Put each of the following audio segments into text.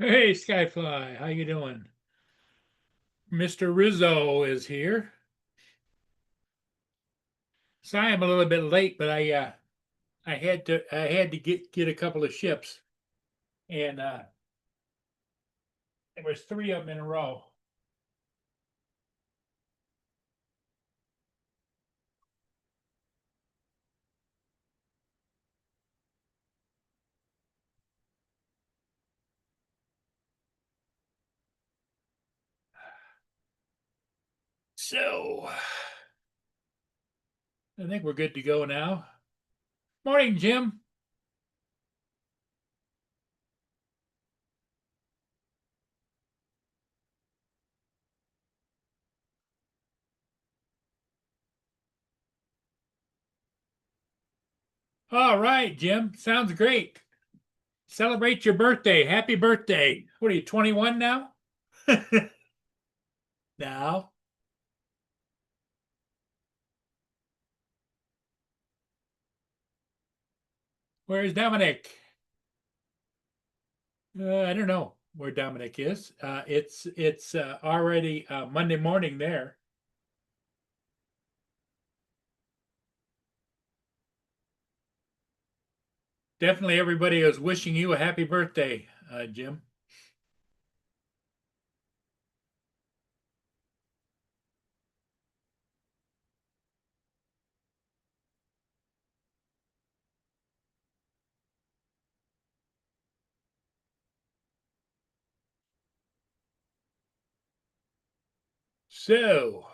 Hey, Skyfly, how you doing? Mr. Rizzo is here. Sorry I'm a little bit late, but I had to get a couple of ships, and there was three of them in a row. So I think we're good to go now. Morning, Jim. All right, Jim. Sounds great. Celebrate your birthday. Happy birthday. What are you, 21 now? Now, where's Dominic? I don't know where Dominic is. It's already Monday morning there. Definitely everybody is wishing you a happy birthday, Jim. So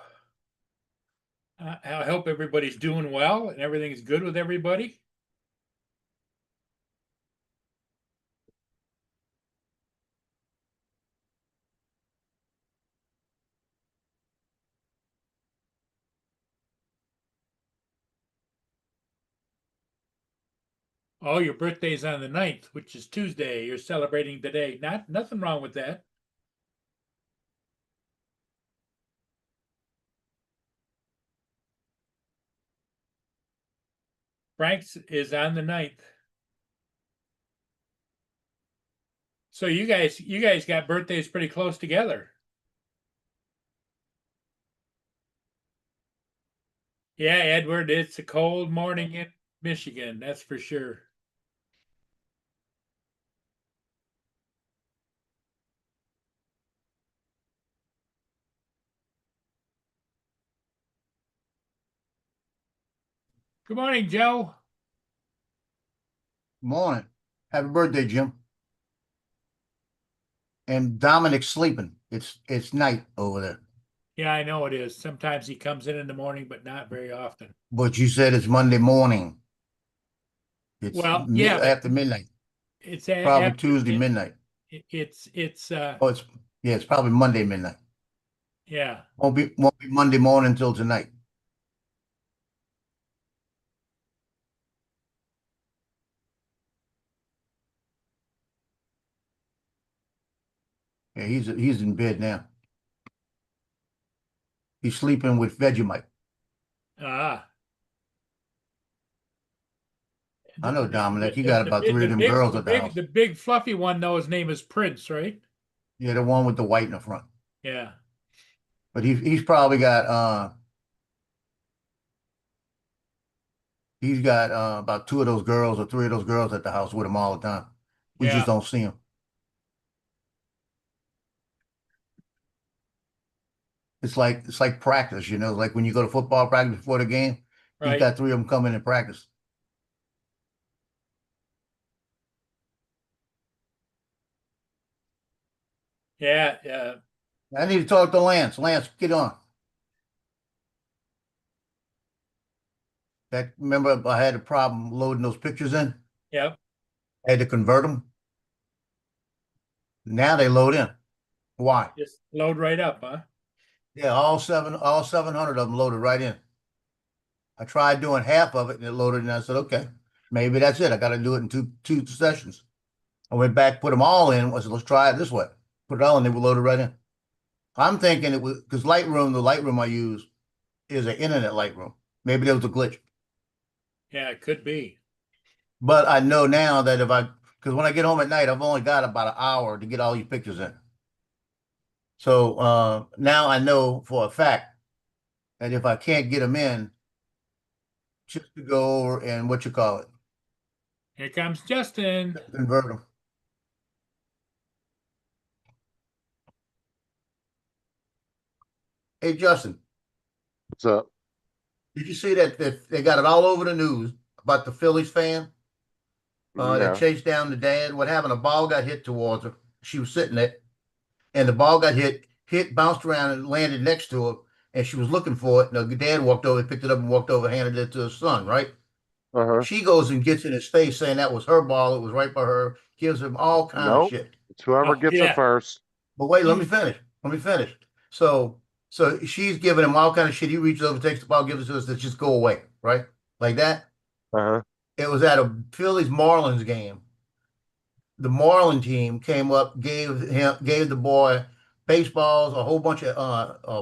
I hope everybody's doing well and everything's good with everybody. Oh, your birthday's on the 9th, which is Tuesday. You're celebrating today. Nothing wrong with that. Frank's is on the 9th. So you guys got birthdays pretty close together. Yeah, Edward, it's a cold morning in Michigan, that's for sure. Good morning, Joe. Morning. Happy birthday, Jim. And Dominic's sleeping. It's night over there. Yeah, I know it is. Sometimes he comes in the morning, but not very often. But you said it's Monday morning. It's Well, yeah, but after midnight. it's Probably after Tuesday midnight. it's Oh, it's probably Monday midnight. yeah. Won't be Monday morning until tonight. Yeah, he's in bed now. He's sleeping with Vegemite. Ah, I the know the Dominic. the, He the, got the about big three the of them big girls the at the big house. the big fluffy one though, his name is Prince, right? Yeah, the one with the white in the front. Yeah. But he's probably got he's got about two of those girls or three of those girls at the house with him all the time. We just Yeah. don't see him. It's like practice, like when you go to football practice before the game, he's Right. got three of them coming in practice. Yeah. Yeah. I need to talk to Lance. Lance, get on. That remember I had a problem loading those pictures in. Yep. I had to convert them. Now they load in. Why? Just load right up, huh? Yeah, all 700 of them loaded right in. I tried doing half of it and it loaded and I said, okay, maybe that's it. I got to do it in two sessions. I went back, put them all in. I said, let's try it this way. Put it all in, they were loaded right in. I'm thinking it was because the Lightroom I use is an internet Lightroom. Maybe there was a glitch. Yeah, it could be. But I know now that if I Because when I get home at night, I've only got about an hour to get all these pictures in. So now I know for a fact that if I can't get them in, just to go over and what you call it, Here comes Justin. convert them. Hey, Justin, What's up? did you see that they got it all over the news about the Phillies fan that Yeah. chased down the dad? What happened? A ball got hit towards her. She was sitting there, and the ball got hit, bounced around, and landed next to her. And she was looking for it. And the dad walked over, picked it up, and walked over, handed it to his son. Right? Uh-huh. She goes and gets in his face, saying that was her ball. It was right by her. Gives him all kind of Nope. shit. It's whoever Oh, gets yeah. it first. But wait, let me finish. Let me finish. So she's giving him all kind of shit. He reaches over, takes the ball, gives it to us, to just go away, right? Like that. Uh-huh. It was at a Phillies Marlins game. The Marlin team came up, gave the boy baseballs, a whole bunch of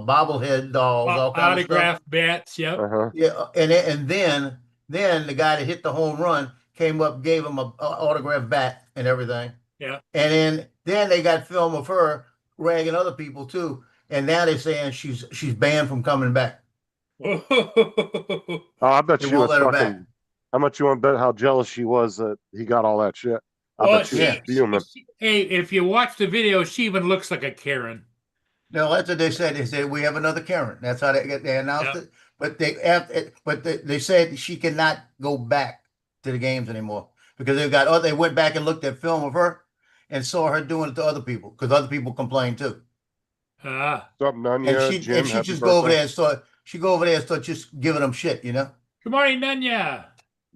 bobblehead dolls, all kind of stuff. Autograph bats. Yep. Uh-huh. Yeah, and then the guy that hit the home run came up, gave him a autograph bat and everything. Yeah. And then they got film of her ragging other people too. And now they're saying she's banned from coming back. Oh, I bet They she won't was let her fucking. back. How much you want to bet how jealous she was that he got all that shit? I Well, bet she was fuming. hey, if you watch the video, she even looks like a Karen. No, that's what they said. They said we have another Karen. That's how they announced it. But they said she cannot go back to the games anymore because they went back and looked at film of her and saw her doing it to other people because other people complained too. Ah. What's up, Nunya? And Jim, she happy just go over birthday. there and start just giving them shit, you know. Good morning, Nunya.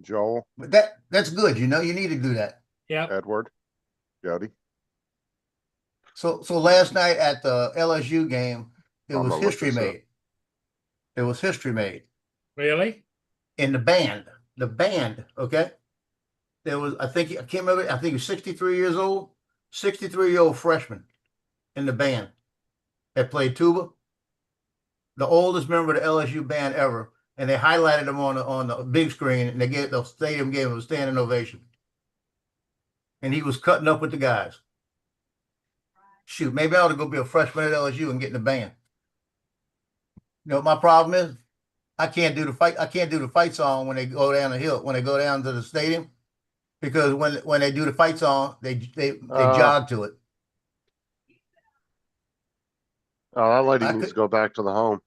Joel, But that's good, you know. You need to do that. Yep. Edward, Jody. So last night at the LSU game, it I'm was gonna look history this up. made. It was history made Really? in the band. The band, okay. There was, I can't remember. I think he was 63 years old, 63-year-old freshman in the band that played tuba. The oldest member of the LSU band ever, and they highlighted him on the big screen, and the stadium gave him a standing ovation. And he was cutting up with the guys. Shoot, maybe I ought to go be a freshman at LSU and get in the band. You know what my problem is? I can't do the fight song when they go down the hill, when they go down to the stadium, because when they do the fight song, they jog to it. Oh, that lady I needs could- to go back to the home.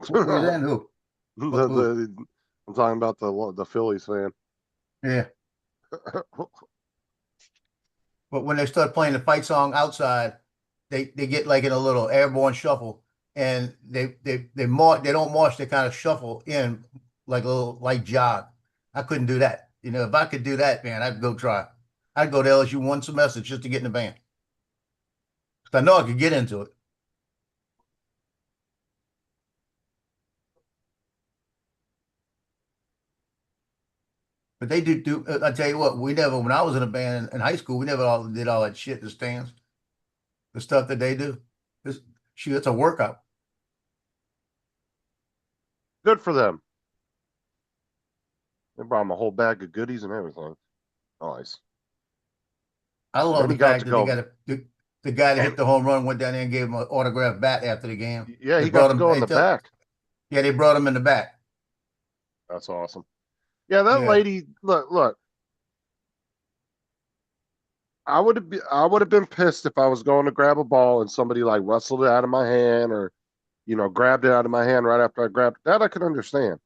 Who's that? Who? I'm talking about the Phillies fan. Yeah. But when they start playing the fight song outside, they get like in a little airborne shuffle, and they don't march. They kind of shuffle in like a little light jog. I couldn't do that. You know, if I could do that, man, I'd go try. I'd go to LSU one semester just to get in the band. 'Cause I know I could get into it. But they do. I tell you what, when I was in a band in high school, we never did all that shit in the stands. The stuff that they do. It's a workout. Good for them. They brought him a whole bag of goodies and everything. Nice. I love Then the he got fact to that go. the guy that hit the home run went down there and gave him an autographed bat after the game. Yeah, They he brought got to him- go in they the tell- back. Yeah, they brought him in the back. That's awesome. Yeah, that Yeah. lady. Look. I would have been pissed if I was going to grab a ball and somebody like wrestled it out of my hand or, grabbed it out of my hand right after I grabbed it. That I could understand.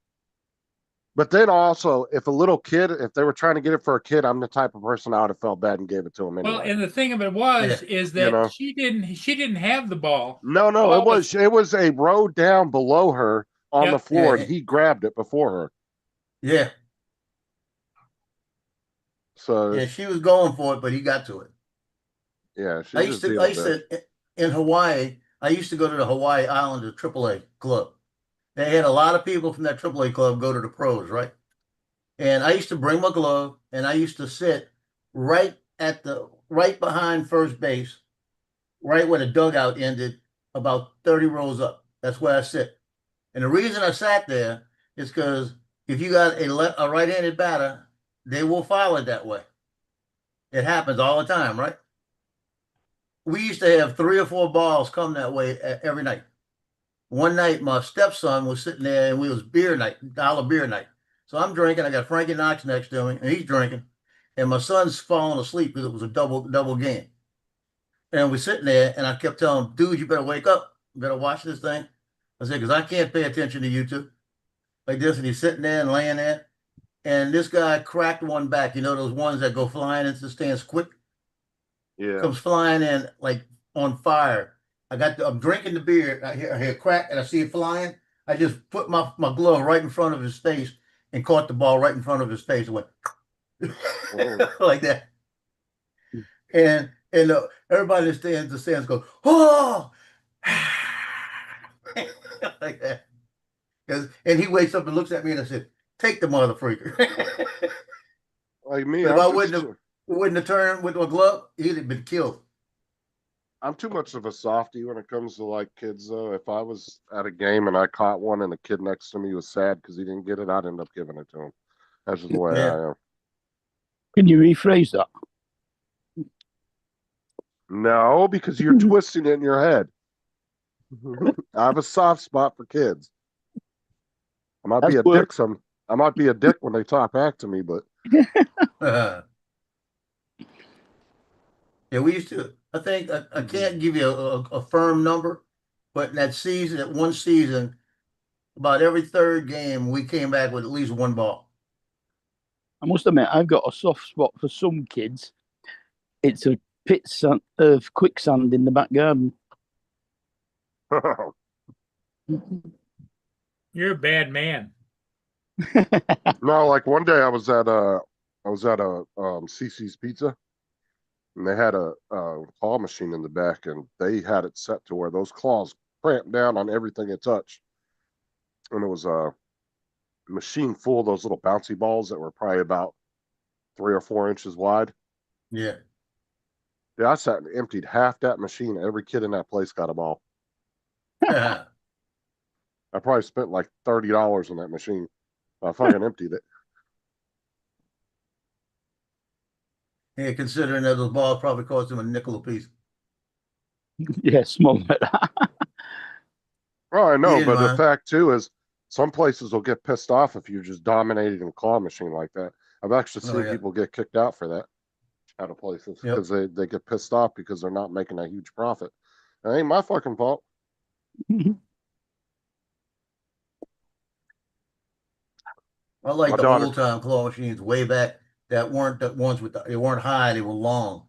But then also, if a little kid, if they were trying to get it for a kid, I'm the type of person I would have felt bad and gave it to him anyway. Well, and the thing of it is that she didn't have the ball. No, ball it was a row down below her on the floor, and he grabbed it before her. Yeah. So Yeah, she was going for it, but he got to it. yeah, I used to in Hawaii. I used to go to the Hawaii Islanders AAA club. They had a lot of people from that AAA club go to the pros, right? And I used to bring my glove, and I used to sit right behind first base, right where the dugout ended, about 30 rows up. That's where I sit. And the reason I sat there is because if you got a right-handed batter they will file it that way. It happens all the time, right? We used to have 3 or 4 balls come that way every night. One night, my stepson was sitting there, and we was beer night, dollar beer night. So I'm drinking. I got Frankie Knox next to me, and he's drinking, and my son's falling asleep because it was a double game. And we're sitting there, and I kept telling him, "Dude, you better wake up. You better watch this thing." I said, "Because I can't pay attention to you two like this." And he's sitting there and laying there, and this guy cracked one back. You know those ones that go flying into the stands quick? Yeah. Comes flying in like on fire. I'm drinking the beer. I hear a crack and I see it flying. I just put my glove right in front of his face and caught the ball right in front of his face and went like that. And everybody that stands the stands goes, "Oh," like that. And he wakes up and looks at me and I said, "Take the mother freaker." Like me, If I'm I just wouldn't have turned with my glove, he'd have been killed. I'm too much of a softie when it comes to like kids though. If I was at a game and I caught one and the kid next to me was sad because he didn't get it, I'd end up giving it to him. That's just the way Yeah. I am. Can you rephrase that? No, because you're twisting it in your head. I have a soft spot for kids. I might be a dick I might be a dick when they talk back to me, but Yeah, we used to. I think I can't give you a firm number, but in that one season, about every third game, we came back with at least 1 ball. I must admit, I've got a soft spot for some kids. It's a pit of quicksand in the back garden. You're a bad man. no, like one day I was at a CC's Pizza, and they had a claw machine in the back, and they had it set to where those claws cramped down on everything it touched, and it was a machine full of those little bouncy balls that were probably about 3 or 4 inches wide. Yeah. Yeah, I sat and emptied half that machine. Every kid in that place got a ball. I probably spent like $30 on that machine. I fucking emptied it. Yeah, considering that those balls probably cost him a nickel a piece. Yeah, small like that. Oh, I know, Yeah, but the man. fact too is some places will get pissed off if you're just dominating a claw machine like that. I've actually seen yeah. people get kicked out for that out of places Yep. because they get pissed off because they're not making a huge profit. It ain't my fucking fault. I like My the daughter- old time claw machines way back that weren't the ones they weren't high, they were long.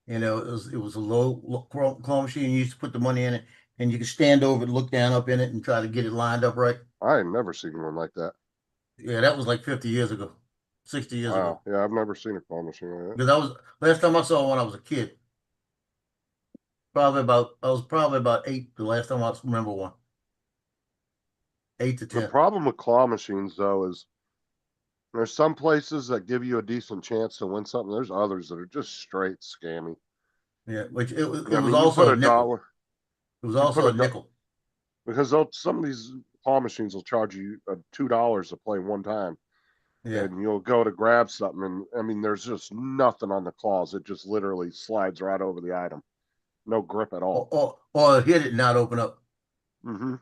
You know, it was a low claw machine. You used to put the money in it, and you could stand over and look down up in it and try to get it lined up right. I ain't never seen one like that. Yeah, that was like 50 years ago, 60 years ago. Wow. Yeah, I've never seen a claw machine like that. Because I was last time I saw one, I was a kid. I was probably about 8 the last time I remember one. 8 to 10. The problem with claw machines though is there's some places that give you a decent chance to win something. There's others that are just straight scammy. Yeah, which it was I mean, also a nickel. dollar. It was also a nickel. Because some of these claw machines will charge you $2 to play one time. Yeah. And you'll go to grab something, and I mean, there's just nothing on the claws. It just literally slides right over the item. No grip at all. Or hit it and not open up. Mm-hmm.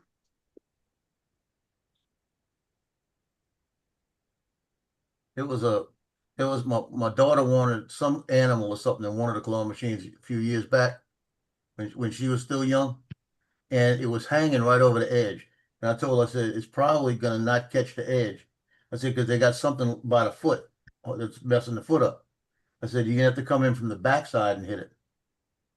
It was my daughter wanted some animal or something in one of the claw machines a few years back when she was still young, and it was hanging right over the edge. And I told her, I said, it's probably gonna not catch the edge. I said, because they got something by the foot that's messing the foot up. I said, you're gonna have to come in from the backside and hit it.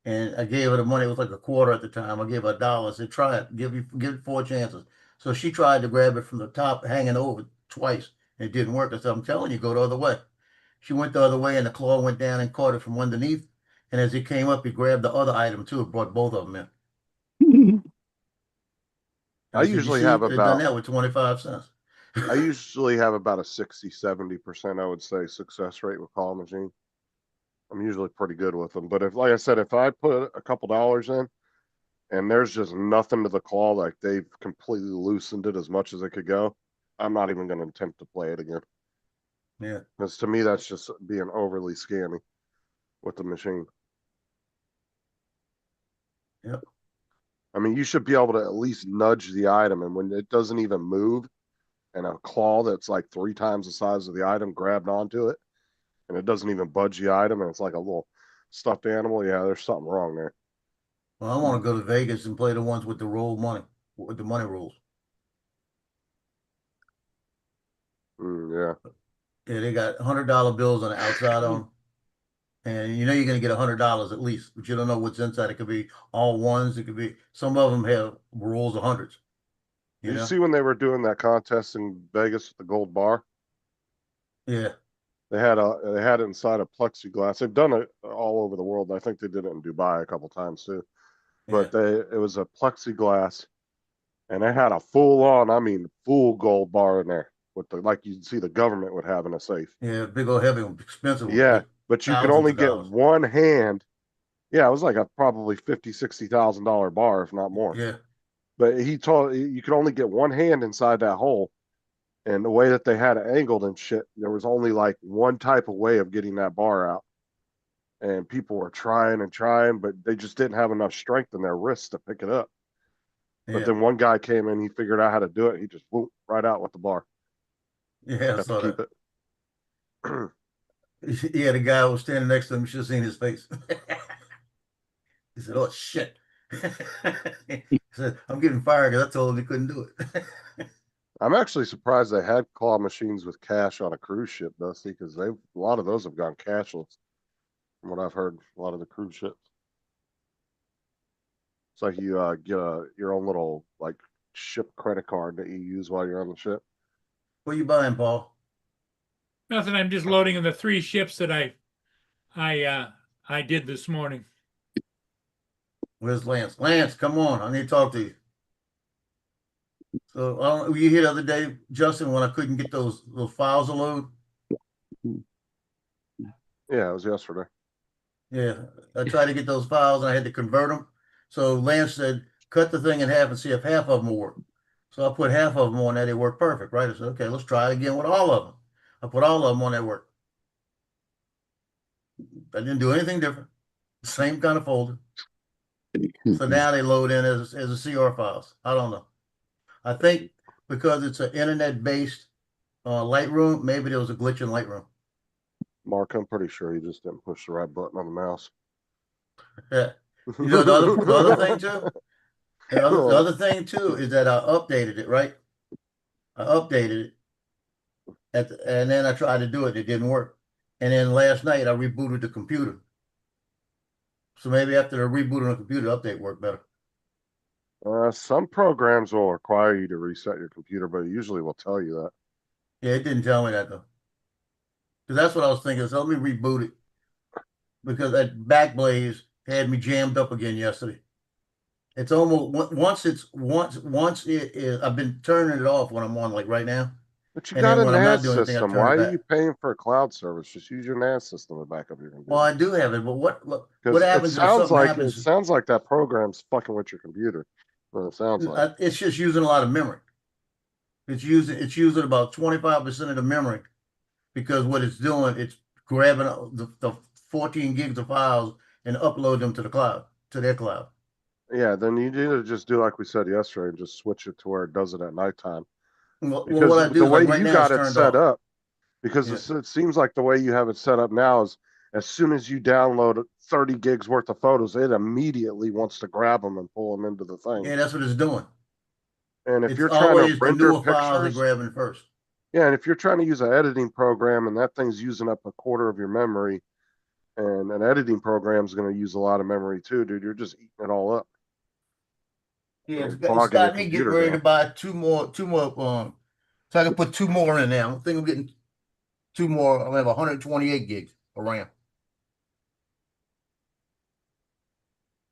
And I gave her the money. It was like a quarter at the time. I gave her $1. I said, try it. Give it 4 chances. So she tried to grab it from the top, hanging over twice. And it didn't work. I said, I'm telling you, go the other way. She went the other way, and the claw went down and caught it from underneath. And as it came up, he grabbed the other item too. It brought both of them in. I usually have done about that with 25 cents. I usually have about a 60-70%, I would say, success rate with claw machine. I'm usually pretty good with them. But if, like I said, if I put a couple dollars in and there's just nothing to the claw, like they've completely loosened it as much as it could go, I'm not even going to attempt to play it again. Yeah. Because to me, that's just being overly scammy with the machine. Yep. I mean, you should be able to at least nudge the item, and when it doesn't even move, and a claw that's like 3 times the size of the item grabbed onto it, and it doesn't even budge the item, and it's like a little stuffed animal. Yeah, there's something wrong there. Well, I want to go to Vegas and play the ones with the roll money, with the money rules. Yeah. Yeah, they got $100 bills on the outside on them. And you know you're gonna get $100 at least, but you don't know what's inside. It could be all ones, it could be some of them have rolls of hundreds. You Did you know? see when they were doing that contest in Vegas with the gold bar? Yeah. They had it inside a plexiglass. They've done it all over the world. I think they did it in Dubai a couple times too. Yeah. But it was a plexiglass, and they had a full on, I mean, full gold bar in there with the like you'd see the government would have in a safe. Yeah, big old heavy one, expensive one. Yeah, Like but you could thousands only of get dollars. one hand. Yeah, it was like a probably $50,000-$60,000 bar, if not more. Yeah. But he told you could only get one hand inside that hole. And the way that they had it angled and shit, there was only like one type of way of getting that bar out. And people were trying and trying, but they just didn't have enough strength in their wrists to pick it up. But Yeah. then one guy came in, he figured out how to do it. He just whooped right out with the bar. Yeah, I Got saw to keep that. it. Yeah, the guy who was standing next to him, you should have seen his face. He said, "Oh shit." He said, "I'm getting fired because I told him he couldn't do it." I'm actually surprised they had claw machines with cash on a cruise ship, Dusty, because a lot of those have gone cashless. From what I've heard, a lot of the cruise ships. It's like you get your own little like ship credit card that you use while you're on the ship. What you buying, Paul? Nothing. I'm just loading in the 3 ships that I did this morning. Where's Lance? Lance, come on. I need to talk to you. So were you here the other day, Justin, when I couldn't get those files to load? Yeah, it was yesterday. Yeah, I tried to get those files and I had to convert them. So Lance said, cut the thing in half and see if half of them will work. So I put half of them on there. They work perfect, right? I said, okay, let's try it again with all of them. I put all of them on that work. I didn't do anything different. Same kind of folder. So now they load in as a CR files. I don't know. I think because it's an internet-based Lightroom, maybe there was a glitch in Lightroom. Mark, I'm pretty sure he just didn't push the right button on the mouse. Yeah. You know, the other thing too, the other thing too is that I updated it, right? I updated it, and then I tried to do it. It didn't work. And then last night I rebooted the computer. So maybe after the reboot on the computer, the update worked better. Some programs will require you to reset your computer, but it usually will tell you that. Yeah, it didn't tell me that though. Because that's what I was thinking. So let me reboot it. Because that Backblaze had me jammed up again yesterday. It's almost once it is. I've been turning it off when I'm on, like right now. But you And got then a when I'm not NAS doing anything, I system. turn Why it are back. you paying for a cloud service? Just use your NAS system to back up your computer. Well, I do have it, but what Because happens it if sounds something like happens? it sounds like that program's fucking with your computer. Well, it sounds like. It's just using a lot of memory. It's using about 25% of the memory because what it's doing, it's grabbing the 14 gigs of files and upload them to the cloud, to their cloud. Yeah, then you need to just do like we said yesterday and just switch it to where it does it at nighttime. Well, Because what I do the is way like right you now got it's it turned set off. up, because Yeah. it seems like the way you have it set up now is as soon as you download 30 gigs worth of photos, it immediately wants to grab them and pull them into the thing. Yeah, that's what it's doing. And if It's you're trying to always the render newer files are pictures, grabbing first. yeah, and if you're trying to use an editing program and that thing's using up a quarter of your memory, and an editing program is going to use a lot of memory too, dude, you're just eating it all up. Yeah, It's it's bogging your got me getting computer ready down. to buy two more so I can put 2 more in there. I think I'm getting 2 more. I'll have 128 gigs of RAM.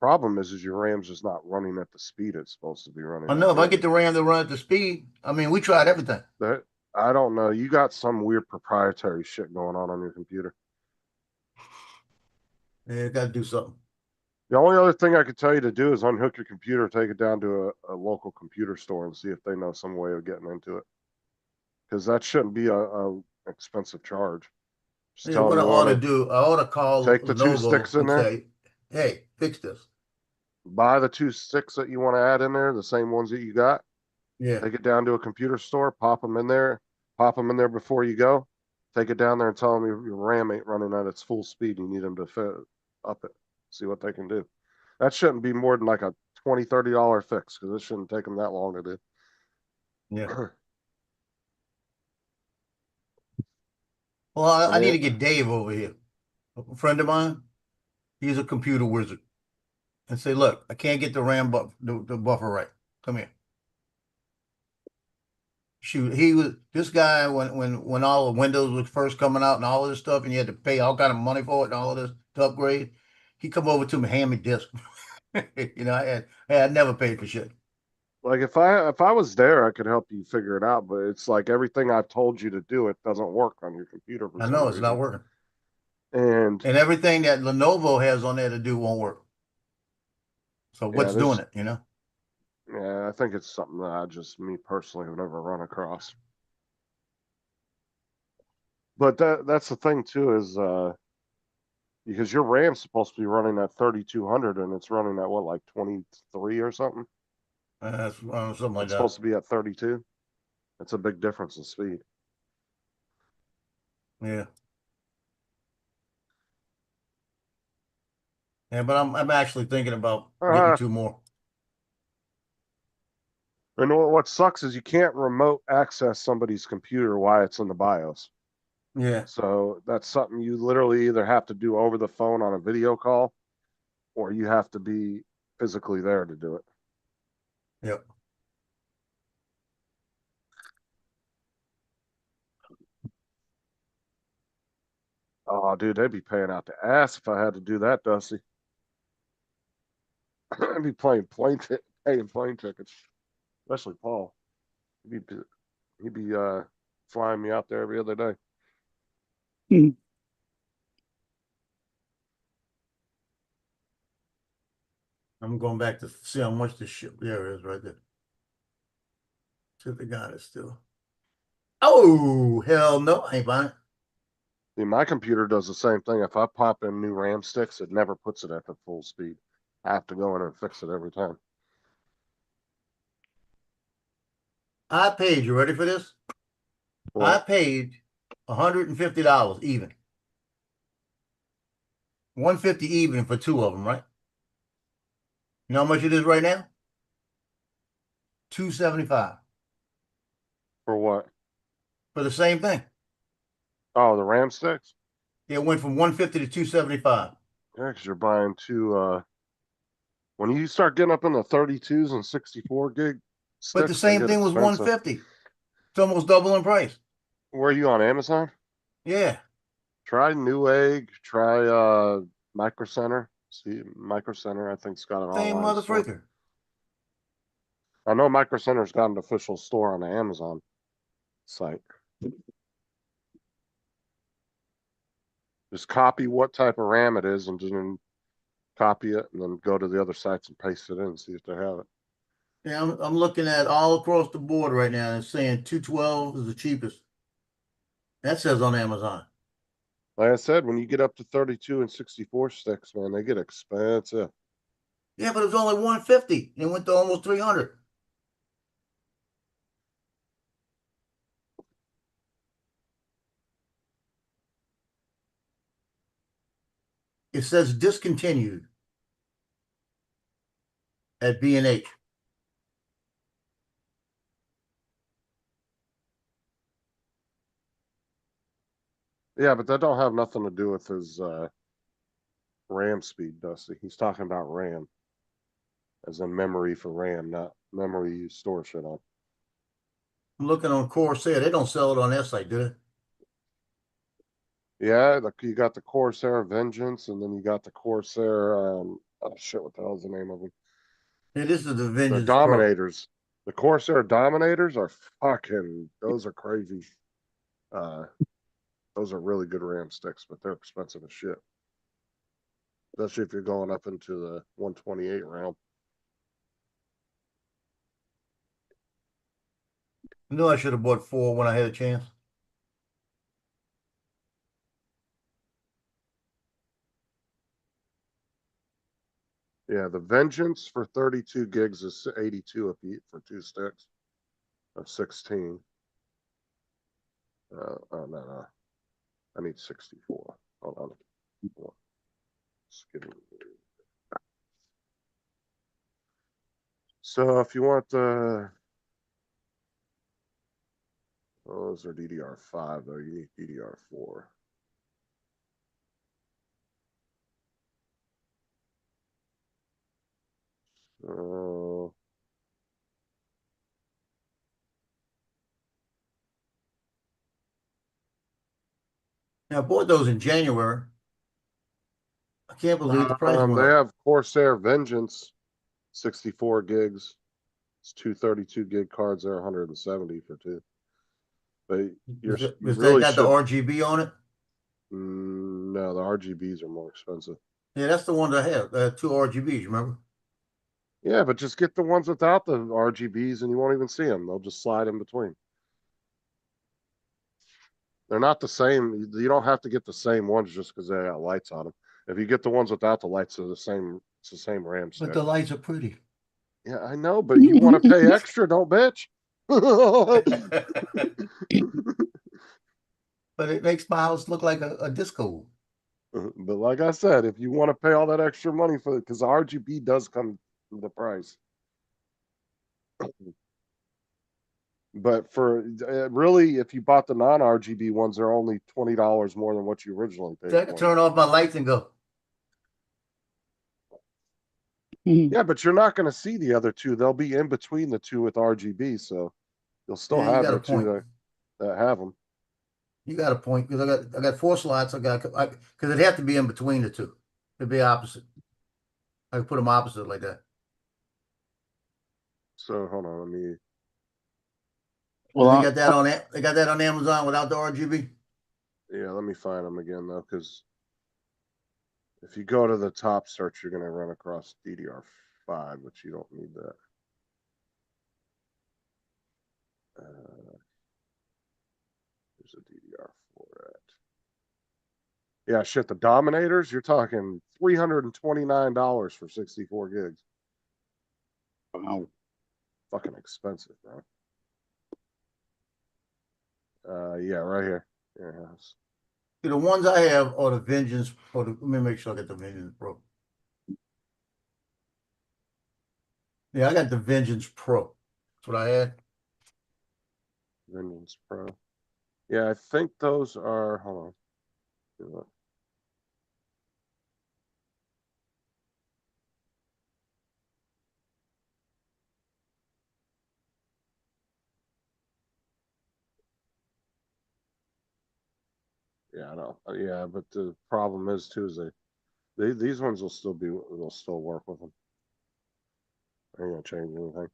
Problem is your RAM's just not running at the speed it's supposed to be running I at. know if I get the RAM to run at the speed, I mean, we tried everything. That I don't know. You got some weird proprietary shit going on your computer. Yeah, got to do something. The only other thing I could tell you to do is unhook your computer, take it down to a local computer store and see if they know some way of getting into it. Because that shouldn't be a expensive charge. Just Yeah, tell what them I you ought to want to do, I ought to call take the 2 Lenovo sticks in and there. say, hey, fix this. buy the 2 sticks that you want to add in there, the same ones that you got. Yeah, Take it down to a computer store, pop them in there before you go. Take it down there and tell them your RAM ain't running at its full speed. You need them to up it. See what they can do. That shouldn't be more than like a $20, $30 fix because it shouldn't take them that long to do. yeah. Well, I need to get Dave over here, a friend of mine. He's a computer wizard, and say, look, I can't get the RAM the buffer right. Come here. Shoot, he was this guy when all the Windows was first coming out and all of this stuff, and you had to pay all kind of money for it and all of this to upgrade. He come over to me, hand me disk. You know, I had never paid for shit. Like if I was there, I could help you figure it out. But it's like everything I've told you to do, it doesn't work on your computer for I some know it's not reason. working, And and everything that Lenovo has on there to do won't work. So what's doing it? You know? yeah, I think it's something that me personally have never run across. But that's the thing too is because your RAM's supposed to be running at 3200 and it's running at what, like 23 or something? That's something like It's that. supposed to be at 32. That's a big difference in speed. Yeah. Yeah, but I'm actually thinking about getting 2 more. And what sucks is you can't remote access somebody's computer while it's in the BIOS. Yeah. So that's something you literally either have to do over the phone on a video call or you have to be physically there to do it. Yep. Oh, dude, they'd be paying out the ass if I had to do that, Dusty. I'd be paying plane tickets, especially Paul. He'd be flying me out there every other day. I'm going back to see how much this shit there is right there. See if they got it still. Oh, hell no, I ain't buying it. See, my computer does the same thing. If I pop in new RAM sticks, it never puts it at the full speed. I have to go in and fix it every time. I paid, you ready for this? I paid $150 even. 150 even for 2 of them, right? You know how much it is right now? $275 For what? for the same thing. Oh, the RAM sticks? It went from 150 to 275. Yeah, because you're buying two. When you start getting up in the 32s and 64 gig sticks, But the same thing was expensive. 150. It's almost double in price. Where are you on Amazon? Yeah. Try Newegg. Try Micro Center. See, Micro Center, I think's got an Same online store. motherfucker. I know Micro Center's got an official store on the Amazon site. Just copy what type of RAM it is and then copy it and then go to the other sites and paste it in and see if they have it. Yeah, I'm looking at all across the board right now and it's saying 212 is the cheapest. That says on Amazon. Like I said, when you get up to 32 and 64 sticks, man, they get expensive. Yeah, but it was only 150 and it went to almost 300. It says discontinued at B&H. Yeah, but that don't have nothing to do with his RAM speed, Dusty. He's talking about RAM, as in memory for RAM, not memory you store shit on. I'm looking on Corsair. They don't sell it on their site, do they? Yeah, you got the Corsair Vengeance, and then you got the Corsair. Oh shit, what the hell's the name of them? Yeah, this is the The Vengeance Pro. Dominators. The Corsair Dominators are fucking. Those are crazy. Those are really good RAM sticks, but they're expensive as shit. Especially if you're going up into the 128 realm. I knew I should have bought 4 when I had a chance. Yeah, the Vengeance for 32 gigs is 82 a piece for 2 sticks of 16. Oh, no. I need 64. Hold on. Just give me- So if you want the, oh, those are DDR5 though. You need DDR4. So Now, I bought those in January. I can't believe the price went they up. have Corsair Vengeance, 64 gigs. It's 232 gig cards. They're 170 for 2. But you Is that really got the should. RGB on it? No, the RGBs are more expensive. Yeah, that's the one I have. 2 RGBs, remember? Yeah, but just get the ones without the RGBs and you won't even see them. They'll just slide in between. They're not the same. You don't have to get the same ones just because they got lights on them. If you get the ones without the lights, they're the same. It's the same RAM But stick. the lights are pretty. Yeah, I know, but you want to pay extra, don't bitch. But it makes my house look like a disco. But like I said, if you want to pay all that extra money for it, because the RGB does come with the price. But for really, if you bought the non-RGB ones, they're only $20 more than what you originally paid So I can for. turn off my lights and go. Yeah, but you're not going to see the other two. They'll be in between the two with RGB, so you'll still Yeah, you have got the a point. two that have them. You got a point because I got 4 slots. Because it'd have to be in between the two. It'd be opposite. I could put them opposite like that. So hold on, let me. Well, They got that on it. They got that on Amazon without the RGB. Yeah, let me find them again though, because if you go to the top search, you're going to run across DDR5, which you don't need that. There's a DDR4 at. Yeah, shit. The Dominators, you're talking $329 for 64 gigs. wow. Fucking expensive, bro. Yeah, right here. Yeah. The ones I have are the Vengeance. Let me make sure I get the Vengeance Pro. Yeah, I got the Vengeance Pro. That's what I had. Vengeance Pro. Yeah, I think those are. Hold on. Yeah, I know. Yeah, but the problem is too is these ones will still be. They'll still work with them. They ain't gonna change anything.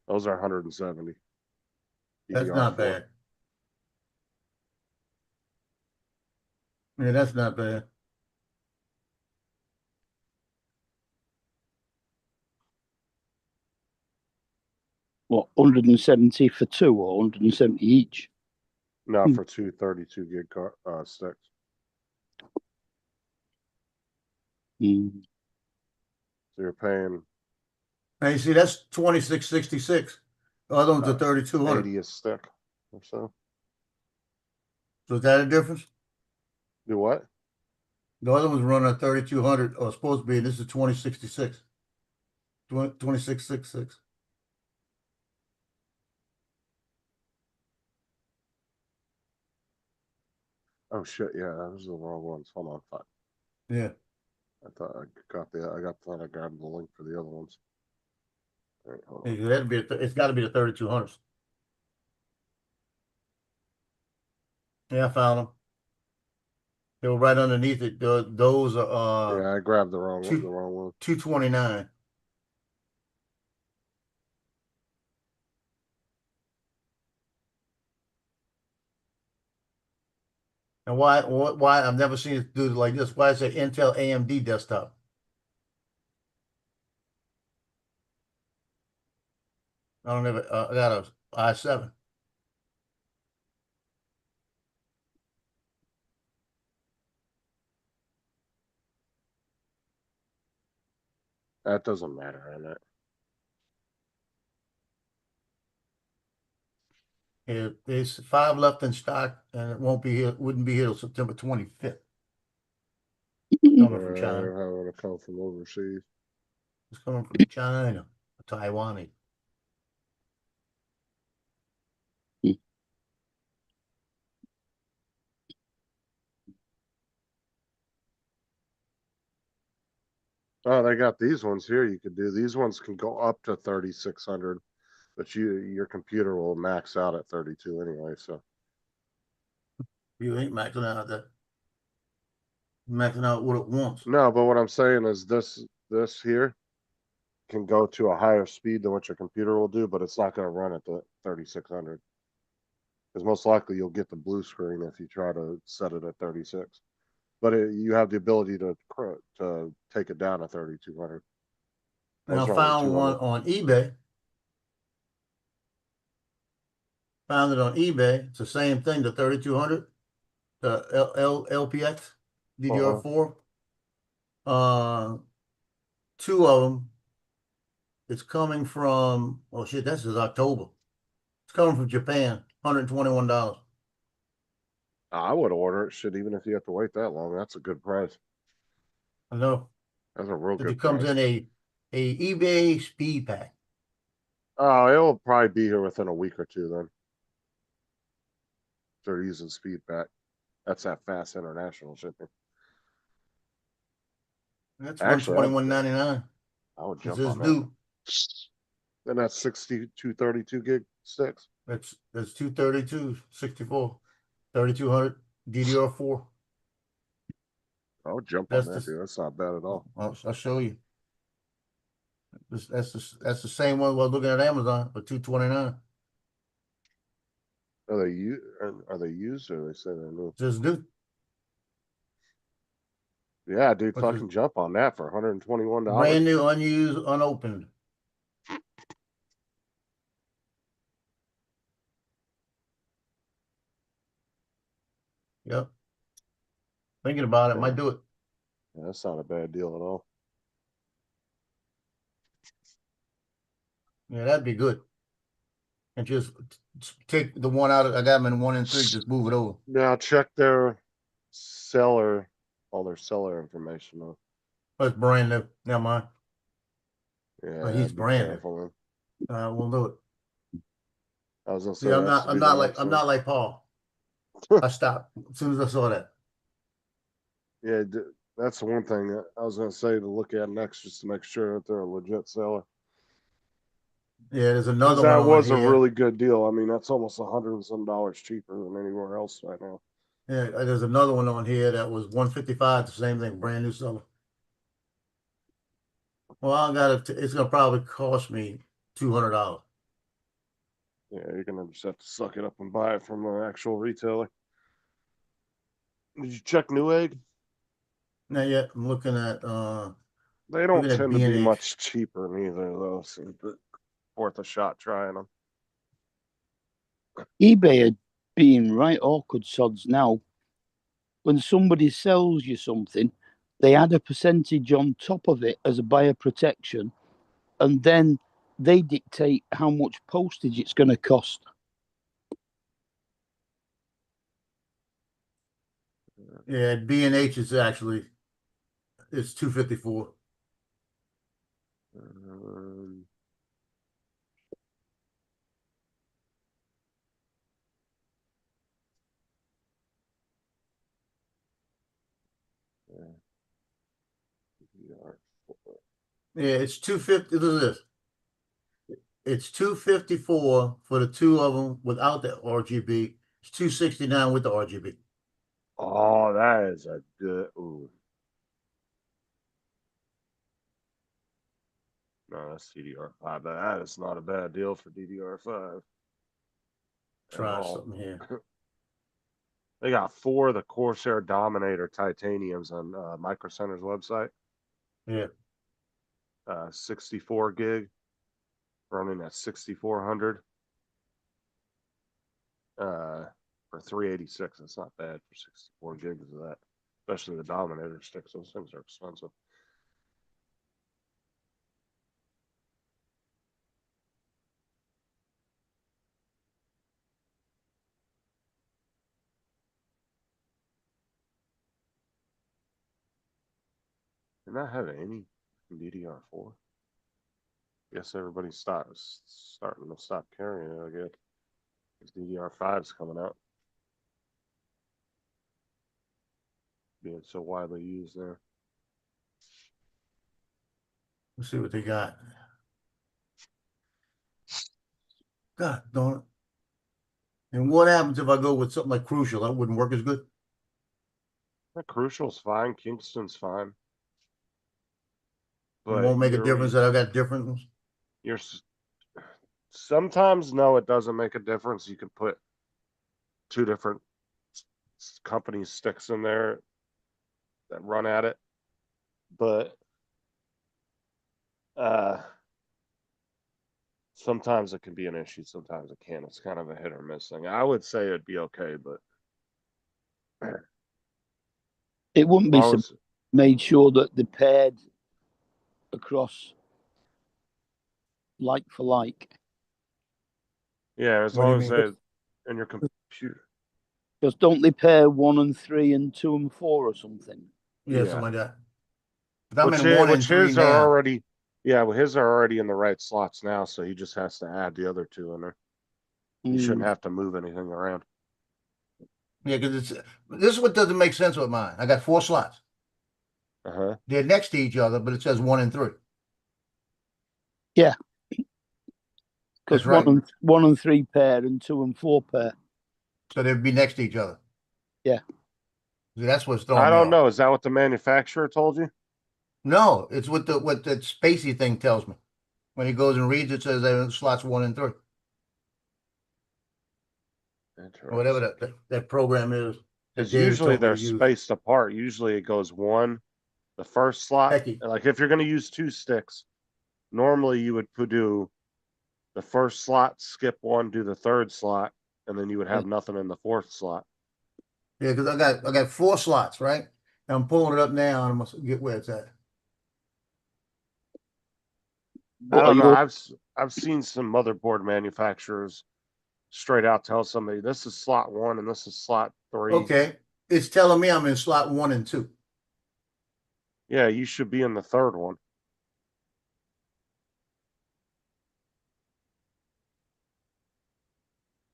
Those are 170. That's not DDR4. bad. Yeah, that's not bad. What, 170 for 2 or 170 each? No, for 232 gig sticks. Mm. So you're paying Now you see, that's 2666. The other one's a 3200. 80 a stick or so. So is that a difference? Do what? The other one's running at 3200 or supposed to be, and this is 2066. 2666. Oh shit! Yeah, those are the wrong ones. Hold on, fuck. Yeah. I thought I grabbed the link for the other ones. All right, hold on. It's got to be the 3200s. Yeah, I found them. They were right underneath it. Those are Yeah, I grabbed the wrong two- one. 229. And why I've never seen it do it like this. Why is it Intel AMD desktop? I don't have I got a i7. That doesn't matter in it. Yeah, there's 5 left in stock, and it won't be here. Wouldn't be here till September 25th. Coming from China. They're having to come from overseas. It's coming from China, Taiwan. Oh, they got these ones here. You could do these ones can go up to 3600, but your computer will max out at 32 anyway. So You ain't maxing out that. Maxing out what it wants. no, but what I'm saying is this here can go to a higher speed than what your computer will do, but it's not going to run at the 3600. Because most likely you'll get the blue screen if you try to set it at 36. But you have the ability to take it down to 3200. And I Those are only found one 200. on eBay. Found it on eBay. It's the same thing, the 3200, the LPX DDR4. 2 of them. It's coming from, oh shit, this is October. It's coming from Japan, $121. I would order it. Shit, even if you have to wait that long, that's a good price. I know. That's a real good It comes price. in a eBay speed pack. Oh, it'll probably be here within a week or two then. If they're using speed pack. That's that fast international shipping. That's Actually, $121.99. I would This jump is on that. new. Then that's 232 gig sticks. That's 232, 64, 3200 DDR4. I would jump That's on that, the- dude. That's not bad at all. I'll show you. That's the same one while looking at Amazon for $229. Are they used or they say they're new? Just new. Yeah, dude, What's fucking jump on that for $121. Brand new, unused, unopened. Yep. Thinking about it, might do it. Yeah, that's not a bad deal at all. Yeah, that'd be good. And just take the one out. I got them in 1 and 3. Just move it over. Now check their seller, all their seller information on. That's brand new. Never mind. Yeah, He's be brand new. careful, man. We'll do it. I was gonna say See, I'm that's not. I'm the not like. next I'm one. not like Paul. I stopped as soon as I saw that. Yeah, that's the one thing that I was gonna say to look at next, just to make sure that they're a legit seller. Yeah, there's 'Cause another that one was on a here. really good deal. I mean, that's almost $100 and some cheaper than anywhere else right now. Yeah, there's another one on here that was 155. The same thing, brand new seller. Well, I got it. It's gonna probably cost me $200. Yeah, you're gonna just have to suck it up and buy it from an actual retailer. Did you check Newegg? Not yet. I'm looking at They don't Look at tend to be B&H. much cheaper neither, though. So it's worth a shot trying them. eBay are being right awkward sods now. When somebody sells you something, they add a percentage on top of it as a buyer protection, and then they dictate how much postage it's going to cost. Yeah, B&H is actually it's 254. Yeah, it's 250. Look at this. It's 254 for the 2 of them without the RGB. It's 269 with the RGB. Oh, that is a good. Ooh. No, that's DDR5. That is not a bad deal for DDR5. Try something here. They got 4 of the Corsair Dominator titaniums on Micro Center's website. Yeah. 64 gig, running at 6400. For 386, it's not bad for 64 gigs of that, especially the Dominator sticks. Those things are expensive. Did I have any DDR4? Guess everybody's starting to stop carrying it, I guess. Because DDR5's coming out. Being so widely used there. Let's see what they got. God darn it. And what happens if I go with something like Crucial? That wouldn't work as good? Crucial's fine. Kingston's fine. It won't make a difference that I've got different ones? You're sometimes, no, it doesn't make a difference. You can put two different company sticks in there that run at it, but sometimes it can be an issue, sometimes it can. It's kind of a hit or miss thing. I would say it'd be okay, but It wouldn't be made sure that they paired across like for like. Yeah, as What do you long as mean? they in your computer. Because don't they pair 1 and 3 and 2 and 4 or something? Yeah, Yeah. something like that. But I'm in 1 and 3 his are now. already, yeah, well, his are already in the right slots now, so he just has to add the other two in there. You shouldn't have to move anything around. Yeah, because this is what doesn't make sense with mine. I got 4 slots. Uh-huh. They're next to each other, but it says 1 and 3. Yeah. Because That's right. 1 and 3 pair and 2 and 4 pair. So they'd be next to each other. Yeah. See, that's what's throwing I me don't off. know. Is that what the manufacturer told you? No, it's what the spacey thing tells me. When he goes and reads, it says they're slots 1 and 3. Or whatever that program is. Because David usually told me they're to use. spaced apart. Usually it goes one, the first slot. Hecky. Like if you're going to use 2 sticks, normally you would do the first slot, skip 1, do the third slot, and then you would have nothing in the 4th slot. Yeah, because I got 4 slots, right? And I'm pulling it up now and I must get where it's at. I don't know. I've seen some motherboard manufacturers straight out tell somebody this is slot 1 and this is slot 3. Okay. It's telling me I'm in slot 1 and 2. Yeah, you should be in the 3rd one.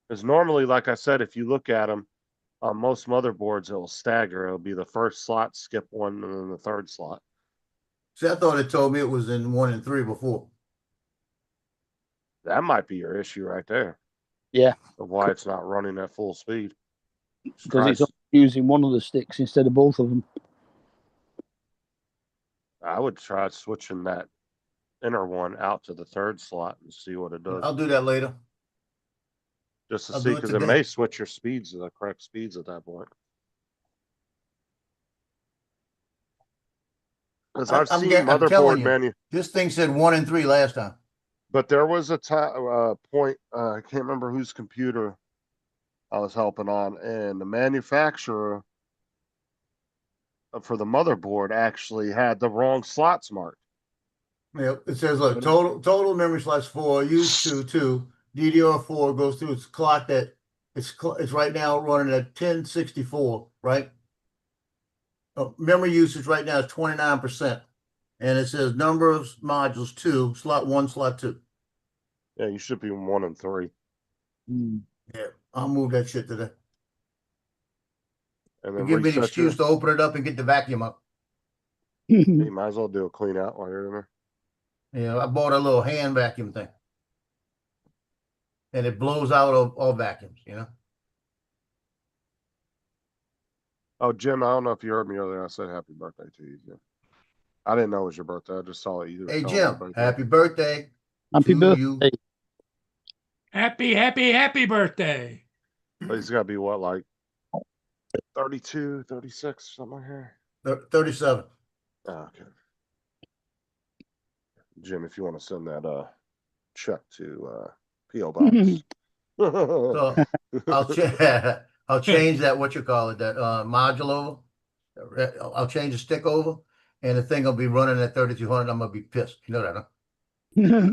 Because normally, like I said, if you look at them, on most motherboards, it will stagger. It'll be the first slot, skip 1, and then the 3rd slot. See, I thought it told me it was in 1 and 3 before. That might be your issue right there. Yeah. Of why it's not running at full speed. Because it's using one of the sticks instead of both of them. I would try switching that inner one out to the 3rd slot and see what it does. I'll do that later. Just to I'll see, do it because it today. may switch your speeds to the correct speeds at that point. Because I've seen I'm telling motherboard you, this thing said 1 and 3 last time. But there was a point, I can't remember whose computer I was helping on, and the manufacturer for the motherboard actually had the wrong slots marked. Yeah, it says look, total memory slots 4, used to 2, DDR4 goes through its clock that it's right now running at 1064, right? Memory usage right now is 29%. And it says number of modules 2, slot 1, slot 2. Yeah, you should be 1 and 3. Yeah, I'll move that shit today. And then Give me an excuse to open it up and get the vacuum up. You might as well do a clean out while you're in there. Yeah, I bought a little hand vacuum thing. And it blows out all vacuums, you know? Oh, Jim, I don't know if you heard me earlier. I said happy birthday to you, Jim. I didn't know it was your birthday. I just saw it. You Hey, Jim, happy birthday. Happy to birthday. you. Happy birthday. He's got to be what, like 32, 36, something like that? 37. Oh, okay. Jim, if you want to send that check to P.O. Box. So I'll change that, what you call it, that module over. I'll change the stick over, and the thing will be running at 3200. I'm gonna be pissed. You know that, huh?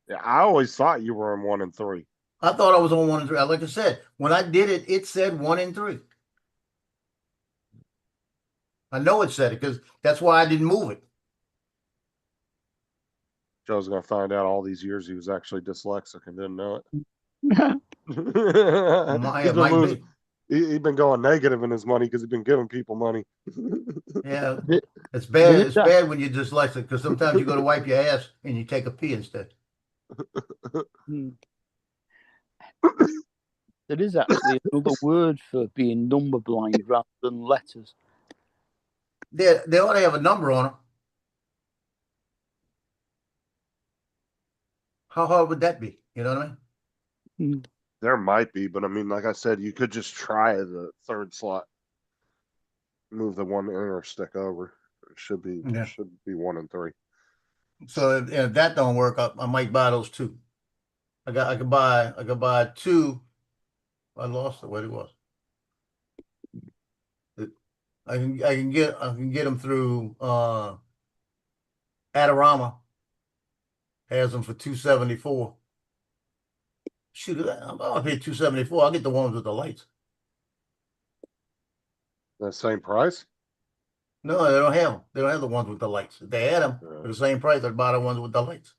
Yeah, I always thought you were in 1 and 3. I thought I was on 1 and 3. Like I said, when I did it, it said 1 and 3. I know it said it because that's why I didn't move it. Joe's gonna find out all these years he was actually dyslexic and didn't know it. My, He's it been might losing. be. He's been going negative in his money because he's been giving people money. Yeah, There- it's there bad. is It's that- bad when you're dyslexic because sometimes you go to wipe your ass and you take a pee instead. Hmm. There is actually another word for being number blind rather than letters. They ought to have a number on them. How hard would that be? You know what I mean? There might be, but I mean, like I said, you could just try the third slot. Move the one inner stick over. It should be Yeah. 1 and 3. So if that don't work, I might buy those two. I could buy two. I lost it. What it was. I can get them through Adorama. Has them for 274. Shoot, I'll pay 274. I'll get the ones with the lights. The same price? No, they don't have them. They don't have the ones with the lights. If they had them for the same price, I'd buy the ones with the lights.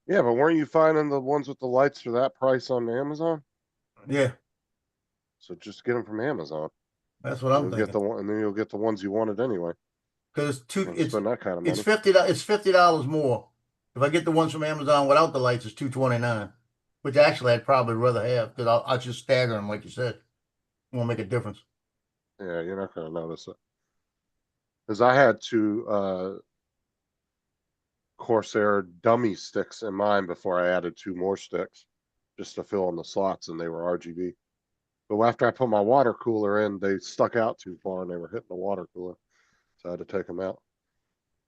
Yeah, but weren't you finding the ones with the lights for that price on Amazon? Yeah, So just get them from Amazon. that's what I'm You'll get thinking. the one, and then you'll get the ones you wanted anyway. Because Don't spend that kind of money. it's $50 more. If I get the ones from Amazon without the lights, it's $229. Which actually I'd probably rather have because I'll just stagger them like you said. Won't make a difference. Yeah, you're not gonna notice it. Because I had two Corsair dummy sticks in mine before I added 2 more sticks just to fill in the slots, and they were RGB. But after I put my water cooler in, they stuck out too far and they were hitting the water cooler. So I had to take them out.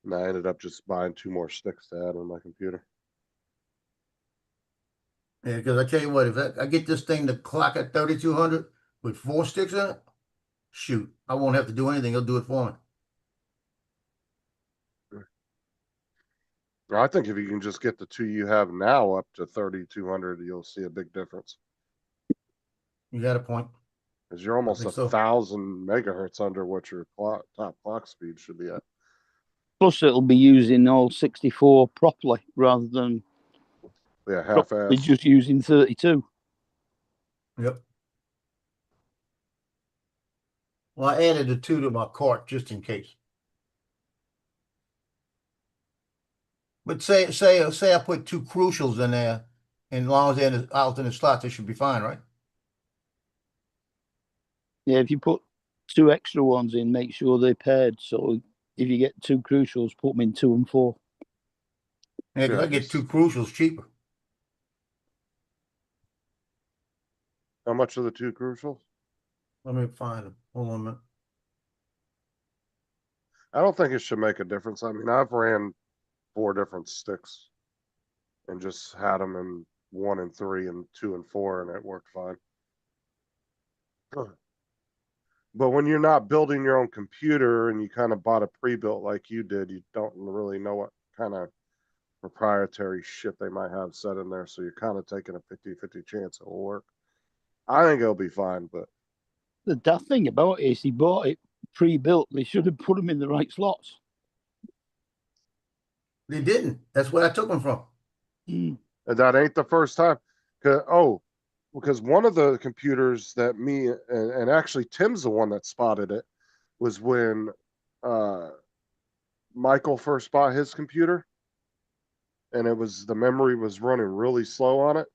And I ended up just buying 2 more sticks to add on my computer. Yeah, because I tell you what, if I get this thing to clock at 3200 with 4 sticks in it, shoot, I won't have to do anything. He'll do it for me. I think if you can just get the 2 you have now up to 3200, you'll see a big difference. You got a point. Because you're almost think so. 1,000 megahertz under what your top clock speed should be at. Plus, it'll be using all 64 properly rather than Yeah, probably half-assed. just using 32. Yep. Well, I added the 2 to my cart just in case. But say I put 2 crucials in there, and as long as they're in the alternate slots, they should be fine, right? Yeah, if you put 2 extra ones in, make sure they're paired. So if you get 2 crucials, put them in 2 and 4. Yeah, because Yeah, I get just- 2 crucials cheaper. How much are the 2 crucials? Let me find them. Hold on a minute. I don't think it should make a difference. I mean, I've ran 4 different sticks and just had them in 1 and 3 and 2 and 4, and it worked fine. But when you're not building your own computer and you kind of bought a pre-built like you did, you don't really know what kind of proprietary shit they might have set in there. So you're kind of taking a 50-50 chance it will work. I think it'll be fine, but The daft thing about it is he bought it pre-built. They should have put them in the right slots. They didn't. That's where I took them from. Mm. and that ain't the first time. Because one of the computers that me and actually Tim's the one that spotted it was when Michael first bought his computer, and the memory was running really slow on it,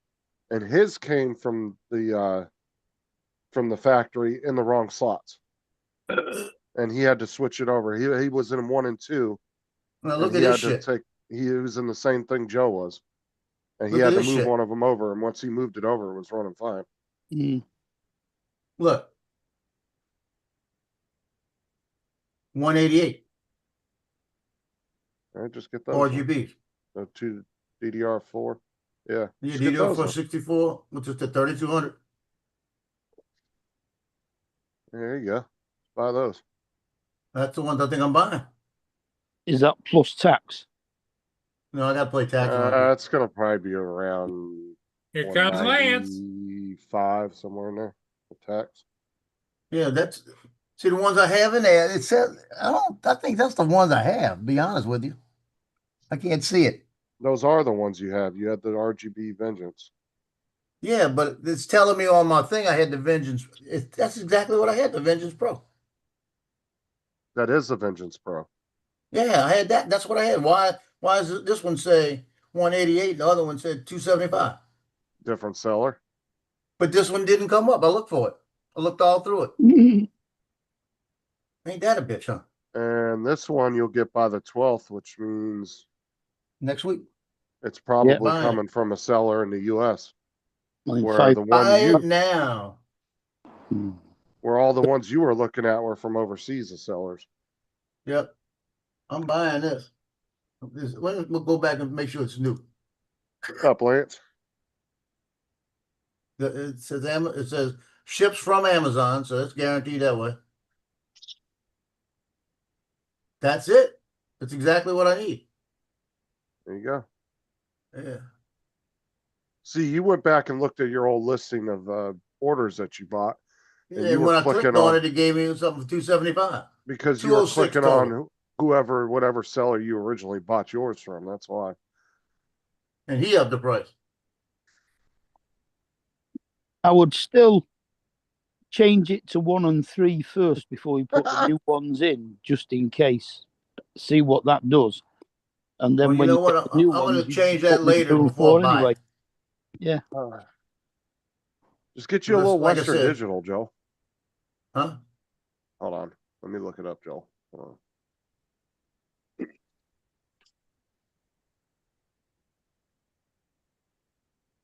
and his came from the factory in the wrong slots, and he had to switch it over. He was in 1 and 2. Now look and at he this had to shit. he was in the same thing Joe was, and he Look at had to this move shit. one of them over. And once he moved it over, it was running fine. Mm. Look. 188 All right, just get those. ones. RGBs. The 2 DDR4. Yeah, You just get DDR those for ones. 64, which is the 3200. There you go. Buy those. That's the ones I think I'm buying. Is that plus tax? No, I gotta play tax on it. It's gonna probably be around Here comes Lance. 195 somewhere in there. The tax. Yeah, see the ones I have in there. It says I think that's the ones I have, to be honest with you. I can't see it. Those are the ones you have. You had the RGB Vengeance. Yeah, but it's telling me on my thing I had the Vengeance. That's exactly what I had, the Vengeance Pro. That is the Vengeance Pro. Yeah, I had that. That's what I had. Why does this one say 188 and the other one said 275? Different seller. But this one didn't come up. I looked for it. I looked all through it. Ain't that a bitch, huh? And this one you'll get by the 12th, which means Next week. it's probably Buy it. coming from a seller in the US. Like Where five- the one Buy you it now. where all the ones you were looking at were from overseas, the sellers. Yep. I'm buying this. We'll go back and make sure it's new. Up, Lance. It says ships from Amazon, so it's guaranteed that way. That's it. That's exactly what I need. There you go. Yeah. See, you went back and looked at your old listing of orders that you bought. And Yeah, you and were when I clicked clicking on on- it, it gave me something for 275. because you were 206 clicking on total. whoever, whatever seller you originally bought yours from. That's why. And he upped the price. I would still change it to 1 and 3 first before we put the new ones in, just in case. See what that does. And then Well, you when know you what? get the new I'm gonna ones, you change put that the later new before I buy anyway. it. Yeah. Just get you a Because little like I Western said- Digital, Joe. Huh? Hold on. Let me look it up, Joe. Hold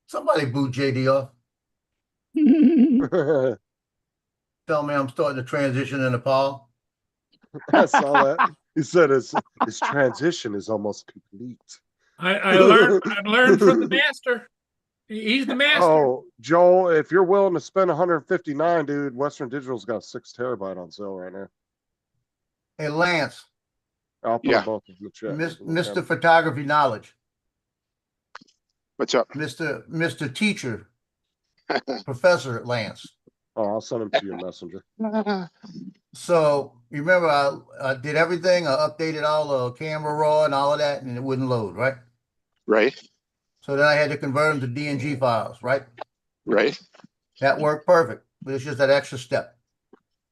Somebody boot JD off. on. Tell me I'm starting to transition into Paul. I saw that. He said his transition is almost complete. I learned from the master. He's the master. Oh, Joel, if you're willing to spend 159, dude, Western Digital's got 6 terabyte on sale right now. Hey, Lance, I'll put Yeah. both in the chat. Mr. Photography Knowledge, What's up? Mr. Teacher, Professor Lance. Oh, I'll send them to your messenger. So you remember I did everything. I updated all the camera raw and all of that, and it wouldn't load, right? Right, So then I had to convert them to DNG files, right? right. That worked perfect, but it's just that extra step.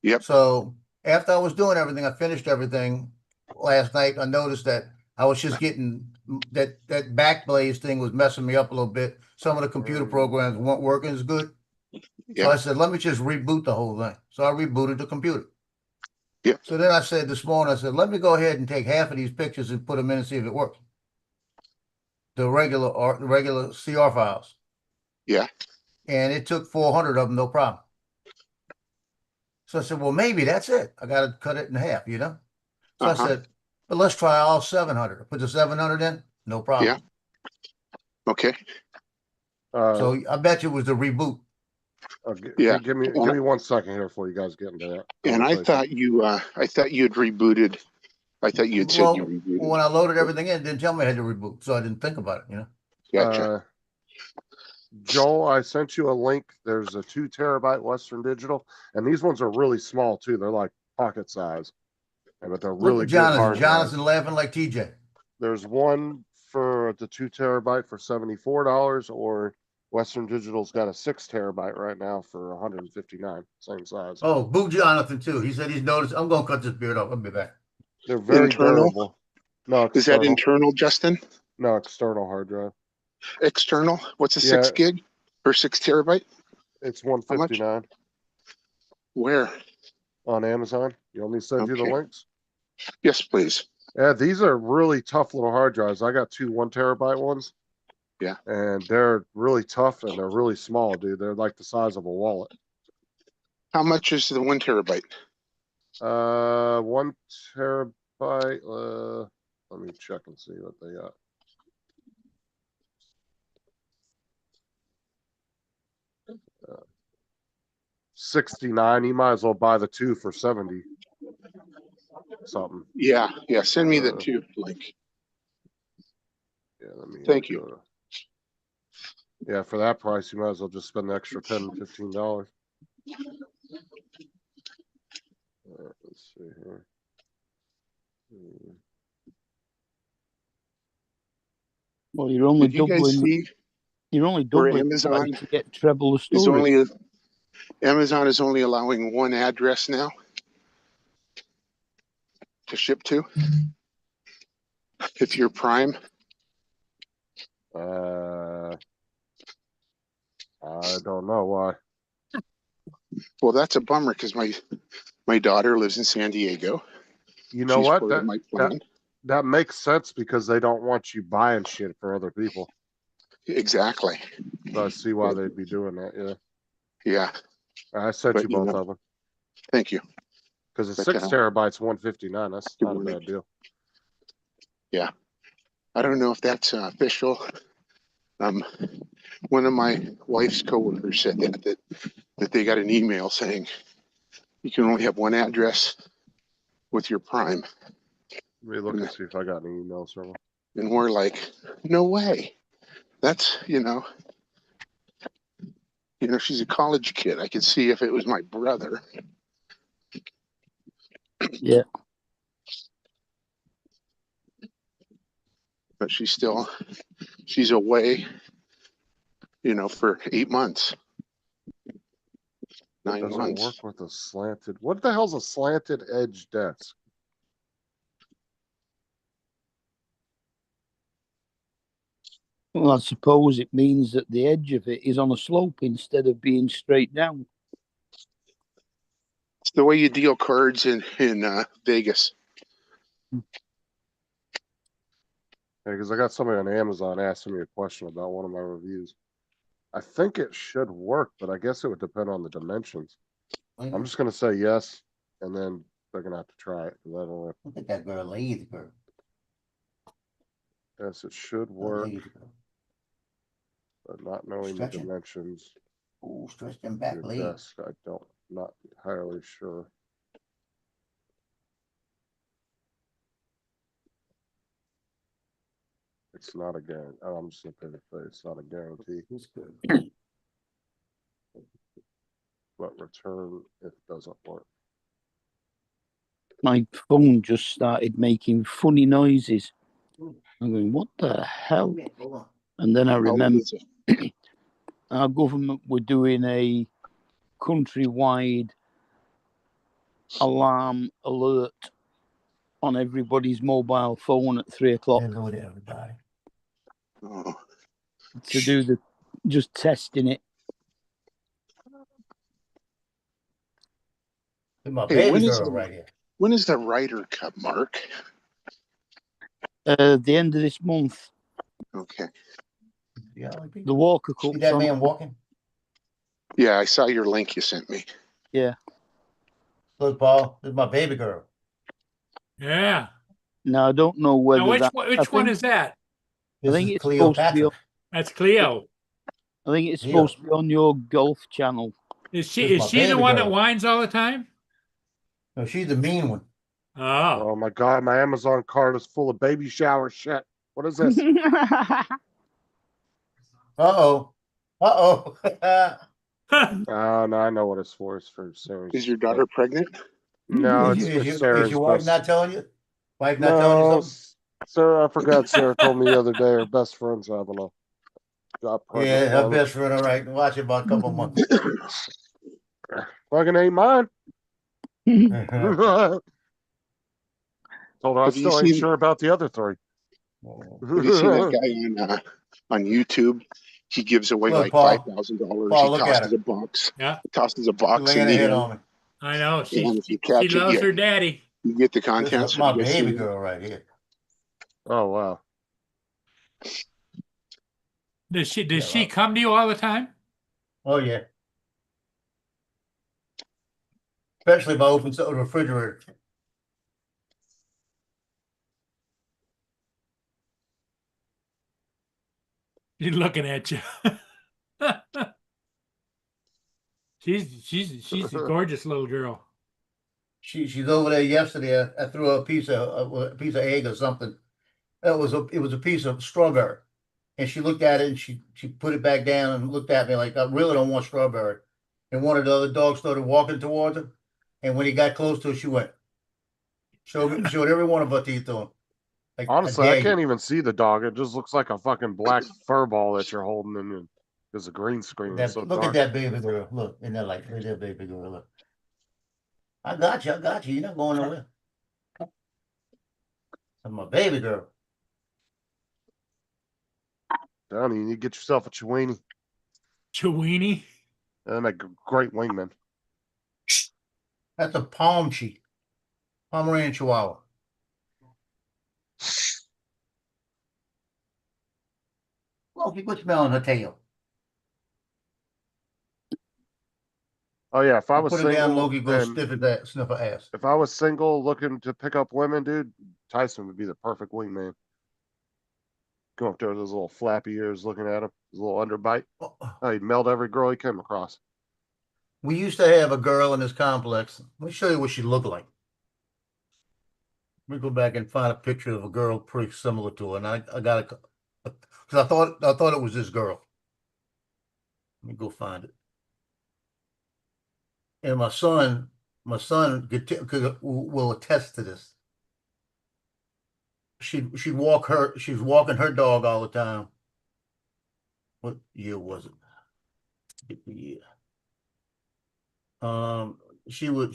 Yep. So after I was doing everything, I finished everything last night. I noticed that I was just getting that Backblaze thing was messing me up a little bit. Some of the computer programs weren't working as good. So Yeah. I said, let me just reboot the whole thing. So I rebooted the computer. Yep. So then I said this morning, I said, let me go ahead and take half of these pictures and put them in and see if it works. The regular CR files. Yeah. And it took 400 of them, no problem. So I said, well, maybe that's it. I got to cut it in half, you know? So I Uh-huh. said, but let's try all 700. I put the 700 in, no problem. Yeah. Okay. So I bet you it was the reboot. Yeah. Give me 1 second here before you guys get into that. And I conversation. thought you had rebooted. I thought you had said you rebooted. When I loaded everything in, it didn't tell me I had to reboot, so I didn't think about it, you know? Gotcha. Joel, I sent you a link. There's a 2 terabyte Western Digital, and these ones are really small too. They're like pocket size, but they're really Look at good hard drives. Jonathan laughing like TJ. There's one for the 2 terabyte for $74, or Western Digital's got a 6 terabyte right now for $159, same size. Oh, boo Jonathan too. He said he's noticed. I'm gonna cut this beard off. I'll be back. They're very Internal? durable. No, Is that external. internal, Justin? No, external hard drive. External? What's a Yeah. 6 gig or 6 terabyte? It's much? 159 Where? on Amazon. You want me to send you the Okay. links? Yes, please. Yeah, these are really tough little hard drives. I got 2 1 terabyte ones. Yeah. And they're really tough and they're really small, dude. They're like the size of a wallet. How much is the 1 terabyte? 1 terabyte. Let me check and see what they got. $69. You might as well buy the 2 for 70 something. Yeah. Yeah. Send me the 2 link. Yeah, let me. Thank you. Yeah, for that price, you might as well just spend an extra $10, $15. Let's see here. Well, you're only Did you guys doubling. see You're only where doubling the price Amazon to get treble the is storage. Amazon is only allowing one address now to ship to? If you're Prime, I don't know why. well, that's a bummer because my daughter lives in San Diego. You know She's what? part of my plan. That makes sense because they don't want you buying shit for other people. Exactly. So I see why they'd be doing that. Yeah. Yeah. I sent But, you you both know, of them Thank you. because it's But, 6 terabytes, 159. That's good not a morning. bad deal. Yeah. I don't know if that's official. One of my wife's coworkers said that they got an email saying you can only have one address with your Prime. Let me look and see if I got any emails from them. And we're like, no way. That's, she's a college kid. I could see if it was my brother. Yeah. But she's away, for 8 months. It 9 doesn't months. work with a slanted. What the hell's a slanted edge desk? Well, I suppose it means that the edge of it is on a slope instead of being straight down. It's the way you deal cards in Vegas. Yeah, because I got somebody on Amazon asking me a question about one of my reviews. I think it should work, but I guess it would depend on the dimensions. I'm just gonna say yes, and then they're gonna have to try it. I don't know. Look at that girl, lazy girl. Yes, it should work, Lazy girl. but not knowing the Stretching. dimensions. Ooh, stretch them back Your legs. desk, I don't, not entirely sure. It's not a guarantee. Oh, I'm just gonna pay the fee. It's not a guarantee, It's good. but return if it doesn't work. My phone just started making funny noises. I'm going, what the hell? Hold on. And then I How old remember is it? our government were doing a countrywide alarm alert on everybody's mobile phone at 3 o'clock Hello to everybody. Oh, to do the just testing it. Look at my Hey, baby girl right here. when is the Ryder Cup, Mark? The end of this month, Okay. Yeah, the Walker Cup. see that man walking? Yeah, I saw your link you sent me. Yeah. Look, Paul, this is my baby girl. Yeah. Now I don't know whether Now, which that. one, I which one think- is that? This think is it's supposed to be Cleopatra. That's Cleo. I think it's Leo. supposed to be on your golf channel. Is This she my the baby one that girl. whines all the time? No, she's the mean one. Oh. Oh my god, my Amazon cart is full of baby shower shit. What is this? Uh-oh. Uh-oh. Oh no, I know what it's for. It's for Sarah's. Is your daughter pregnant? No, is, it's is Sarah's your wife best. not telling you? Wife not telling you No, something? Sarah, I forgot. Sarah told me the other day her best friend's having a got pregnant. Yeah, her best friend, all right. Watch it about a couple months. Fucking ain't mine. Told her I Have you still ain't seen- sure about the other three. Have you seen that guy on YouTube? He gives away Look, like Paul. $5,000. Paul, He look at tosses her. a box. Yeah. Tosses a She's box in laying her the head air. on me. I know. And if you She catch it, loves yeah. her daddy. You get the This contents. is my Have you guys baby seen it? girl right here. Oh wow. Does she Yeah, come to you all the time? Oh, yeah. Especially if I open the refrigerator. She's looking at you. she's a gorgeous little girl. She's over there yesterday. I threw her a piece of egg or something. It was a piece of strawberry, and she looked at it and she put it back down and looked at me like, I really don't want strawberry. And one of the other dogs started walking towards her. And when he got close to her, she went. Showed every one of her teeth to him. Like, Honestly, dare I can't you. even see the dog. It just looks like a fucking black fur ball that you're holding in. There's a green screen. It's so Look dark. at that baby girl. Look in that light. Look at that baby girl. Look. I got you. I got you. You're not going nowhere. I'm a baby girl. Down, you need to get yourself a Chiweenie Chiweenie. and a great wingman. That's a Pomeranian Chihuahua. Loki, quit smelling her tail. Oh yeah, if I was Put it down, single Loki, go and sniff her ass. if I was single looking to pick up women, dude, Tyson would be the perfect wingman. Go up there with his little flappy ears looking at him, his little underbite. Oh, he'd melt every girl he came across. We used to have a girl in this complex. Let me show you what she looked like. Let me go back and find a picture of a girl pretty similar to her. And I got it because I thought it was this girl. Let me go find it. And my son will attest to this. She's walking her dog all the time. What year was it? Get the year. She would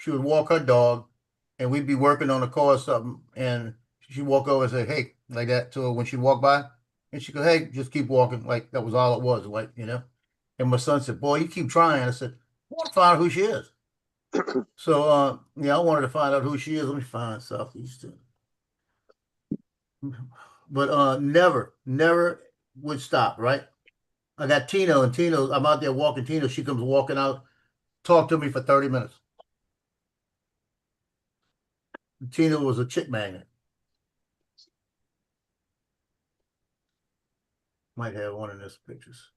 walk her dog, and we'd be working on a car or something, and she'd walk over and say, "Hey," like that to her when she'd walk by, and she'd go, "Hey, just keep walking," like that was all it was, like, you know. And my son said, "Boy, you keep trying." I said, "I want to find out who she is." So, yeah, I wanted to find out who she is. Let me find Southeastern. But never would stop, right? I got Tino, and Tino, I'm out there walking Tino. She comes walking out, talk to me for 30 minutes. Tina was a chick magnet. Might have one in this pictures.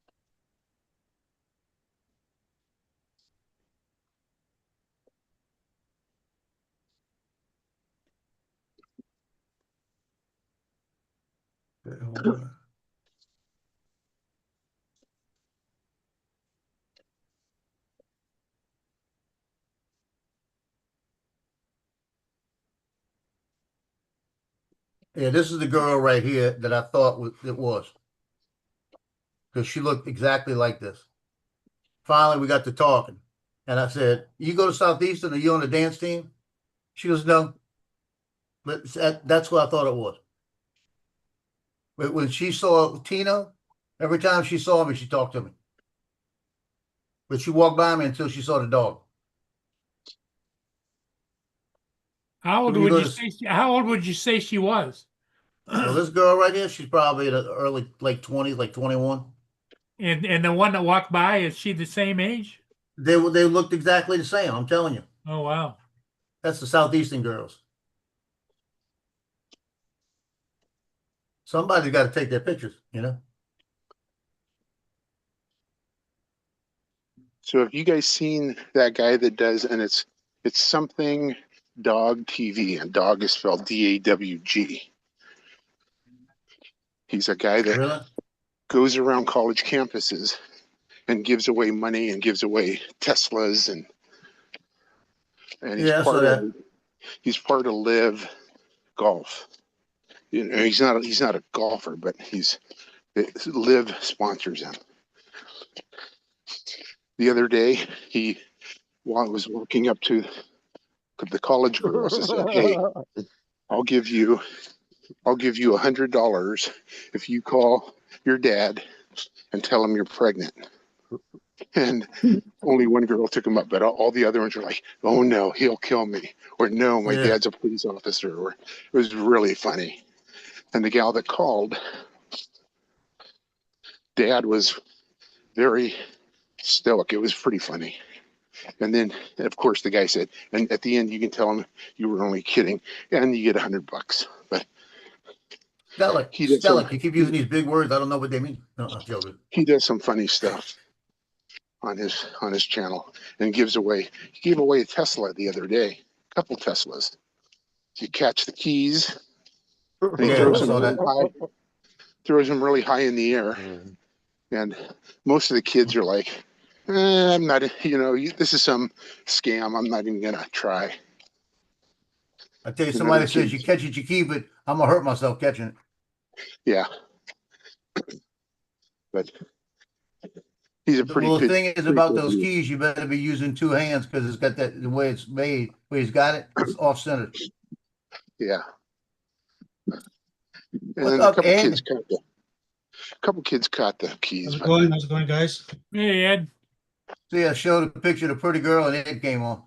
Yeah, this is the girl right here that I thought it was. Because she looked exactly like this. Finally, we got to talking. And I said, "You go to Southeastern? Are you on the dance team?" She goes, "No." But that's what I thought it was. But when she saw Tino, every time she saw me, she talked to me. But she walked by me until she saw the dog. How old When you would go you to- say? How old would you say she was? Well, this girl right here, she's probably in the early, like 20s, like 21. And the one that walked by, is she the same age? They looked exactly the same. I'm telling you. Oh wow. That's the Southeastern girls. Somebody's got to take their pictures, you know. So have you guys seen that guy that does, and it's something dog TV, and dog is spelled DAWG. He's a guy that Really? goes around college campuses and gives away money and gives away Teslas and he's Yeah, I saw that. he's part of Live Golf. You know, he's not a golfer, but Live sponsors him. The other day, while I was walking up to the college girls, I said, "Hey, I'll give you $100 if you call your dad and tell him you're pregnant." And only one girl took him up, but all the other ones were like, "Oh no, he'll kill me," or "No, my Yeah. dad's a police officer," or it was really funny. And the gal that called, dad was very stoic. It was pretty funny. And then, of course, the guy said, and at the end, you can tell him you were only kidding, and you get $100. But Stelic. he does some, Stelic. You keep using these big words. I don't know what they mean. No, I'm joking. he does some funny stuff on his channel and he gave away a Tesla the other day, a couple Teslas. You catch the keys and he Yeah, throws I saw them really high in the air. And most of the kids are like, I'm not, this is some scam. I'm not even gonna try. I tell you, You know, somebody the says you kids- catch it, you keep it. I'm gonna hurt myself catching it. Yeah. But he's a pretty Well, the good. thing is pretty about good those dude. keys, you better be using two hands because it's got that, the way it's made, where he's got it, it's off-centered. Yeah. What's And up, Ed? a couple kids caught the keys. How's it But going? How's it going, guys? Hey, Ed. See, I showed a picture of the pretty girl and it came on.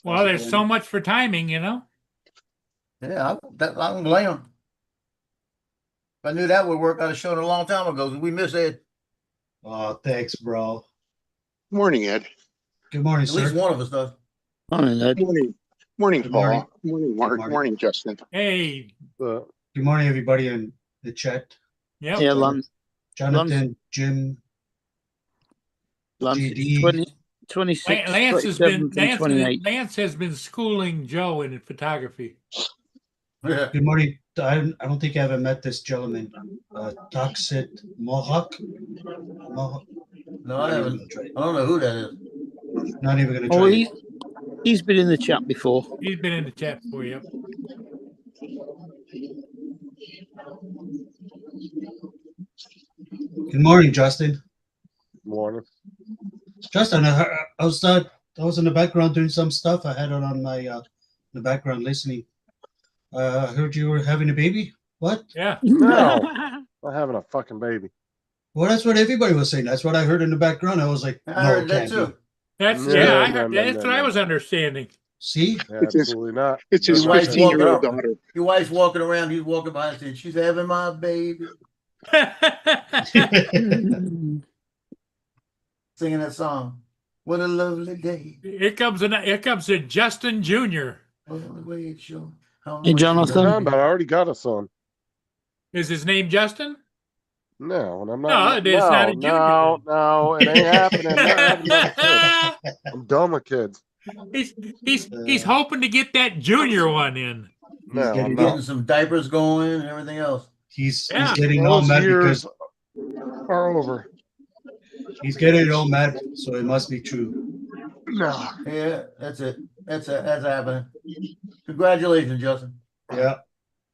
Well, there's so much for timing, you know? Yeah, I don't blame him. If I knew that would work, I'd have shown it a long time ago. We miss Ed. Oh, thanks, bro. morning, Ed. Good morning, At least sir. one of us does. Morning, Ed. Morning, Good Paul. morning. Morning, Mark. morning. Morning, Justin. Hey, Uh, Good morning, everybody in the chat. yep. Yeah, Lance. Jonathan, Jim, Lance, GD. 26, Lance has 27th been and 28th. Lance has been schooling Joe in photography. Yeah. Good morning. I don't think I ever met this gentleman. Toxic Mohawk. No, I haven't. I don't know who that is. Not even gonna try. Oh, it. he's been in the chat before. He's been in the chat for you. Good morning, Justin. morning. Justin, I was in the background doing some stuff. I had it on my the background listening. I heard you were having a baby. What? Yeah. No. Not having a fucking baby. Well, that's what everybody was saying. That's what I heard in the background. I was like, I no, heard it that can't too. be. That's No, yeah, I no, heard, no, that's no, what I no. was understanding. See? It's his- Absolutely not. It's his Your wife's 15-year-old walking daughter. Your wife's walking around, he's walking by and saying, she's having my baby. Singing that song. What a lovely day. Here comes a Justin Jr. Oh, the way it shows how Hey, much Jonathan. What are you talking about? I already got a son. Is his name Justin? No, and I'm No, not. it's not a junior. No, it ain't happening. I'm not having another kid. I'm done with kids. He's hoping to get that junior one in. No, I'm getting- not. Getting some diapers going and everything else. He's Yeah. getting all Those mad years because are over. he's getting all mad, so it must be true. No. Yeah, that's it. That's happening. Congratulations, Justin. Yeah.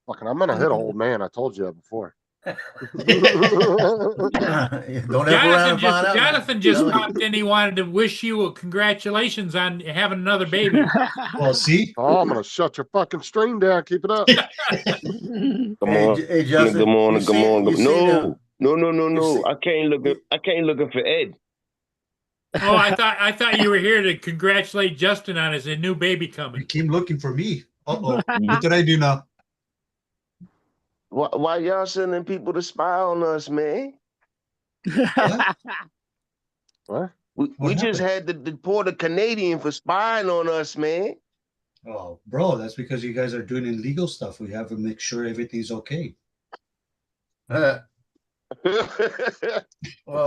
Fucking, I'm gonna hit an old man. I told you that before. Don't F around and find out. Jonathan just Tell him. popped in. He wanted to wish you a congratulations on having another baby. Well, see? Oh, I'm gonna shut your fucking stream down. Keep it up. Come Hey, on. hey, Justin. Good morning. you Good see- morning. you see the- No. see- I can't looking for Ed. Oh, I thought you were here to congratulate Justin on his new baby You coming. came looking for me. Uh-oh. What did I do now? Why y'all sending people to spy on us, man? What? We What just had to deport a Canadian for spying on us, man. Oh, bro, that's because you guys are doing illegal stuff. We have to make sure everything's okay. Well, Tell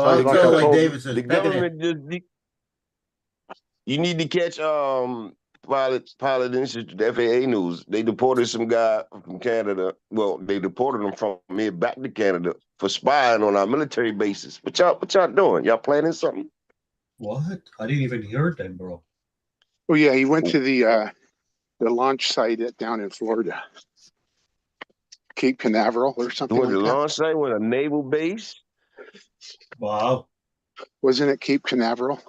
I you like tell I like told you, David says, The government just you need to catch pilot institute, the FAA news. They deported some guy from Canada. Well, they deported him from here back to Canada for spying on our military bases. What y'all doing? Y'all planning something? What? I didn't even hear it then, bro. Oh yeah, he went to the launch site down in Florida, Cape Canaveral or something Was like it that. launch site with a naval base? Wow. Wasn't it Cape Canaveral?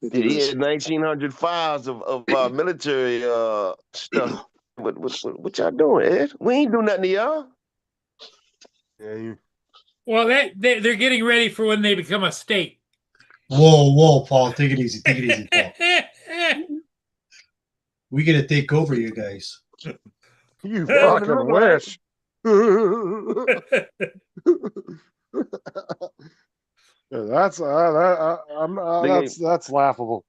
He had 1,900 files of military stuff. What y'all doing, Ed? We ain't do nothing to y'all. Yeah, Well, they're getting ready for when they become a state. Whoa, Paul. Take it easy. Take it easy, Paul. We got to take over you guys. you fucking wish. Yeah, that's laughable.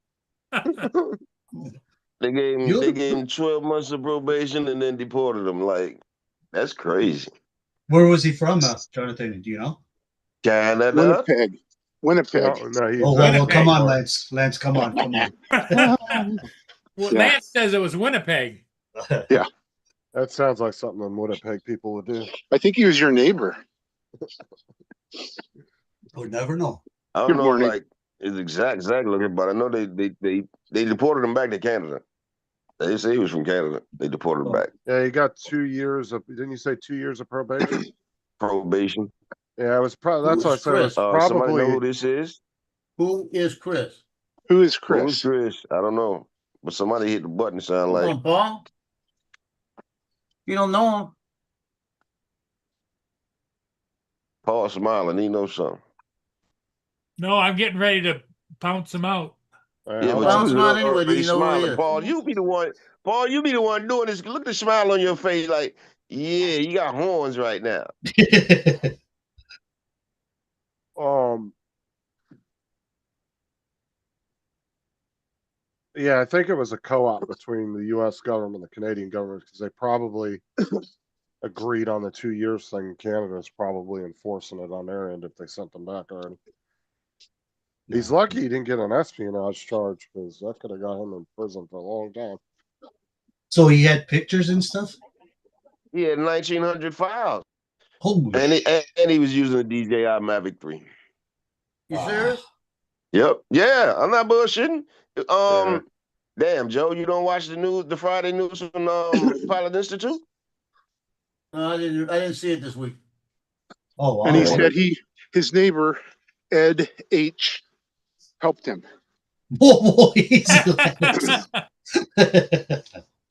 They gave him 12 months of probation and then deported him. Like, that's crazy. Where was he from, Jonathan? Do you know? Canada. Winnipeg. No, he's Oh, well, come on, Lance. Lance, come on. Well, Yeah. Lance says it was Winnipeg. That sounds like something the Winnipeg people would do. I think he was your neighbor. Would never know. I don't Good know, morning. like his exact looking, but I know they deported him back to Canada. They say he was from Canada. They deported him Oh. back. Yeah, you got 2 years of. Didn't you say 2 years of probation? Probation. Yeah, it was probably. That's Who why I is said it was Chris? Somebody know who probably. this is? Who is Chris? Who is Who's Chris? Chris? I don't know. But somebody hit the button, sound Come like. on, Paul. You don't know him? Paul smiling, he knows something. No, I'm getting ready to pounce him out. Yeah, hold but Well, on. you I'm was not anyway. Do already you know who he smiling. is? Paul, you be the one. Paul, you be the one doing this. Look at the smile on your face, like, yeah, you got horns right now. Yeah, I think it was a co-op between the U.S. government and the Canadian government because they probably agreed on the 2 years thing. Canada is probably enforcing it on their end if they sent them back already. He's lucky he didn't get an espionage charge because that could have got him in prison for a long time. So he had pictures and stuff. He had 1,900 files, Holy and he was using a DJI Mavic 3. You serious? Yep. Yeah, I'm not bullshitting. Yeah. Damn, Joe, you don't watch the news, the Friday news from Pilot Institute? No, I didn't see it this week. Oh, wow. And he said his neighbor, Ed H, helped him. Whoa, easy.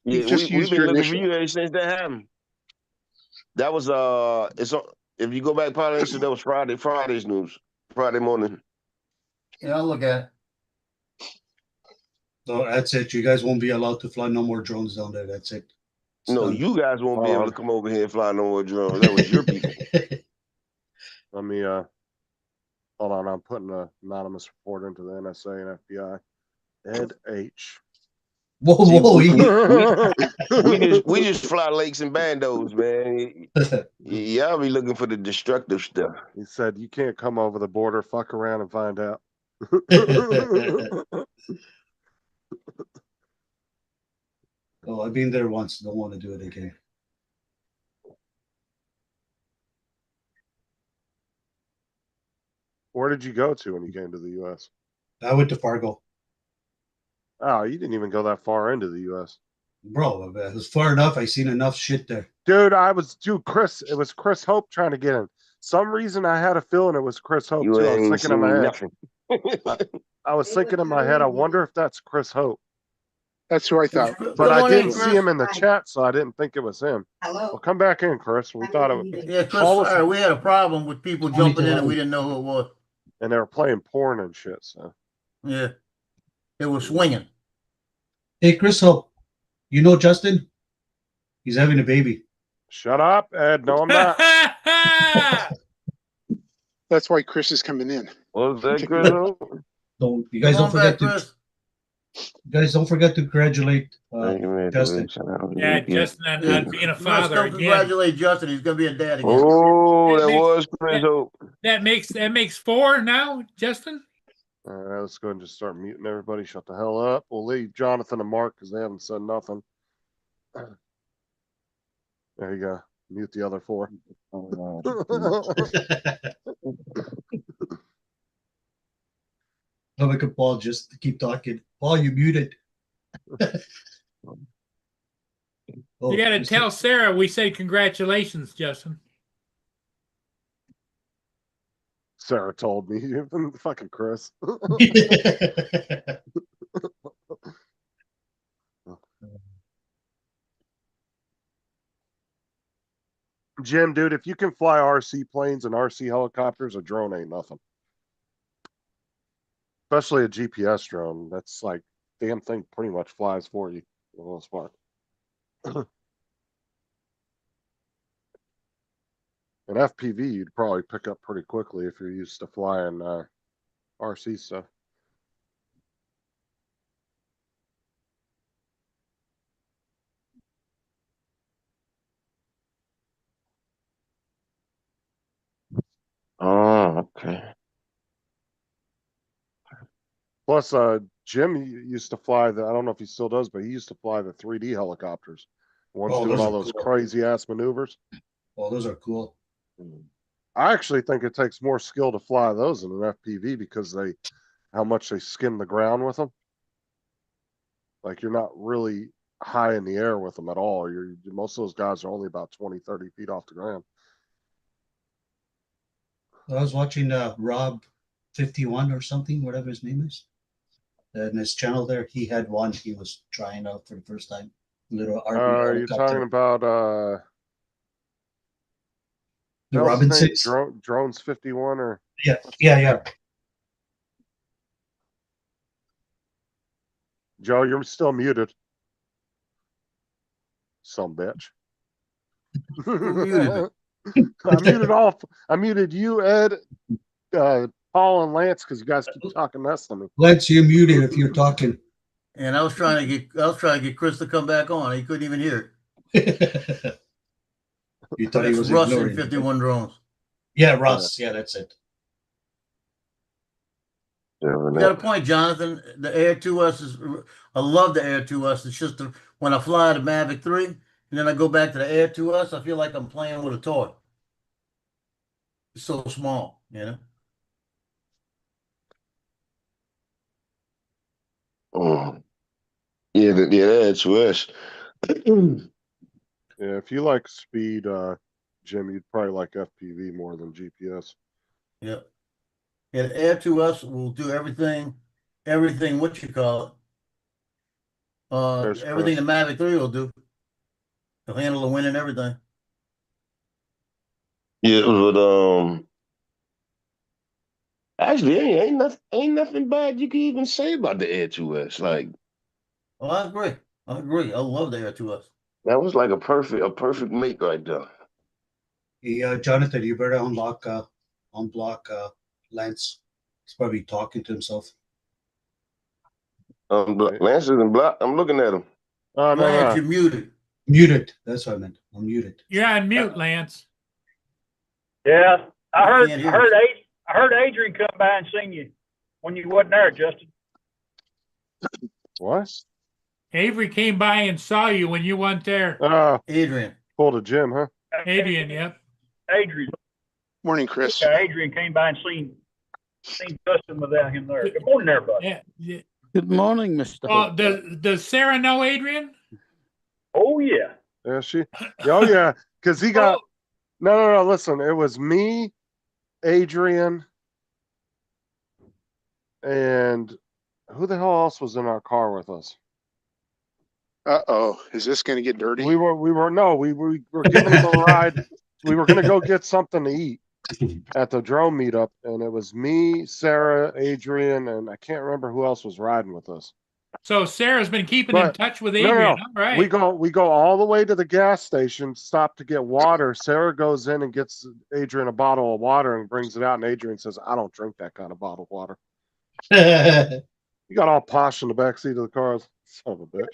He Yeah, just we've used been your looking for initial. you ever since that happened. That was it's on, if you go back Pilot Institute, that was Friday's news. Friday morning. Yeah, I'll look at it. So that's it. You guys won't be allowed to fly no more drones down there. That's it. It's No, done. you guys won't be able to come over here and fly no more drones. That was your people. Let me hold on. I'm putting an anonymous report into the NSA and FBI. Ed H. Whoa, See, whoa. we just fly lakes and bandos, man. Y'all be looking for the destructive stuff. He said you can't come over the border. Fuck around and find out. Oh, I've been there once. Don't want to do it again. Where did you go to when you came to the U.S.? I went to Fargo. Oh, you didn't even go that far into the U.S. Bro, it was far enough. I seen enough shit there. Dude, Chris. It was Chris Hope trying to get in. Some reason I had a feeling it was Chris Hope You too. I was ain't thinking in my seen head. nothing. I was thinking in my head. I wonder if that's Chris Hope. That's who I thought. But Come I on in, didn't see Chris. him in the chat, so I didn't think it was him. Well, come back in, Chris. We thought it was, Yeah, Chris. Paul was- Sorry, we had a problem with people jumping in and we didn't know who it was. and they were playing porn and shit. So Yeah, it was swinging. Hey, Chris Hope, you know Justin? He's having a baby. shut up, Ed. No, I'm not. That's why Chris is coming in. What was that, Chris? Don't you guys Come don't on back, forget to Chris. you guys don't forget to congratulate Justin. Yeah, Justin on being a Let's father come again. congratulate Justin. He's gonna be a dad again. Oh, That that makes- was Chris Hope. That makes 4 now, Justin. All right, let's go and just start muting everybody. Shut the hell up. We'll leave Jonathan and Mark because they haven't said nothing. There you go. Mute the other 4. Look at Paul just to keep talking. Paul, you muted. Oh, You got to just- tell Sarah we say congratulations, Justin. Sarah told me. Fucking Chris. Jim, dude, if you can fly RC planes and RC helicopters, a drone ain't nothing. Especially a GPS drone. That's like, damn thing pretty much flies for you for the most part. An FPV you'd probably pick up pretty quickly if you're used to flying RC stuff. Oh, okay. Plus, Jim used to fly I don't know if he still does, but he used to fly the 3D helicopters. One's Oh, doing those all are those cool. crazy ass maneuvers. Oh, those are cool. I actually think it takes more skill to fly those than an FPV because how much they skim the ground with them. Like you're not really high in the air with them at all. Most of those guys are only about 20, 30 feet off the ground. I was watching Rob 51 or something, whatever his name is. In his channel there, he had one he was trying out for the first time. Little RV Are you helicopter. talking about The that was Robin his name, 6? Drones 51 or Yeah. Joe, you're still muted. Some bitch. Who muted I muted you, Ed, Paul, and Lance because you guys keep talking mess to me. Lance, you're muted if you're talking. And I was trying to get Chris to come back on. He couldn't even hear it. You thought he That's was Russ ignoring in you. 51 drones. Yeah, Russ. Yeah, that's it. You got a point, Jonathan. The Air 2S is. I love the Air 2S. It's just when I fly the Mavic 3 and then I go back to the Air 2S, I feel like I'm playing with a toy. It's so small, you know. Oh. Yeah, that's worse. Yeah, if you like speed, Jim, you'd probably like FPV more than GPS. Yeah. And Air 2S will do everything what you call it. There's Everything Chris. the Mavic 3 will do. They'll handle the wind and everything. Yeah, but actually, ain't nothing bad you can even say about the Air 2S. Like Oh, I agree. I love the Air 2S. that was like a perfect mate right there. Yeah, Jonathan, you better unblock Lance. He's probably talking to himself. Lance isn't blocked. I'm looking at him. Oh, Lance, no. you're muted. Muted. That's what I meant. I'm muted. You're on mute, Lance. Yeah, I can't hear heard Adrian come by and seen you when you wasn't there, Justin. What? Avery came by and saw you when you weren't there. Adrian. Pulled a Jim, huh? Adrian, yep. Adrian. Morning, Chris. Yeah, Adrian came by and seen Justin without him there. Good morning, everybody. Yeah. Good morning, Mr. Oh, Hook. does Sarah know Adrian? Oh yeah. Yeah, oh yeah, because he got no. Listen, it was me, Adrian, and who the hell else was in our car with us? Is this going to get dirty? We were giving him a ride. We were going to go get something to eat at the drone meetup, and it was me, Sarah, Adrian, and I can't remember who else was riding with us. So Sarah's been keeping in touch with Adrian. No. All right. We go all the way to the gas station, stop to get water. Sarah goes in and gets Adrian a bottle of water and brings it out, and Adrian says, "I don't drink that kind of bottled water." He got all posh in the back seat of the car. Son of a bitch.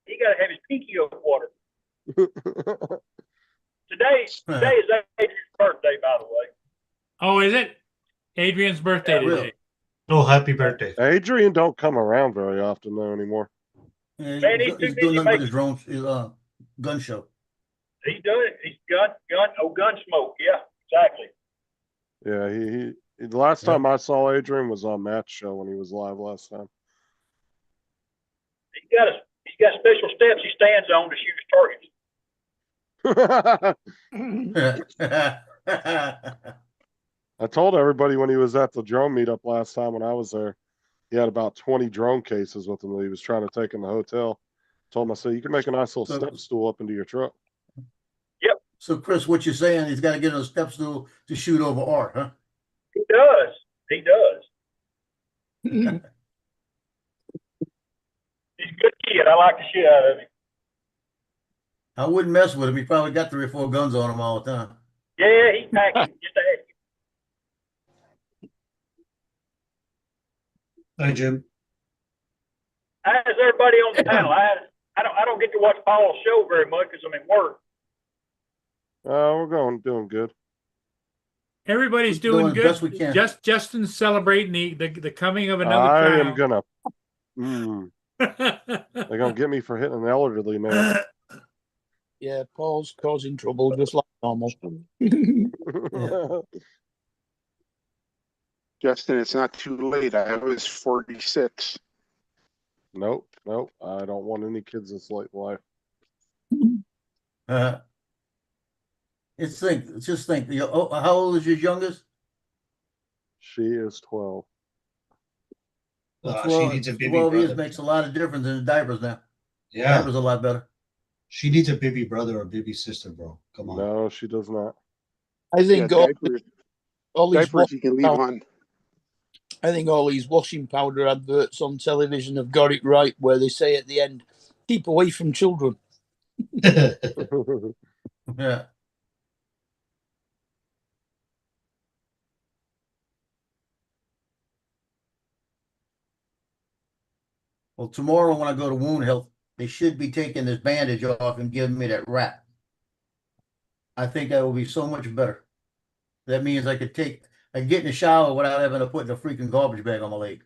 He got to have his pinky over water. Today is Adrian's birthday, by the way. Oh, is it? Adrian's birthday today. Oh, happy birthday. Adrian don't come around very often though anymore. Yeah, Man, he's doing nothing but his drone, his gun show. He's doing it. He's gun smoke. Yeah, exactly. Yeah, he the last time I saw Adrian was on Matt's show when he was live last time. He's got special steps he stands on to shoot his targets. I told everybody when he was at the drone meetup last time when I was there, he had about 20 drone cases with him that he was trying to take in the hotel. Told him, I said, you can make a nice little step stool up into your truck. Yep. So, Chris, what you're saying, he's got to get a step stool to shoot over art, huh? He does. He's a good kid. I like the shit out of him. I wouldn't mess with him. He probably got 3 or 4 guns on him all the time. Yeah, he's packing. Just ask him. Hi, Jim. How's everybody on the panel? I don't get to watch Paul's show very much because I'm at work. We're doing good. Everybody's doing Doing the good. best we can. Justin's celebrating the coming of another I am child. gonna. They're gonna get me for hitting an elderly man. Yeah, Paul's causing trouble just like normal. Justin, it's not too late. I was 46. Nope, nope. I don't want any kids this late in life. Uh, just think, how old is your youngest? She is 12. Well, She 12, needs a baby 12 years brother. makes a lot of difference in the diapers now. Yeah, Diapers a lot better. she needs a baby brother or baby sister, bro. Come on. No, she does not. I Yeah, think diapers, all these diapers you can leave on. I think all these washing powder adverts on television have got it right, where they say at the end, "Keep away from children." Yeah. Well, tomorrow when I go to Wound Health, they should be taking this bandage off and giving me that wrap. I think that will be so much better. That means I could get in the shower without having to put the freaking garbage bag on my leg.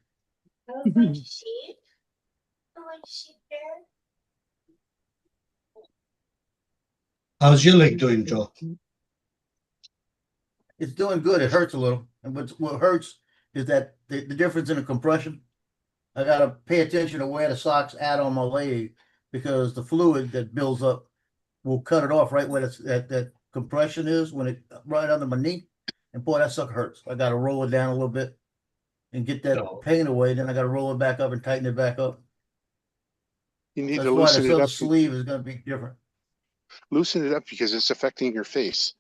How's your leg doing, Joe? It's doing good. It hurts a little. And what hurts is that the difference in the compression. I gotta pay attention to where the socks at on my leg because the fluid that builds up will cut it off right where that compression is when it right under my knee. And boy, that sucker hurts. I gotta roll it down a little bit and get that No. pain away. Then I gotta roll it back up and tighten it back up. You need That's to why loosen the it other up. sleeve is gonna be different. Loosen it up because it's affecting your face.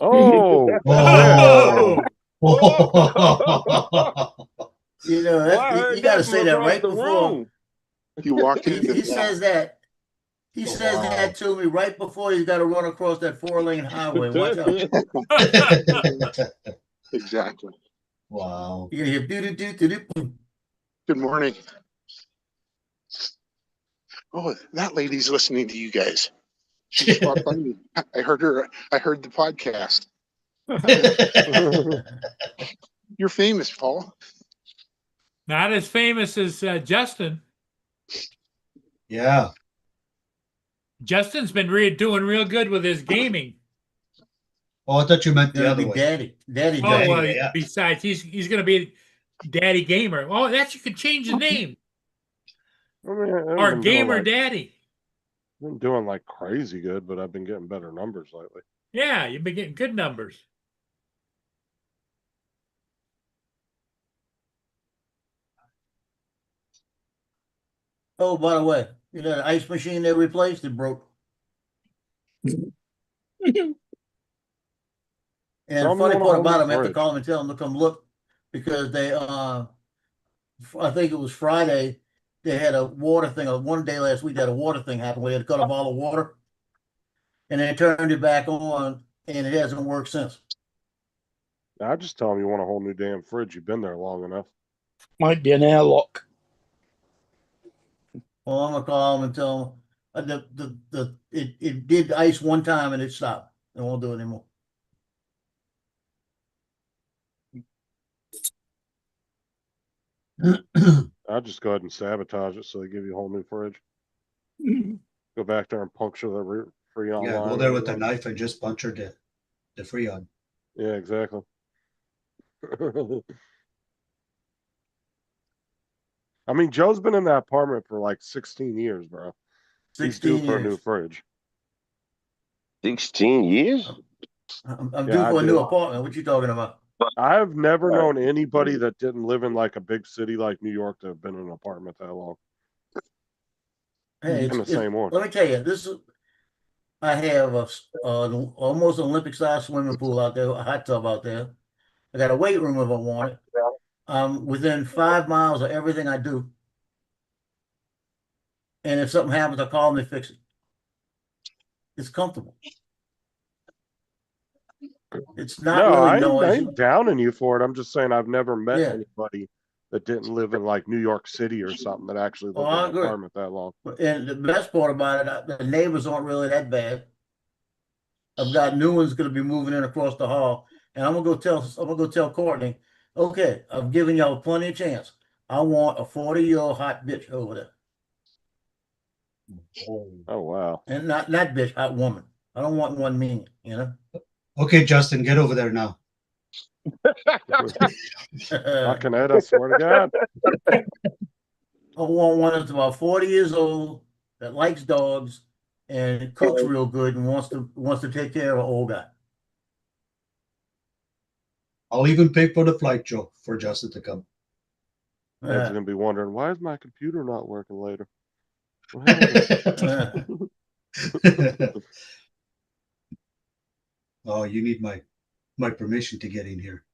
Oh, Oh. You know, Well, I heard you gotta that say from that across right the before room. You walked he into says that. He Oh, says wow. that to me right before he's got to run across that 4-lane highway. Watch out. Exactly. Wow. You're gonna hear do. Good morning. Oh, that lady's listening to you guys. She just walked by me. I heard her. I heard the podcast. You're famous, Paul. Not as famous as Justin. Yeah. Justin's been doing real good with his gaming. Oh, I thought you meant the Gonna other be way. daddy. Oh, Johnny. well, yeah. besides, he's going to be Daddy Gamer. Oh, that you could change the name or Gamer Daddy. I've been doing like crazy good, but I've been getting better numbers lately. Yeah, you've been getting good numbers. Oh, by the way, you know the ice machine they replaced, it broke. And Tell the me funny when part I about hold them, I have to fridge. call them and tell them to come look because they I think it was Friday, they had a water thing, one day last week they had a water thing happen where they had to cut off all the water. And they turned it back on and it hasn't worked since. I just tell them you want a whole new damn fridge. You've been there long enough. Might be an airlock. Well, I'm gonna call them and tell them it did ice one time and it stopped. It won't do it anymore. I'll just go ahead and sabotage it so they give you a whole new fridge. Go back there and puncture the Freon Yeah, line. go there with a knife and just puncture the Freon. Yeah, exactly. I mean, Joe's been in that apartment for like 16 years, bro. He's due 16 for a new years. fridge. 16 years? I'm Yeah, due I for a new do. apartment. What you talking about? I've never known anybody that didn't live in like a big city like New York to have been in an apartment that long. Hey, In the same one. let me tell you, I have almost Olympic sized swimming pool out there, a hot tub out there. I got a weight room if I want it. I'm within 5 miles of everything I do. And if something happens, I call them and fix it. It's comfortable. It's not No, really noisy. I'm downing you for it. I'm just saying I've never met Yeah. anybody that didn't live in like New York City or something that actually lived I in an agree. apartment that long. And the best part about it, the neighbors aren't really that bad. I've got new ones going to be moving in across the hall, and I'm gonna go tell Courtney, okay, I've given y'all plenty of chance. I want a 40-year-old hot bitch over there. Oh wow. And not bitch, hot woman. I don't want one mean, you know. Okay, Justin, get over there now. Fucking Ed, I swear to God. I want one that's about 40 years old that likes dogs and cooks real good and wants to take care of an old guy. I'll even pay for the flight, Joe, for Justin to come. Ed's gonna be wondering, why is my computer not working later? What happened? Oh, you need my permission to get in here.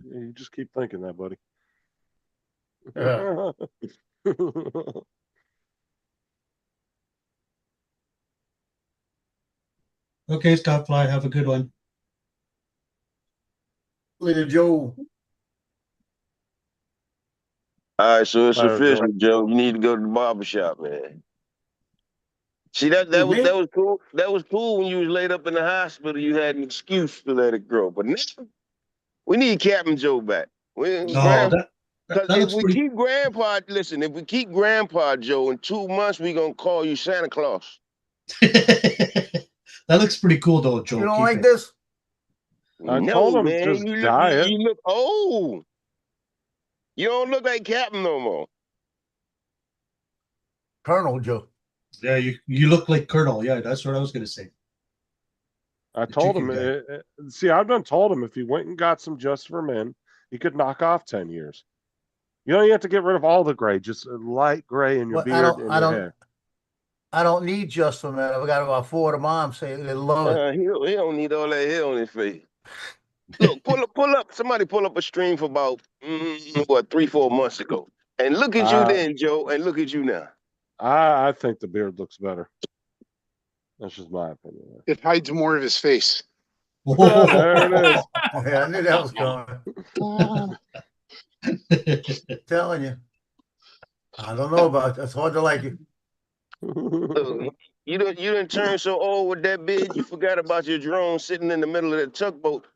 You just keep thinking that, buddy. Okay, Scott Fly, have a good one. Little Joe. All right, so it's All right, official, Joe. You need to go to the barbershop, man. See that Who, was me? that was cool. That was cool when you was laid up in the hospital. You had an excuse to let it grow. But now we need Captain Joe back. No, that Because if looks we pretty. keep Grandpa, listen, if we keep Grandpa Joe in 2 months, we gonna call you Santa Claus. That looks pretty cool, though, Joe. You don't Keep like it. this? I No, told him man, just you dye look, it. you look old. You don't look like Captain no more. Colonel Joe. Yeah, you look like Colonel. Yeah, that's what I was gonna say. I The told him. chicken See, I've been told him if he went and got some just for men, he could knock off 10 years. You don't have to get rid of all the gray, just a light gray in your Well, beard and your hair. I don't need just for men. I've got about 4 of the moms say they love it. He don't need all that hair on his face. Look, pull up. Somebody pull up a stream for about 3-4 months ago, and look at you then, Joe, and look at you now. I think the beard looks better. That's just my opinion. It hides more of his face. There it is. Yeah, I knew that was coming. Telling you. I don't know about that. It's hard to like it. Look, you didn't turn so old with that beard. You forgot about your drone sitting in the middle of that tugboat.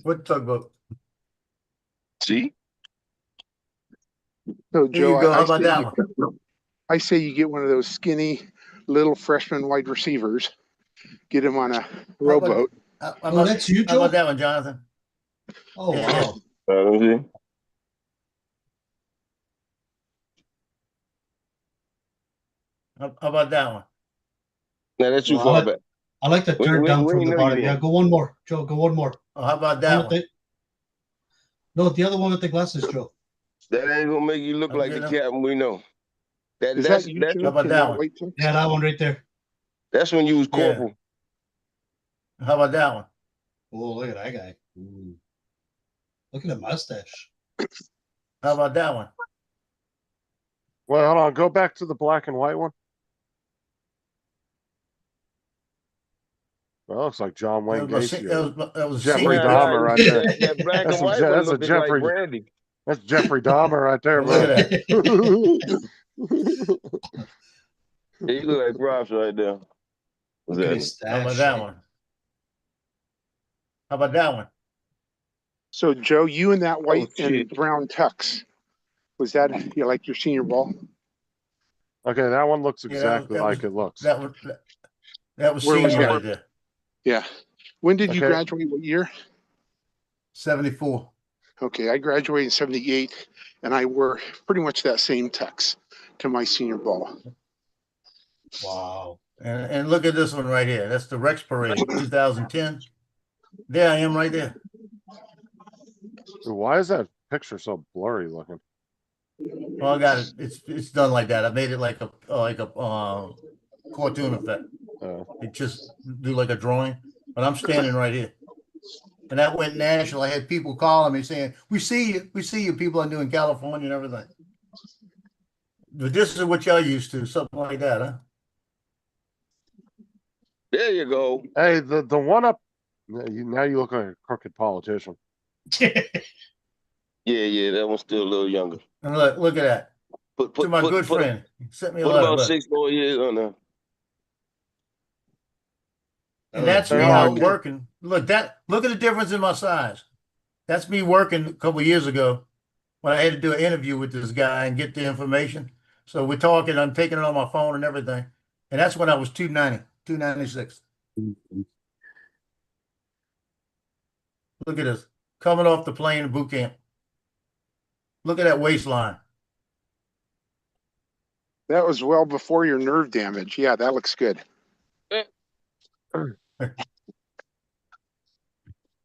What tugboat? See? So, Here you Joe, go. How about that one? I say you get one of those skinny little freshman wide receivers, get him on a rowboat. Oh, that's you, How Joe? about that one, Jonathan? Oh, Yeah. wow. How about that one? No, that's too Well, far back. I like to turn down we from the know bottom. you Yeah, want. go one more, Joe. Go one more. Oh, how about One that with one? No, the other one with the glasses, Joe. That ain't gonna make you look like the captain we know. Is that you, Joe? How about In that one? white tux? Yeah, that one right there. That's when you was Yeah. corporal. How about that one? Oh, look at that guy. Ooh. Look at the mustache. How about that one? Well, hold on. Go back to the black and white one. Well, looks like John Wayne Gacy. That was Jeffrey senior. Dahmer right there. That black That's and white a one looking like Jeffrey. Brandy. That's Jeffrey Dahmer right there, Look at man. Yeah, you look like Props right there. What's Look at that? his How about stash. that one? How about that one? So, Joe, you in that white and shit. brown tux, was that like your senior ball? Okay, that one looks Yeah, that exactly was- like it looks. That was Where was senior that? right there. Yeah. When did you Okay. graduate? What year? 74. Okay, I graduated in 78, and I wore pretty much that same tux to my senior ball. Wow. And look at this one right here. That's the Rex Parade, 2010. There I am right there. Why is that picture so blurry looking? Well, I got it. It's done like that. I made it like a cartoon effect. It just do like a drawing, but I'm standing right here. And that went national. I had people calling me saying, we see you. People I knew in California and everything. But this is what y'all used to, something like that, huh? There you go. Hey, the one up. Now you look like a crooked politician. Yeah, that one's still a little younger. And look at that. To my good friend. He sent me a Put letter. about Look. 6 more years on there. And that's They me are. out working. Look at the difference in my size. That's me working a couple of years ago when I had to do an interview with this guy and get the information. So we're talking, I'm taking it on my phone and everything. And that's when I was 290, 296. Look at this. Coming off the plane in boot camp. Look at that waistline. That was well before your nerve damage. Yeah, that looks good.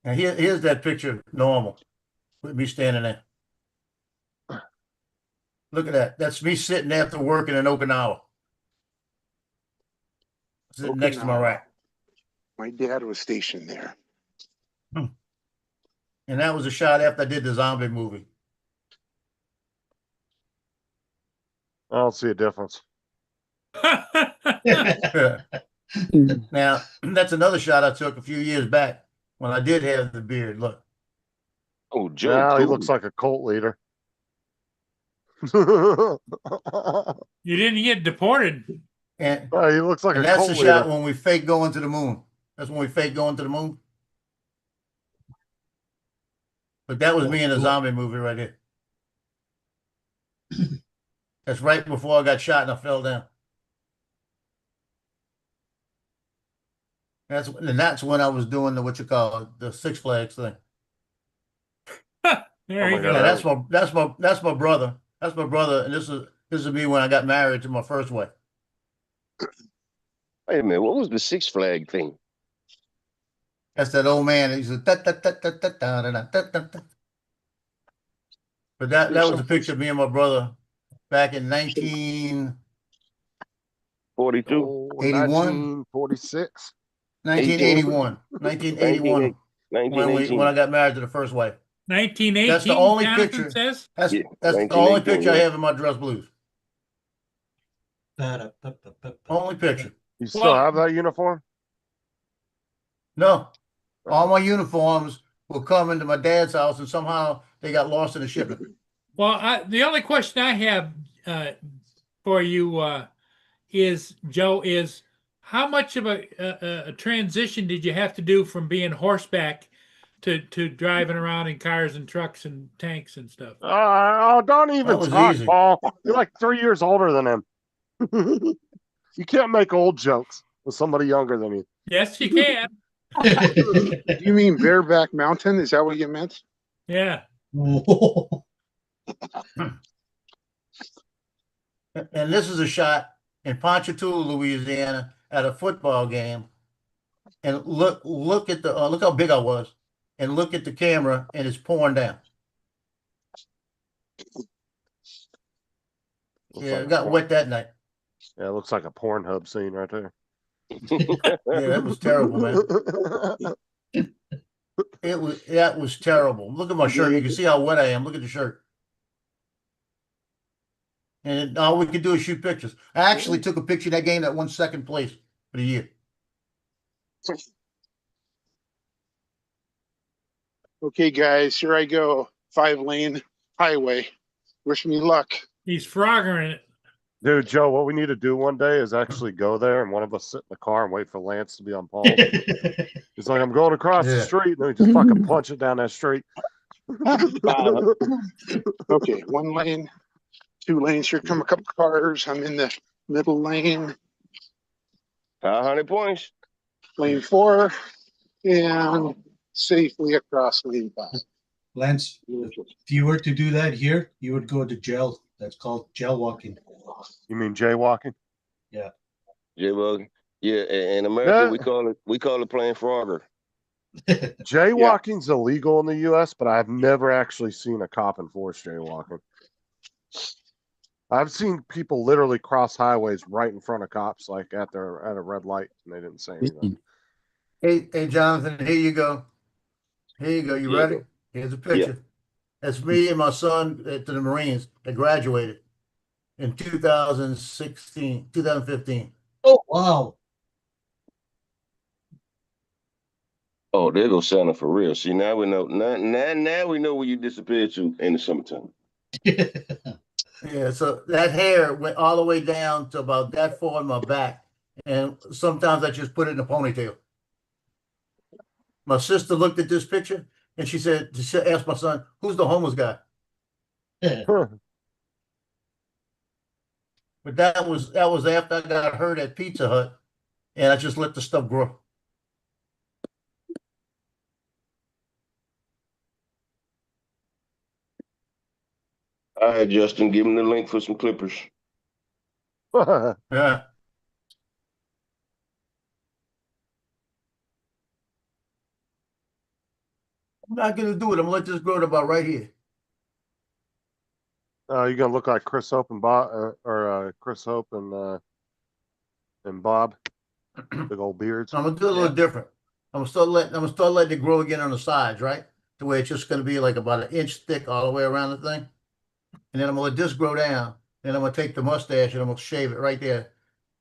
And here's that picture normal with me standing there. Look at that. That's me sitting after working in Okinawa. Sitting next to my Okinawa. rack. My dad was stationed there. And that was a shot after I did the zombie movie. I don't see a difference. Now, that's another shot I took a few years back when I did have the beard. Look. Oh, Joe. Now he cool. looks like a cult leader. You didn't get deported. And, He looks like and a that's cult the leader. shot when we fake going to the moon. That's when we fake going to the moon. But that was me in a zombie movie right there. That's right before I got shot and I fell down. That's when I was doing the Six Flags thing. There Oh you my go. God. Yeah, that's my brother. That's my brother, and this is me when I got married to my first wife. Wait a minute. What was the Six Flag thing? That's that old man. He's a da-da-da-da-da-da-da-da-da. But that was a picture of me and my brother back in 1981. 42? 1946. 1981. 1981. 1918. When I got married to the first wife. 1918. That's the only Jonathan picture. says. That's Yeah, the only 1918, picture I yeah. have in my dress blues. Only picture. You still Well- have that uniform? No. All my uniforms will come into my dad's house and somehow they got lost in the shipment. Well, the only question I have for you is, Joe, is how much of a transition did you have to do from being horseback to driving around in cars and trucks and tanks and stuff? Oh, don't even That was talk, easy. Paul. You're like 3 years older than him. You can't make old jokes with somebody younger than you. Yes, you can. You mean Bareback Mountain? Is that what you meant? Yeah. And this is a shot in Ponchatoula, Louisiana, at a football game. And look at the look how big I was, and look at the camera, and it's pouring down. Looks Yeah, like it a got porn- wet that night. Yeah, it looks like a Pornhub scene right there. Yeah, that was terrible, man. That was terrible. Look at my shirt. You can see how wet I am. Look at the shirt. And all we could do is shoot pictures. I actually took a picture of that game that won second place for the year. Okay, guys, here I go. 5-lane highway. Wish me luck. He's froggering it. Dude, Joe, what we need to do one day is actually go there and one of us sit in the car and wait for Lance to be on Paul. He's like, I'm going across the Yeah. street. And then we just fucking punch it down that street. Okay, 1 lane, 2 lanes. Here come a couple cars. I'm in the middle lane, 500 points. lane 4, and safely across lane 5. Lance, if you were to do that here, you would go to jail. That's called jail walking. You mean jaywalking? Yeah, well, yeah. In America, Yeah. we call it playing Frogger. Jaywalking's illegal in the U.S., but I've never actually seen a cop enforce jaywalking. I've seen people literally cross highways right in front of cops, like at a red light, and they didn't say anything. Hey, Jonathan, here you go. Here you go. You Yeah. ready? Here's a picture. That's me and my son to the Marines that graduated in 2015. Oh, wow. Oh, there goes Santa for real. See, now we know. Now we know where you disappeared to in the summertime. Yeah, so that hair went all the way down to about that far in my back. And sometimes I just put it in a ponytail. My sister looked at this picture and she asked my son, "Who's the homeless guy?" But that was after I got hurt at Pizza Hut, and I just let the stuff grow. All right, Justin, give him the link for some clippers. Yeah. I'm not gonna do it. I'm gonna let this grow to about right here. You're gonna look like Chris Hope and Bob, Chris Hope and Bob, big old beards. I'm gonna do it a little different. I'm gonna start letting it grow again on the sides, right? The way it's just gonna be like about an inch thick all the way around the thing. And then I'm gonna let this grow down. Then I'm gonna take the mustache and I'm gonna shave it right there.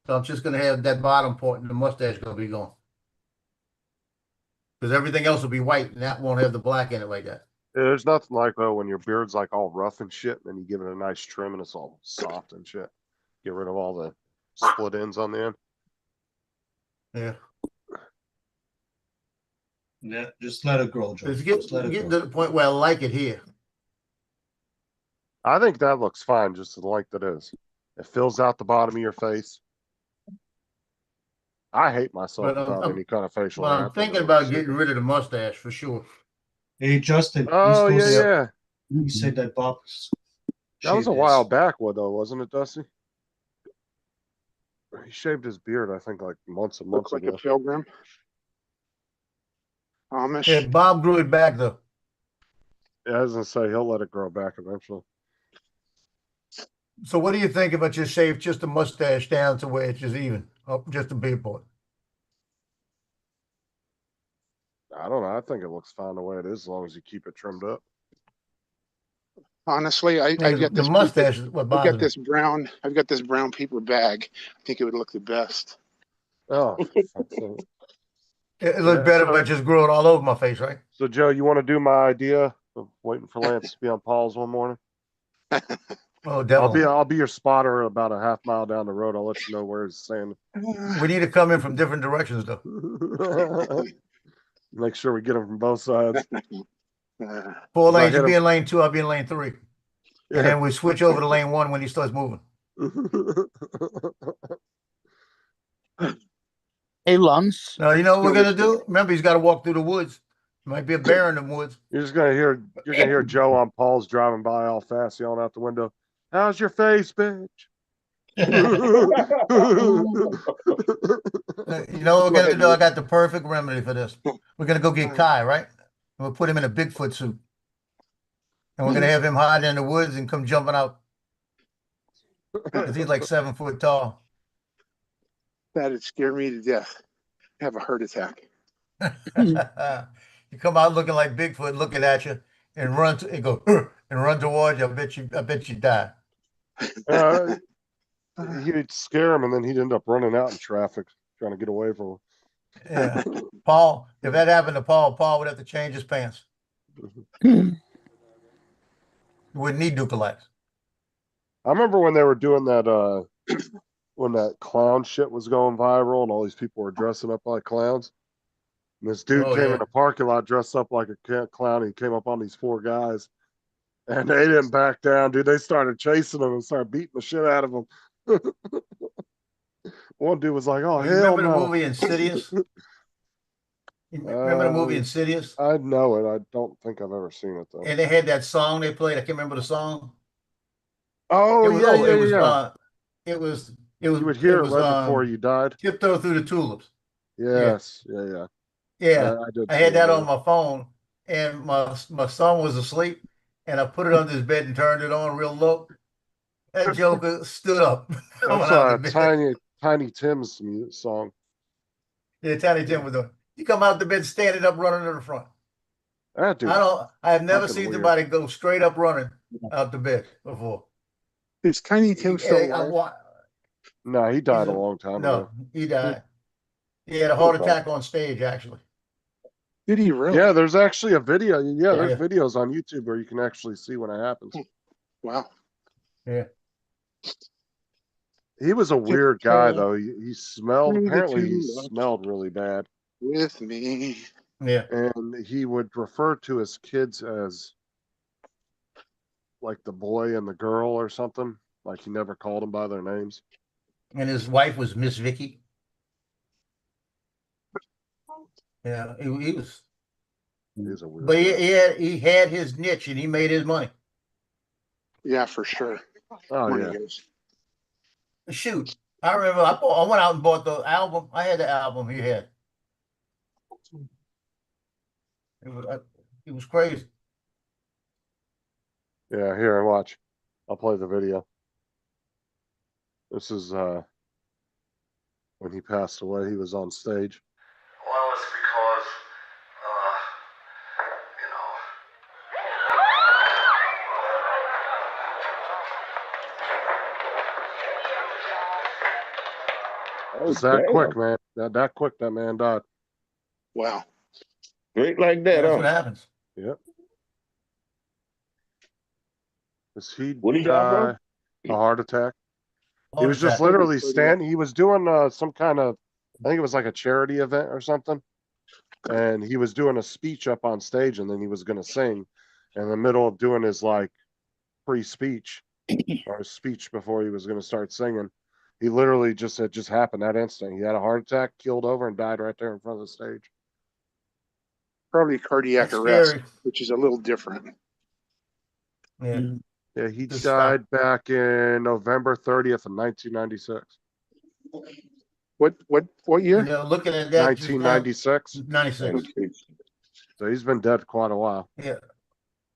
So I'm just gonna have that bottom part and the mustache gonna be gone. Because everything else will be white and that won't have the black in it like that. Yeah, there's nothing like though when your beard's like all rough and shit, and then you give it a nice trim and it's all soft and shit. Get rid of all the split ends on the end. Yeah. Yeah, just let it grow, Joe. It's Just let it getting grow. to the point where I like it here. I think that looks fine, just the length it is. It fills out the bottom of your face. I hate myself But without any kind of facial But hair. I I'm think it thinking looks about getting rid of the mustache for sure. Hey, Justin. Oh you're supposed yeah, to- yeah. You said that Bob. That was shaved a his. while back, though, wasn't it, Dusty? He shaved his beard, I think, like months and months Look like ago. a pilgrim. Amish. Yeah, Bob grew it back though. Yeah, I was gonna say he'll let it grow back eventually. So what do you think if I just shave just the mustache down to where it's just even, up just a beard part? I don't know. I think it looks fine the way it is, as long as you keep it trimmed up. Honestly, I Yeah, get the this. mustache is what I've bothers got me. this brown. I've got this brown paper bag. I think it would look the best. Oh, for fuck's sake. It looks Yeah, better so- if I just grow it all over my face, right? So, Joe, you want to do my idea of waiting for Lance to be on Paul's one morning? Oh, definitely. I'll be your spotter about a half mile down the road. I'll let you know where it's saying. We need to come in from different directions though. Make sure we get them from both sides. Four If I lanes, hit you be him- in lane 2, I'll be in lane 3. And then we switch over to lane 1 when he starts moving. Hey, Lance. Now, you know what we're gonna do? Remember, he's gotta walk through the woods. Might be a bear in the woods. You're gonna hear Joe on Paul's driving by all fast, yelling out the window, "How's your face, bitch?" You know what we're gonna do? I got the perfect remedy for this. We're gonna go get Kai, right? And we'll put him in a Bigfoot suit. And we're gonna have him hide in the woods and come jumping out. Because he's like 7 foot tall. That'd scare me to death. Have a heart attack. You come out looking like Bigfoot, looking at you, and and go and run towards you. I bet you die. He'd scare him, and then he'd end up running out in traffic trying to get away from him. Yeah, Paul. If that happened to Paul, Paul would have to change his pants. He wouldn't need Ducalax. I remember when they were doing that, when that clown shit was going viral, and all these people were dressing up like clowns. And this dude came in the parking lot dressed up like a clown. He came up on these 4 guys, and they didn't back down, dude. They started chasing him and started beating the shit out of him. One dude was like, "Oh, You hell remember no!" the movie Insidious? You remember the movie Insidious? I know it. I don't think I've ever seen it though. And they had that song they played. I can't remember the song. Oh, yeah. It was. You would hear it was, right before you died. Tiptoe Through the Tulips. Yes, yeah. Yeah, I I had that on my phone, and my son was asleep, and I put it under his bed and turned it on real low. That joker stood up. That's Tiny Tim's song. Yeah, Tiny Tim was doing. He come out the bed, standing up, running to the front. That dude. I have never fucking seen weird. somebody go straight up running out the bed before. Is Tiny Tim still alive? No, he died a long time ago. No, he died. He had a heart attack on stage, actually. Did he really? Yeah, there's actually a video. Yeah, there's Yeah. videos on YouTube where you can actually see when it happens. Wow. Yeah. He was a weird guy Tiptoe though. He smelled. through the Apparently, he tulips. smelled really bad. With me. Yeah. and he would refer to his kids as like the boy and the girl or something. Like he never called them by their names. And his wife was Miss Vicky. Yeah, he was, He's a weird but guy. he had his niche and he made his money. Yeah, for sure. Oh Money yeah. goes. Shoot, I remember I went out and bought the album. I had the album he had. It was crazy. Yeah, here, watch. I'll play the video. This is when he passed away, he was on stage. Well, it's because, you know. It's that quick, man. That quick that man died. Wow. Straight like that, That's what huh? happens. Yep. Cause he What he got, bro? a heart attack. He Heart was just attack. literally standing. He was doing some kind of, I think it was like a charity event or something. And he was doing a speech up on stage, and then he was going to sing. In the middle of doing his like pre-speech or his speech before he was going to start singing, he literally just it just happened that instant. He had a heart attack, keeled over, and died right there in front of the stage. Probably cardiac That's arrest, scary. which is a little different. Yeah. Yeah, he Just died back in November 30th of 1996. What year? You know, looking at that, just now, 1996. 96. So he's been dead quite a while. Yeah.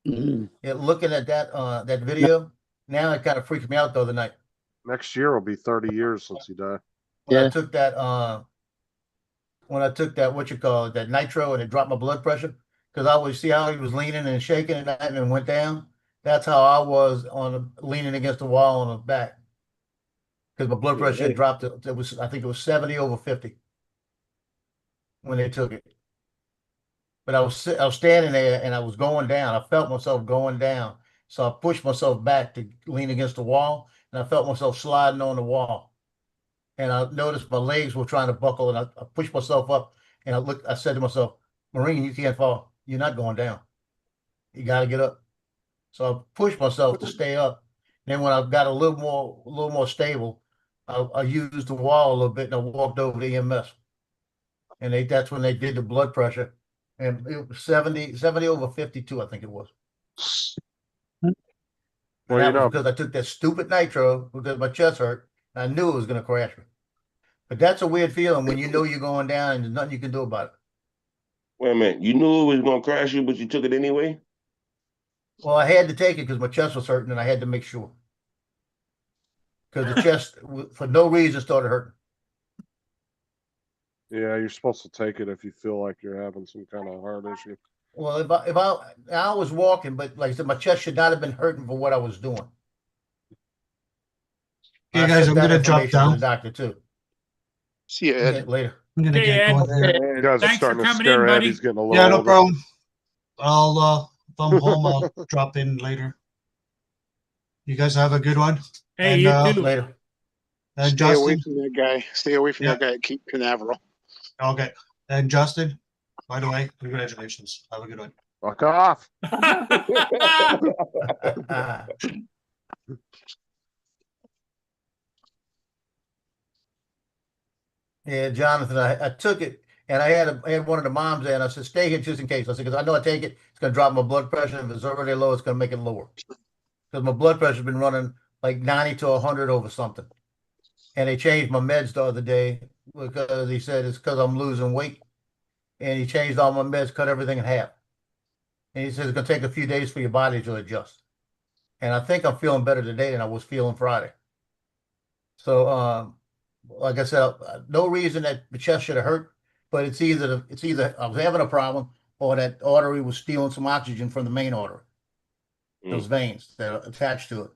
Mm. Yeah, looking at that video, now it kind of freaked me out the other night. Next year will be 30 years since he died. When I Yeah. took that what you call it, that nitro, and it dropped my blood pressure, because I always see how he was leaning and shaking and that, and then went down. That's how I was leaning against the wall on the back, because my blood pressure had dropped. It was, I think it was 70/50 when they took it. But I was standing there and I was going down. I felt myself going down, so I pushed myself back to lean against the wall, and I felt myself sliding on the wall. And I noticed my legs were trying to buckle, and I pushed myself up, and I said to myself, Marine, you can't fall. You're not going down. You got to get up. So I pushed myself to stay up. Then when I got a little more stable, I used the wall a little bit, and I walked over to EMS. And that's when they did the blood pressure. And it was 70/52, I think it was. Well, And that you know, was because I took that stupid nitro because my chest hurt. I knew it was going to crash me. But that's a weird feeling when you know you're going down and there's nothing you can do about it. Wait a minute. You knew it was gonna crash you, but you took it anyway? Well, I had to take it because my chest was hurting and I had to make sure. Because the chest, for no reason, started hurting. yeah, you're supposed to take it if you feel like you're having some kind of heart issue. Well, if I was walking, but like I said, my chest should not have been hurting for what I was doing. Okay, I guys, sent I'm that gonna drop information to down. the doctor too. See you, Okay, Ed. later. I'm gonna Okay, get Ed. going here. You guys are Thanks for starting to coming scare in, Ed. buddy. He's getting a little Yeah, no older. problem. I'll if I'm home, I'll drop in later. You guys have a good one. Hey, And, you too. Later. And Stay away Justin, from that guy. Stay away from Yeah. that guy at Cape Canaveral. okay. And Justin, by the way, congratulations. Have a good one. Fuck off. Yeah, Jonathan, I took it and I had one of the moms there and I said, stay here just in case. I said, because I know I take it, it's going to drop my blood pressure. If it's already low, it's going to make it lower. Because my blood pressure's been running like 90 to 100 over something. And they changed my meds the other day because he said it's because I'm losing weight. And he changed all my meds, cut everything in half. And he said it's going to take a few days for your body to adjust. And I think I'm feeling better today than I was feeling Friday. So, like I said, no reason that the chest should have hurt, but it's either I was having a problem or that artery was stealing some oxygen from the main artery, those veins that are attached to it.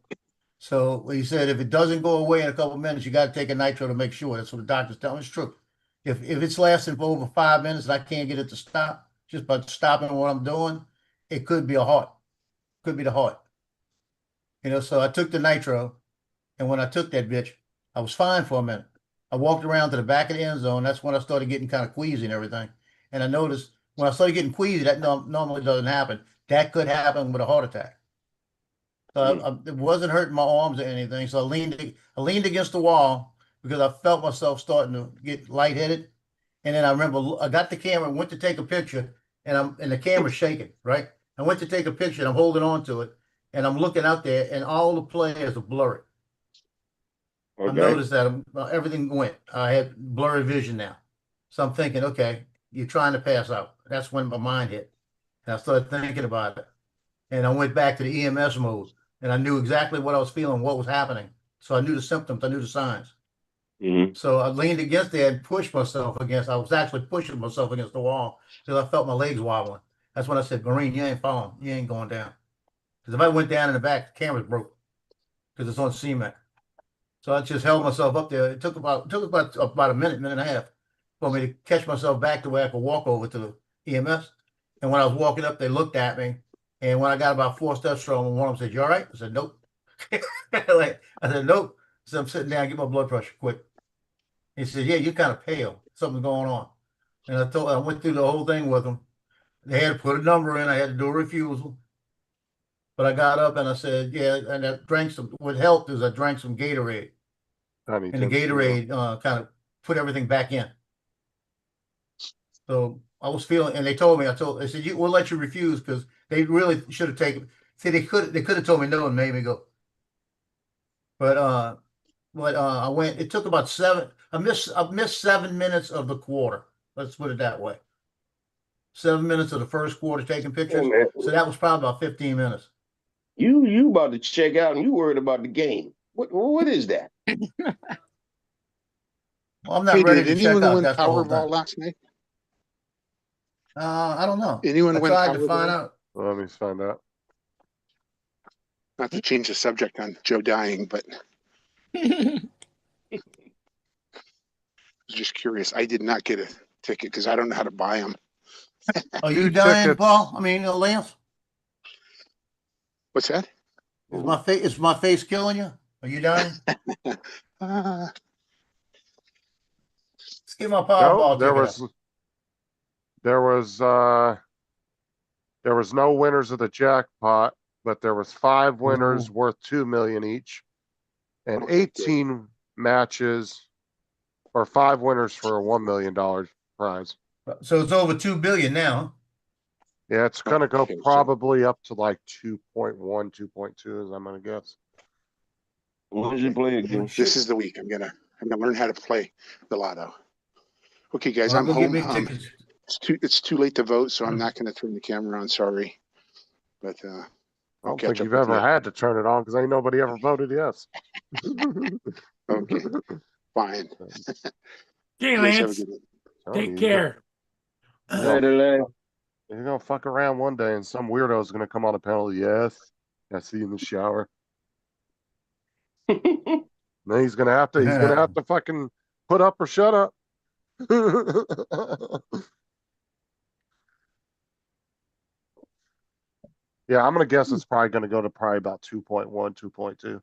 So he said if it doesn't go away in a couple of minutes, you got to take a nitro to make sure. That's what the doctor's telling me. It's true. If it's lasting for over 5 minutes and I can't get it to stop, just by stopping what I'm doing, it could be a heart. Could be the heart. You know, so I took the nitro, and when I took that bitch, I was fine for a minute. I walked around to the back of the end zone. That's when I started getting kind of queasy and everything. And I noticed when I started getting queasy, that normally doesn't happen. That could happen with a heart attack. So it wasn't hurting my arms or anything. So I leaned against the wall because I felt myself starting to get lightheaded. And then I remember I got the camera and went to take a picture, and the camera's shaking, right? I went to take a picture and I'm holding on to it, and I'm looking out there, and all the players are blurry. I noticed that everything went. I had blurry vision now. So I'm thinking, okay, you're trying to pass out. That's when my mind hit. And I started thinking about it. And I went back to the EMS mode, and I knew exactly what I was feeling, what was happening. So I knew the symptoms, I knew the signs. So I leaned against there and pushed myself against, I was actually pushing myself against the wall till I felt my legs wobbling. That's when I said, Marine, you ain't falling. You ain't going down. Because if I went down in the back, the camera's broke because it's on cement. So I just held myself up there. It took about a minute and a half for me to catch myself back to where I could walk over to the EMS. And when I was walking up, they looked at me. And when I got about 4 steps from them, one of them said, "You all right?" I said, "Nope." I said, "Nope." So I'm sitting down, get my blood pressure quick. He said, "Yeah, you're kind of pale. Something's going on." And I went through the whole thing with them. They had to put a number in. I had to do a refusal. But I got up and I said, "Yeah," and I drank some. What helped is I drank some Gatorade. And the Gatorade kind of put everything back in. So I was feeling, and they said, "We'll let you refuse," because they really should have taken. See, they could have told me no and made me go. But I went. It took about 7. I missed 7 minutes of the quarter. Let's put it that way. 7 minutes of the first quarter taking pictures. So that was probably about 15 minutes. You about to check out and you worried about the game. What is that? Well, I'm not Hey, ready did to check anyone out. win That's the whole Powerball thing. last night? I don't know. Anyone I win tried to find Powerball? out. Let me find out. Not to change the subject on Joe dying, but I was just curious. I did not get a ticket because I don't know how to buy them. Are you 2 dying, tickets. Paul? I mean, Lance? What's that? Is my face killing you? Are you dying? Uh, Let's get my No, Powerball there ticket was there was no winners of the jackpot, but there was 5 winners worth 2 million each, and Okay, 18 matches or 5 winners for a $1 million prize. up. So it's over 2 billion now. Yeah, it's gonna go Okay, so- probably up to like 2.1, 2.2, as I'm gonna guess. What did you play again? this is the week. I'm gonna learn how to play the lotto. Okay, guys, Well, I'm go get home. me tickets. It's too late to vote, so I'm not going to turn the camera on. Sorry, but I I'll don't catch think up you've with ever you. had to turn it on because ain't nobody ever voted yes. Okay, fine. Okay, You guys have a Lance, good one. Telling take you, care. Later, Larry. You're gonna fuck around one day and some weirdo is gonna come on a panel. Yes, I see you in the shower. Then he's gonna have to fucking put up or shut up. Yeah, I'm gonna guess it's probably gonna go to probably about 2.1, 2.2.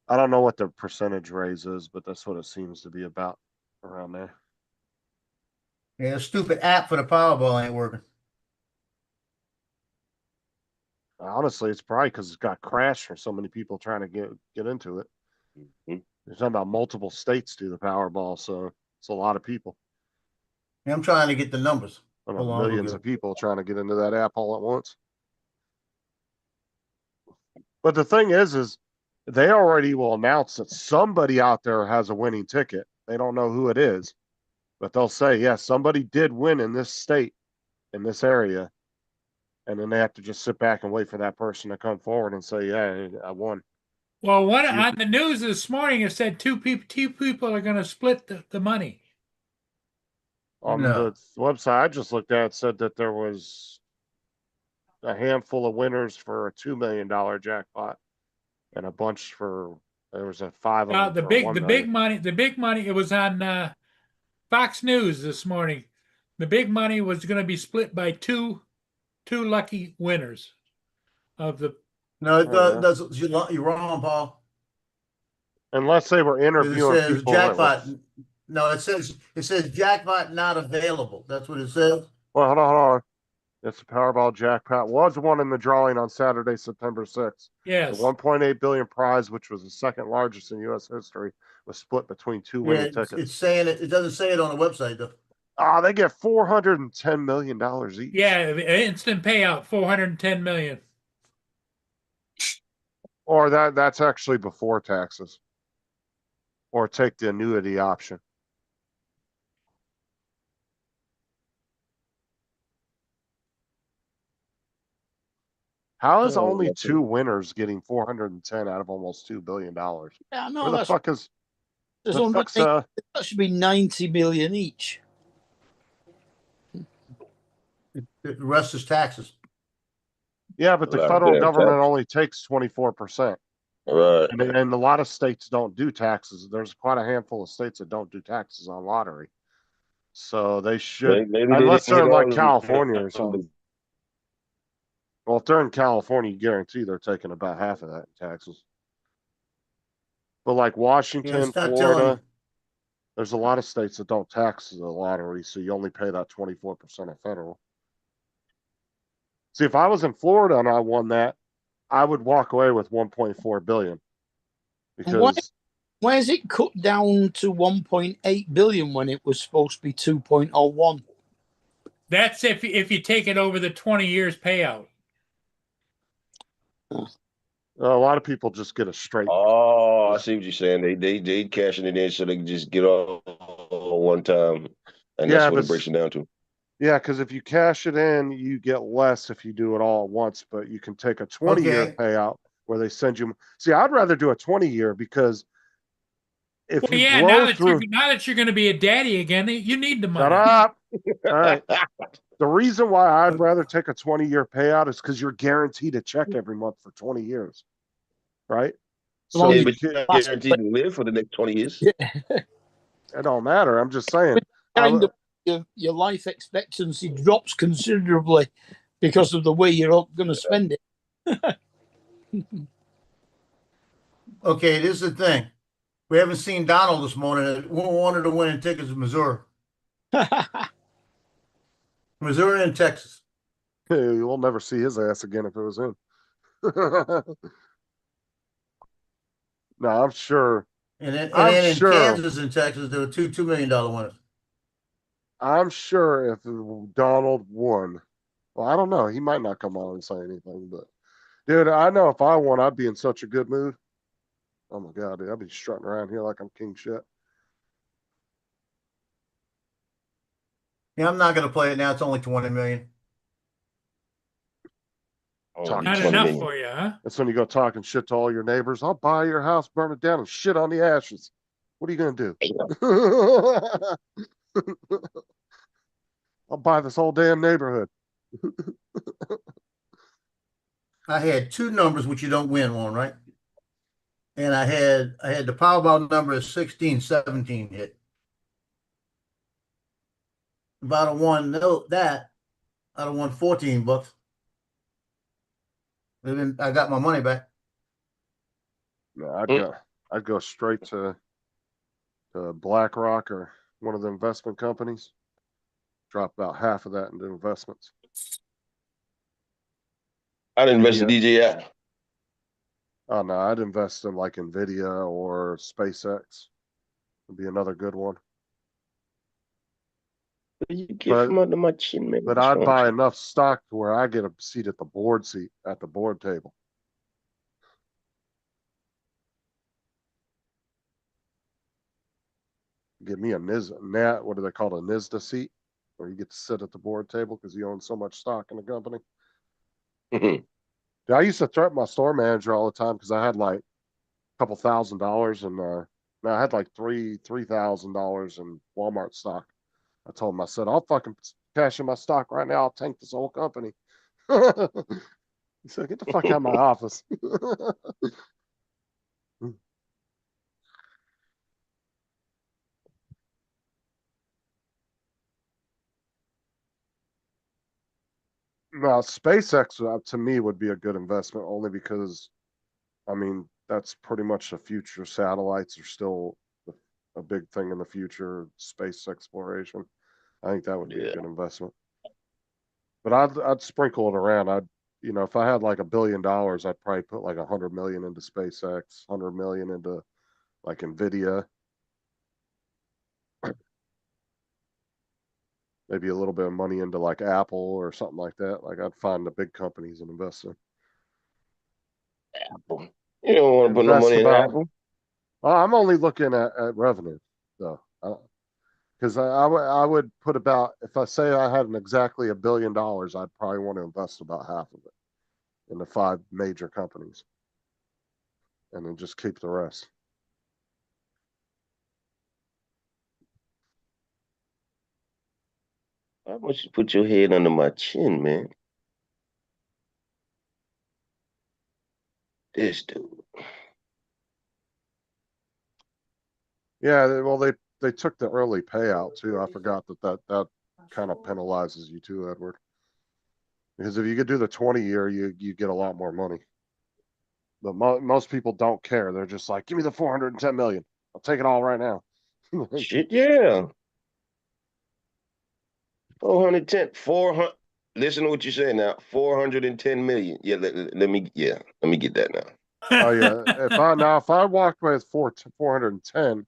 I don't know what the percentage raise is, but that's what it seems to be about around there. Yeah, the stupid app for the Powerball ain't working. Honestly, it's probably because it's got crashed for so many people trying to get into it. Mhm. They're talking about multiple states do the Powerball, so it's a lot of people. Yeah, I'm trying to get the numbers. I don't How know, long millions ago? of people trying to get into that app all at once. But the thing is they already will announce that somebody out there has a winning ticket. They don't know who it is, but they'll say, yes, somebody did win in this state, in this area. And then they have to just sit back and wait for that person to come forward and say, yeah, I won. Well, on the news this morning, it said two people are going to split the money. On No. the website I just looked at, it said that there was a handful of winners for a $2 million jackpot and a bunch there was a 5 of them The for big 1 the million. big money. It was on Fox News this morning. The big money was going to be split by two lucky winners of the. No, Yeah. you're wrong, Paul. Unless they were Because it interviewing says people that were jackpot. No, it says jackpot not available. That's what it says. Well, hold on. It's the Powerball jackpot. Was one in the drawing on Saturday, September 6th. Yes. The 1.8 billion prize, which was the second largest in U.S. history, was split between two Yeah, winning it's tickets. saying it. It doesn't say it on the website though. They get $410 million each. Yeah, instant payout, 410 million. Or that's actually before taxes. Or take the annuity option. How is Oh, only that's two winners getting 410 out of almost $2 billion? Yeah, no, Where the fuck is there's the 100 fuck's that should be 90 million each. The rest is taxes. yeah, but A the lot of federal damn government tax. only takes 24%. Right. And a lot of states don't do taxes. There's quite a handful of states that don't do taxes on lottery. So they should, Maybe they unless didn't they're in get like all of California or them. something. Well, if they're in California, you guarantee they're taking about half of that in taxes. But like Yeah, Washington, it's not telling Florida, you. there's a lot of states that don't tax the lottery, so you only pay that 24% of federal. See, if I was in Florida and I won that, I would walk away with 1.4 billion. Because Why is it cut down to 1.8 billion when it was supposed to be 2.01? That's if you take it over the 20 years payout. a lot of people just get a straight. Oh, I see what you're saying. They cashing it in so they can just get all one time, and that's Yeah, what but it breaks it down to. yeah, because if you cash it in, you get less if you do it all at once, but you can take a 20-year Okay. payout where they send you. See, I'd rather do a 20-year because if Well, you yeah, blow through. now that you're going to be a daddy again, you need the Shut money. up. All right. The reason why I'd rather take a 20-year payout is because you're guaranteed a check every month for 20 years. Right? So Yeah, you but you're can't, guaranteed to live for the next 20 years. it don't matter. I'm just saying. Kind of your life expectancy drops considerably because of the way you're going to spend it. Okay, this is the thing. We haven't seen Donald this morning. We wanted to win tickets in Missouri. Missouri and Texas. We'll never see his ass again if it was him. No, I'm sure. And then in sure. Kansas and Texas, there were two $2 million winners. I'm sure if Donald won, well, I don't know. He might not come on and say anything, but dude, I know if I won, I'd be in such a good mood. Oh my God, dude, I'd be strutting around here like I'm king shit. Yeah, I'm not going to play it now. It's only 20 million. Oh, Not enough for you, huh? That's when you go talking shit to all your neighbors. I'll buy your house, burn it down, and shit on the ashes. What are you going to do? I'll buy this whole damn neighborhood. I had two numbers which you don't win one, right? And I had the Powerball number of 16-17 hit. If I'd have won that, I'd have won $14. Then I got my money back. No, I'd go straight to BlackRock or one of the investment companies. Drop about half of that into investments. I'd invest in DJI. Oh no, I'd invest in like Nvidia or SpaceX. Would be another good one. You get from under my chin, man. But I'd buy enough stock to where I get a seat at the board table. Give me a NAT, what do they call it, a NISDA seat, where you get to sit at the board table because you own so much stock in the company. Mhm. I used to threaten my store manager all the time because I had like a couple $1,000 and I had like $3,000 in Walmart stock. I told him, I said, I'll fucking cash in my stock right now. I'll tank this whole company. He said, get the fuck out of my office. Now, SpaceX to me would be a good investment only because, I mean, that's pretty much the future. Satellites are still a big thing in the future, space exploration. I think that would be a Yeah. good investment. But I'd sprinkle it around. If I had like $1 billion, I'd probably put like 100 million into SpaceX, 100 million into like Nvidia, maybe a little bit of money into like Apple or something like that. Like I'd find the big companies and invest in. Apple. You don't want to put no Invest money in about- Apple. I'm only looking at revenue though, because I would put about, if I say I had exactly $1 billion, I'd probably want to invest about half of it in the 5 major companies, and then just keep the rest. How much you put your head under my chin, man? This dude. Yeah, well, they took the early payout too. I forgot that kind of penalizes you too, Edward. Because if you could do the 20-year, you get a lot more money. But most people don't care. They're just like, give me the 410 million. I'll take it all right now. Shit, yeah. 400. Listen to what you say now. 410 million. Yeah, let me get that now. Oh yeah. If I walked away with 410,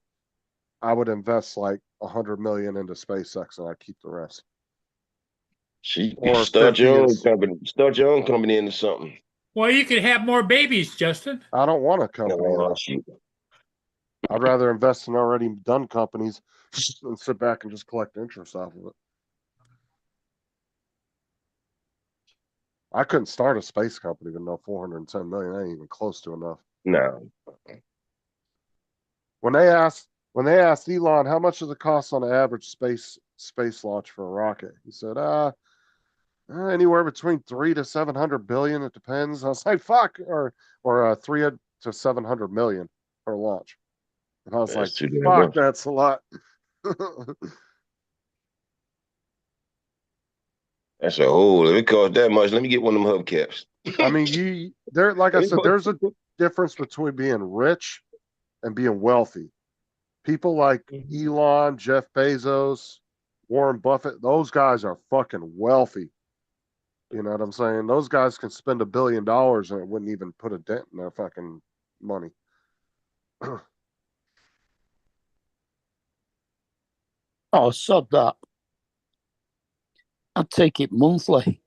I would invest like 100 million into SpaceX and I'd keep the rest. Or start your own company. Start your own company into something. Well, you could have more babies, Justin. I don't want a company. Oh, shoot. I'd rather invest in already done companies and sit back and just collect interest off of it. I couldn't start a space company with no 410 million. That ain't even close to enough. No. When they asked Elon how much does it cost on an average space launch for a rocket, he said, anywhere between 300 to 700 billion. It depends. I was like, fuck, or 300 to 700 million per launch. And I was That's like, too damn fuck, much. that's a lot. That's a whole. If it costs that much, let me get one of them hubcaps. I mean, like I said, there's a difference between being rich and being wealthy. People like Elon, Jeff Bezos, Warren Buffett, those guys are fucking wealthy. You know what I'm saying? Those guys can spend $1 billion and it wouldn't even put a dent in their fucking money. Oh, sod that. I'd take it monthly.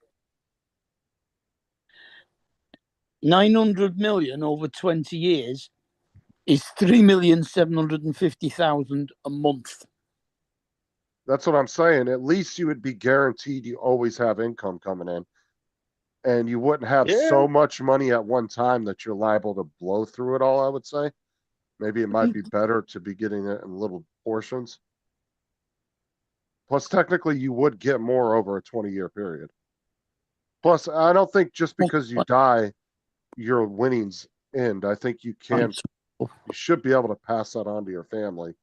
900 million over 20 years is 3,750,000 a month. That's what I'm saying. At least you would be guaranteed you always have income coming in. And you wouldn't have so much money at one time that you're liable to blow through it all, I would say. Maybe it might be better to be getting it in little portions. Plus, technically, you would get more over a 20-year period. Plus, I don't think just because you die, your winnings end. I think you should be able to pass that on to your family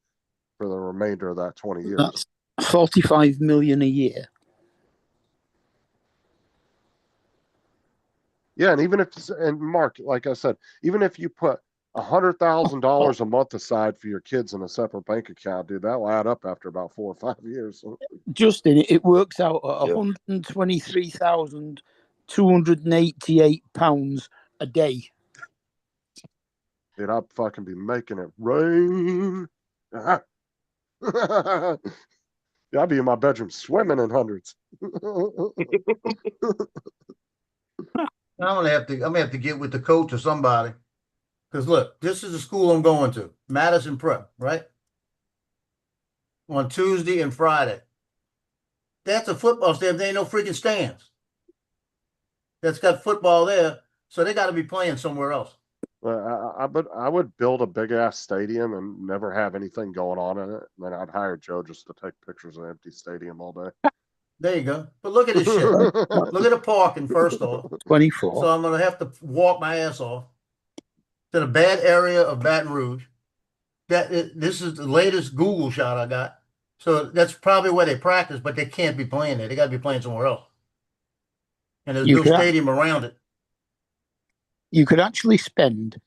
for the remainder of that 20 years. That's 45 million a year. Yeah, and and Mark, like I said, even if you put $100,000 a month aside for your kids in a separate bank account, dude, that'll add up after about 4 or 5 years. Justin, it works out at £123,288 a day. Dude, I'd fucking be making it rain. Yeah, I'd be in my bedroom swimming in hundreds. I'm gonna have to get with the coach or somebody. Because look, this is the school I'm going to, Madison Prep, right? On Tuesday and Friday. That's a football stadium. There ain't no freaking stands. That's got football there, so they got to be playing somewhere else. I would build a big ass stadium and never have anything going on in it. And then I'd hire Joe just to take pictures of an empty stadium all day. There you go. But look at this shit. Look at the parking, first off. 24. So I'm going to have to walk my ass off to the bad area of Baton Rouge. This is the latest Google shot I got. So that's probably where they practice, but they can't be playing there. They got to be playing somewhere else. And there's no stadium around it. You could actually spend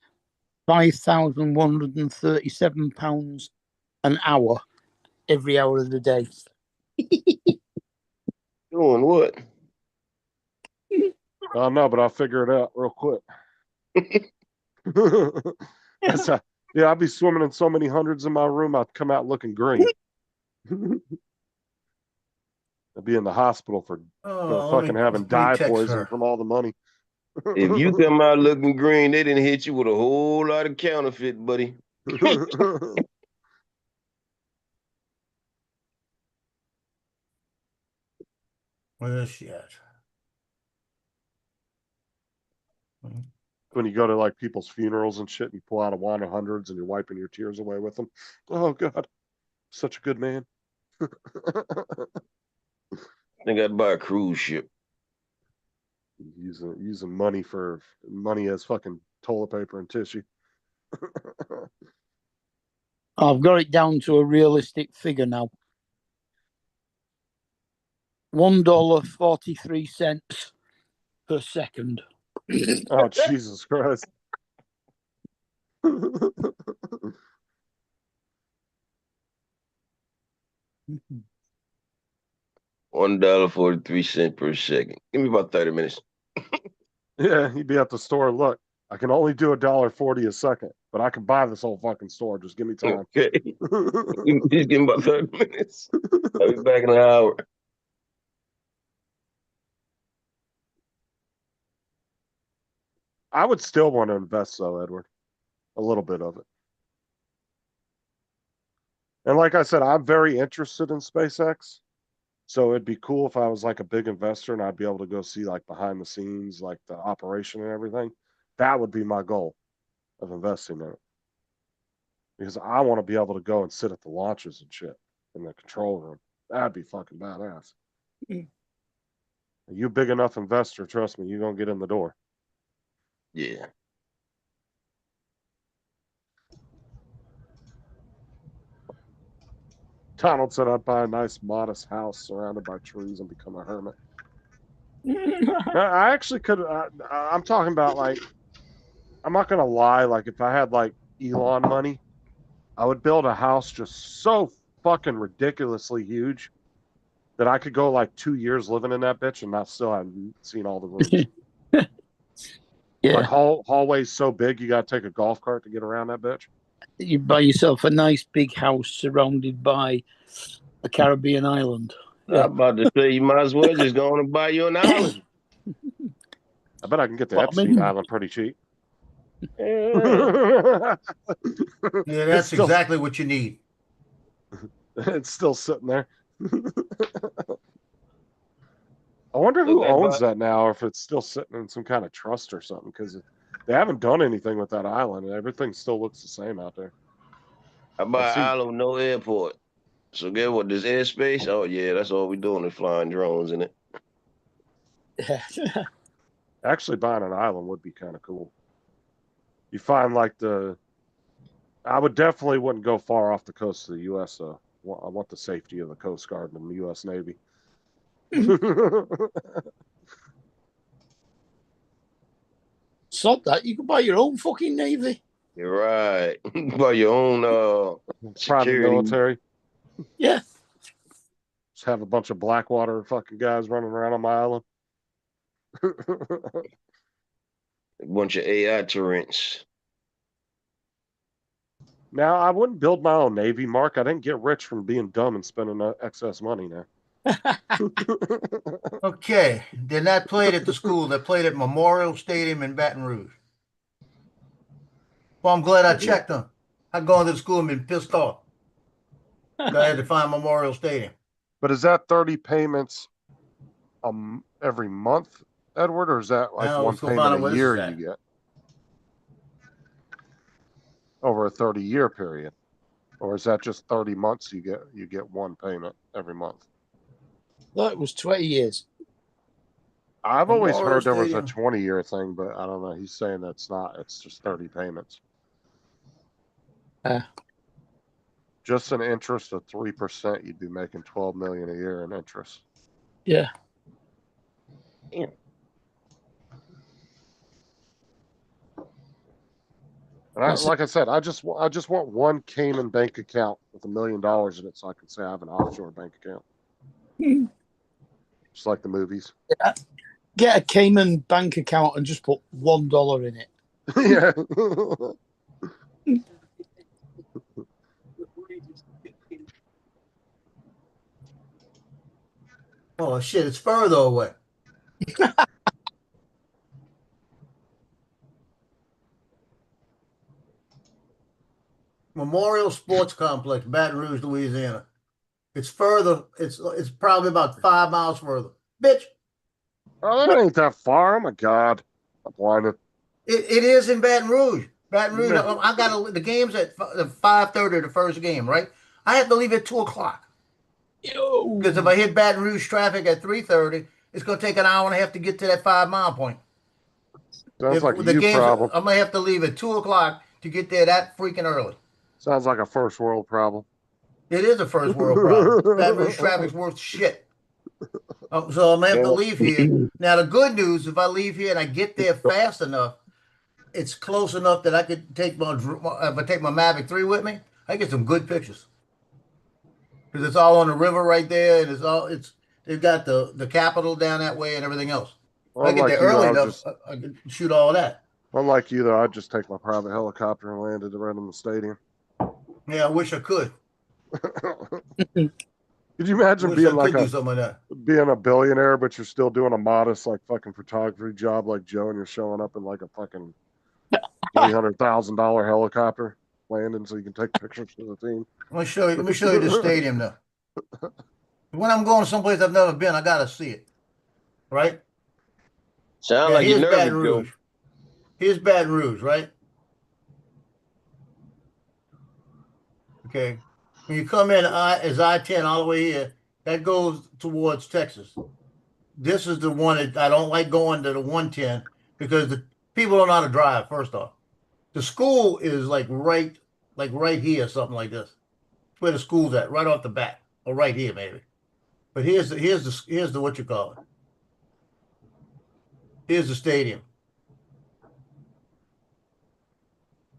£5,137 an hour every hour of the day. Doing what? Oh no, but I'll figure it out real quick. Yeah, I'd be swimming in so many hundreds in my room, I'd come out looking green. I'd be in the hospital for fucking having let me dye text poison her. from all the money. If you come out looking green, they didn't hit you with a whole lot of counterfeit, buddy. Where is she at? When you go to like people's funerals and shit, and you pull out a wand of hundreds and you're wiping your tears away with them. Oh God, such a good man. I think I'd buy a cruise ship. Using money as fucking toilet paper and tissue. I've got it down to a realistic figure now. $1.43 per second. Oh Jesus Christ. $1.43 per second. Give me about 30 minutes. Yeah, he'd be at the store. Look, I can only do $1.40 a second, but I can buy this whole fucking store. Just give me time. Okay. Just give me about 30 minutes. I'll be back in an hour. I would still want to invest, though, Edward. A little bit of it. And like I said, I'm very interested in SpaceX. So it'd be cool if I was like a big investor and I'd be able to go see like behind the scenes, like the operation and everything. That would be my goal of investing in it. Because I want to be able to go and sit at the launches and shit in the control room. That'd be fucking badass. You big enough investor, trust me, you're gonna get in the door. Yeah. Donald said I'd buy a nice modest house surrounded by trees and become a hermit. I actually could. I'm talking about like, I'm not gonna lie. Like if I had like Elon money, I would build a house just so fucking ridiculously huge that I could go like 2 years living in that bitch and not still haven't seen all the rooms. Yeah. Like hallways so big you gotta take a golf cart to get around that bitch. You buy yourself a nice big house surrounded by a Caribbean island. I'm about to say you might as well just go on and buy you an island. I bet I can get to But I Epstein mean- Island pretty cheap. Yeah. Yeah, that's still- exactly what you need. It's still sitting there. I wonder who Okay, owns but- that now, or if it's still sitting in some kind of trust or something, because they haven't done anything with that island, and everything still looks the same out there. I buy I've an seen- island with no airport. So get what? This airspace? Oh yeah, that's all we doing is flying drones in it. Actually, buying an island would be kind of cool. You find like I would definitely wouldn't go far off the coast of the U.S. though. I want the safety of the Coast Guard and the U.S. Navy. Sod that. You can buy your own fucking navy. You're right. Buy your own Private security. military. Yeah. Just have a bunch of Blackwater fucking guys running around on my island. A bunch of AI turrets. Now, I wouldn't build my own Navy, Mark. I didn't get rich from being dumb and spending excess money now. Okay, they're not played at the school. They played at Memorial Stadium in Baton Rouge. Well, I'm glad I checked them. I'd gone to the school and been pissed off. I had to find Memorial Stadium. But is that 30 payments every month, Edward, or is that like No, one let's go find out payment what a this year is at. you get? Over a 30-year period. Or is that just 30 months you get one payment every month? That was 20 years. I've always Memorial heard there was a Stadium. 20-year thing, but I don't know. He's saying that's not. It's just 30 payments. Just an interest of 3%, you'd be making $12 million a year in interest. Yeah. And That's- like I said, I just want one Cayman bank account with $1 million in it, so I can say I have an offshore bank account, just like the movies. Get a Cayman bank account and just put $1 in it. Yeah. Oh shit, it's further away. Memorial Sports Complex, Baton Rouge, Louisiana. It's further. It's probably about 5 miles further. Bitch, Oh, that ain't that far. Oh my God, I'm blinded. it is in Baton Rouge. Baton Rouge. Yeah. I got the game's at 5:30. The first game, right? I have to leave at 2:00 because if I hit Baton Rouge traffic at 3:30, it's gonna take an hour and a half to get to that 5 mile point. Sounds like the a you game's, problem. I'm gonna have to leave at 2:00 to get there that freaking early. Sounds like a first world problem. It is a first world problem. Baton Rouge traffic's worth shit. So I'm gonna have to leave here. Now the good news, if I leave here and I get there fast enough, it's close enough that I could take if I take my Mavic 3 with me, I get some good pictures. Because it's all on the river right there, and they've got the Capitol down that way and everything else. If I get there early enough, I can shoot all of that. Unlike you, though, I'd just take my private helicopter and land it right in the stadium. Yeah, I wish I could. Could you imagine Wish being I like could do something like that. being a billionaire, but you're still doing a modest like fucking photography job like Joe, and you're showing up in like a fucking $300,000 helicopter landing so you can take pictures for the team? Let me show you the stadium now. When I'm going someplace I've never been, I gotta see it. Right? Sound Yeah, like you're here's nervous, Baton Joe. Rouge. Here's Baton Rouge, right? Okay. When you come in as I-10 all the way here, that goes towards Texas. This is the one that I don't like going to the 110 because the people don't know how to drive, first off. The school is like right here, something like this. That's where the school's at, right off the bat. Or right here, maybe. But here's the what you call it. Here's the stadium.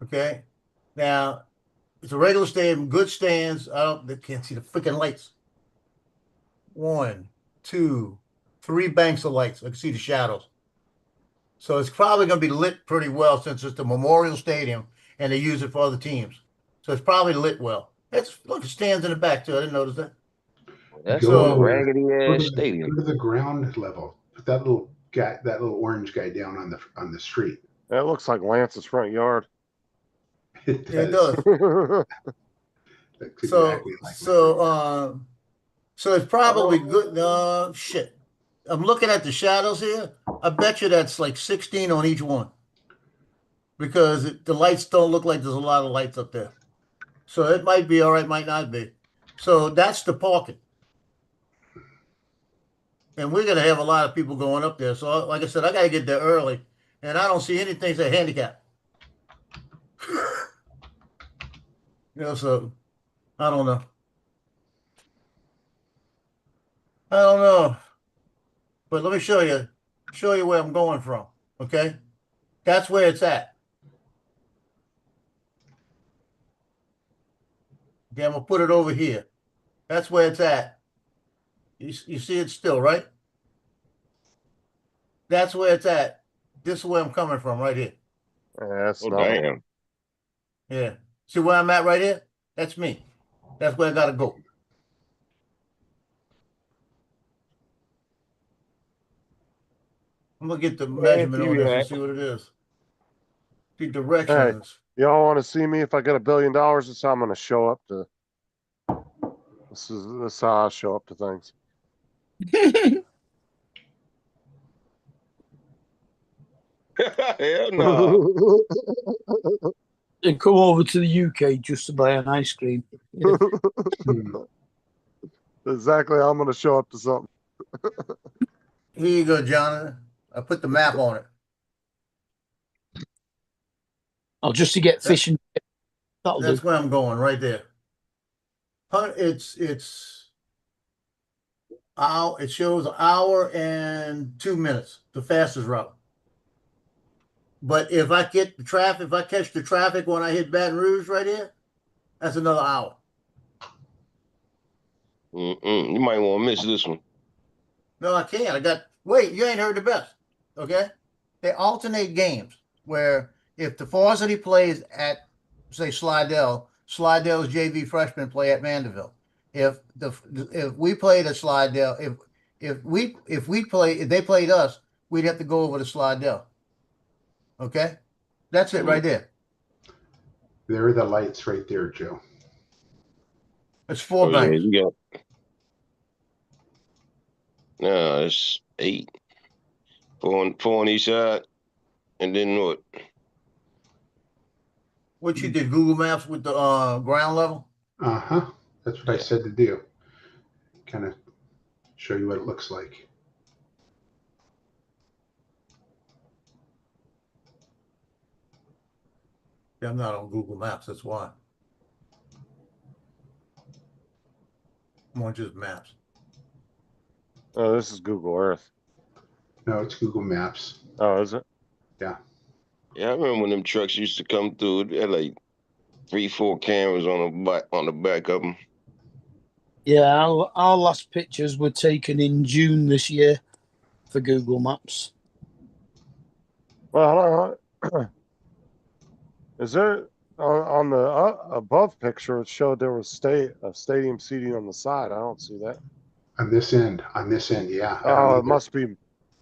Okay. Now, it's a regular stadium, good stands. They can't see the freaking lights. 1, 2, 3 banks of lights. I can see the shadows. So it's probably going to be lit pretty well since it's the Memorial Stadium and they use it for other teams. So it's probably lit well. Look, it stands in the back too. I didn't notice that. That's So- a raggedy Go ass to stadium. Go to the ground level. Put that little guy, that little orange guy down on the street. That looks like Lance's front yard. It Yeah, it does. does. That's So exactly like my so it's probably good. Shit. I'm looking at the shadows here. I bet you that's like 16 on each one. Because the lights don't look like there's a lot of lights up there. So it might be all right, might not be. So that's the parking. And we're gonna have a lot of people going up there. So like I said, I gotta get there early. And I don't see anything say handicap. So I don't know. I don't know. But let me show you where I'm going from. Okay? That's where it's at. Okay, I'm gonna put it over here. That's where it's at. You see it still, right? That's where it's at. This is where I'm coming from, right here. That's Oh, not. damn. Yeah. See where I'm at right here? That's me. That's where I gotta go. I'm gonna get the measurement on this and see what it is. The directions. Y'all want to see me if I get $1 billion? That's how I'm going to show up to. This is how I show up to things. Hell no. And come over to the UK just to buy an ice cream. Exactly how I'm going to show up to something. Here you go, Jonathan. I put the map on it. Or just to get fish and that'll That's do. where I'm going, right there. It shows 1 hour and 2 minutes, the fastest route. But if I get the traffic, if I catch the traffic when I hit Baton Rouge right here, that's another hour. You might want to miss this one. No, I can't. Wait, you ain't heard the best. Okay? They alternate games where if the varsity plays at, say, Slidell, Slidell's JV freshmen play at Mandeville. If we played at Slidell, if they played us, we'd have to go over to Slidell. Okay? That's it right there. There are the lights right there, Joe. It's 4 Yeah, banks. you got. No, it's 8. 4 on each side, and then what? What you did, Google Maps with the ground level? Uh-huh. That's what I said to do. Kind of show you what it looks like. Yeah, I'm not on Google Maps, that's why. I'm on just Maps. Oh, this is Google Earth. No, it's Google Maps. Oh, is it? Yeah. Yeah, I remember when them trucks used to come through. They had like 3-4 cameras on the back of them. Yeah, our last pictures were taken in June this year for Google Maps. Well, is there on the above picture? It showed there was stadium seating on the side. I don't see that. On this end, yeah. Oh, it must be.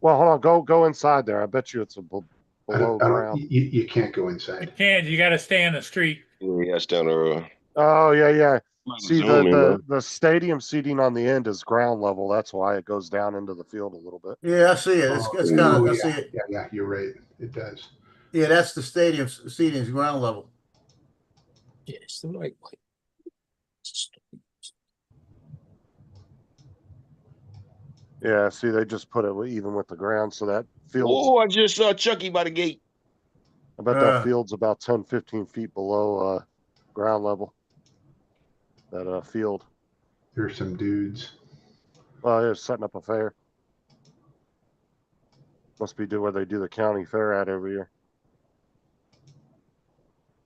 Well, hold on. Go inside there. I bet you it's below ground. You can't go You inside. can't. You got to stay on the street. Yeah, that's down the road. Oh, yeah. See, Zoom in, bro. the stadium seating on the end is ground level. That's why it goes down into the field a little bit. Yeah, I see it. It's kind of, I see it. Yeah, you're right. It does. Yeah, that's the stadium seating's ground level. Yeah, it's the right way. Yeah, see, they just put it even with the ground, so that field. Oh, I just saw Chucky by the gate. I bet that field's about 10, 15 feet below ground level. That field. There's some dudes. Well, they're setting up a fair. Must be where they do the county fair at every year.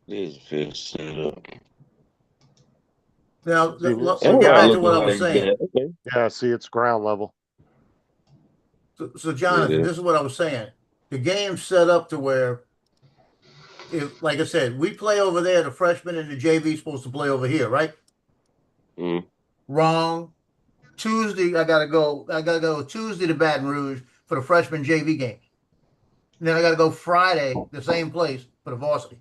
This fair set up. Now, let's Oh, get wow, back to look what I like was saying. that. Okay. Yeah, see, it's ground level. So Jonathan, Yeah. this is what I was saying. The game's set up to where, if, like I said, we play over there, the freshman and the JV supposed to play over here, right? Mm. Wrong. Tuesday, I gotta go Tuesday to Baton Rouge for the freshman JV game. And then I gotta go Friday, the same place for the varsity.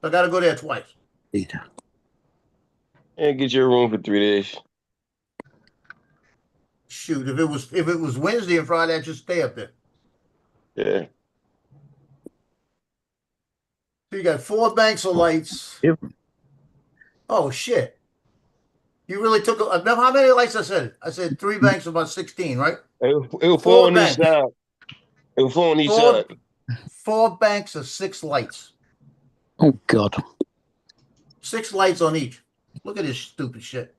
So I gotta go there twice. And get your room for 3 days. Shoot, if it was Wednesday and Friday, I'd just stay up there. Yeah. So you got 4 banks of lights. Yep. Oh shit! You really took how many lights I said? I said 3 banks, about 16, right? It was 4 4 on each banks. side. It was 4 on each Four- side. 4 banks of 6 lights. Oh God! 6 lights on each. Look at this stupid shit.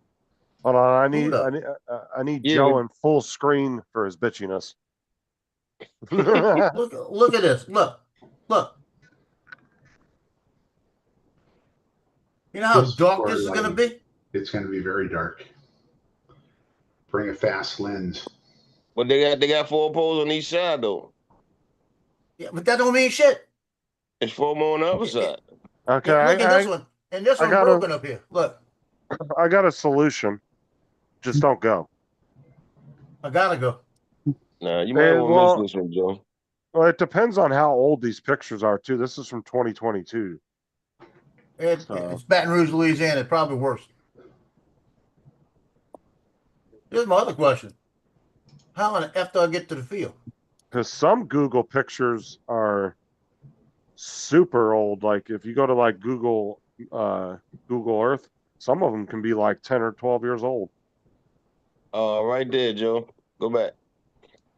Hold on, I need Yeah, Joe but- in full screen for his bitchiness. Look at this. Look. You know how This dark for this is going to lighting. be? It's going to be very dark. Bring a fast lens. But they got 4 poles on each side though. Yeah, but that don't mean shit. It's 4 more on the other side. Okay, Look at this one. And this I one gotta- broken up here. Look, I got a solution. Just don't go. I gotta go. Nah, you Hey, might want well- to miss this one, Joe. Well, it depends on how old these pictures are too. This is from 2022. It's So- Baton Rouge, Louisiana. Probably worse. Here's my other question. How in the F do I get to the field? Because some Google pictures are super old. Like if you go to like Google Earth, some of them can be like 10 or 12 years old. Right there, Joe. Go back.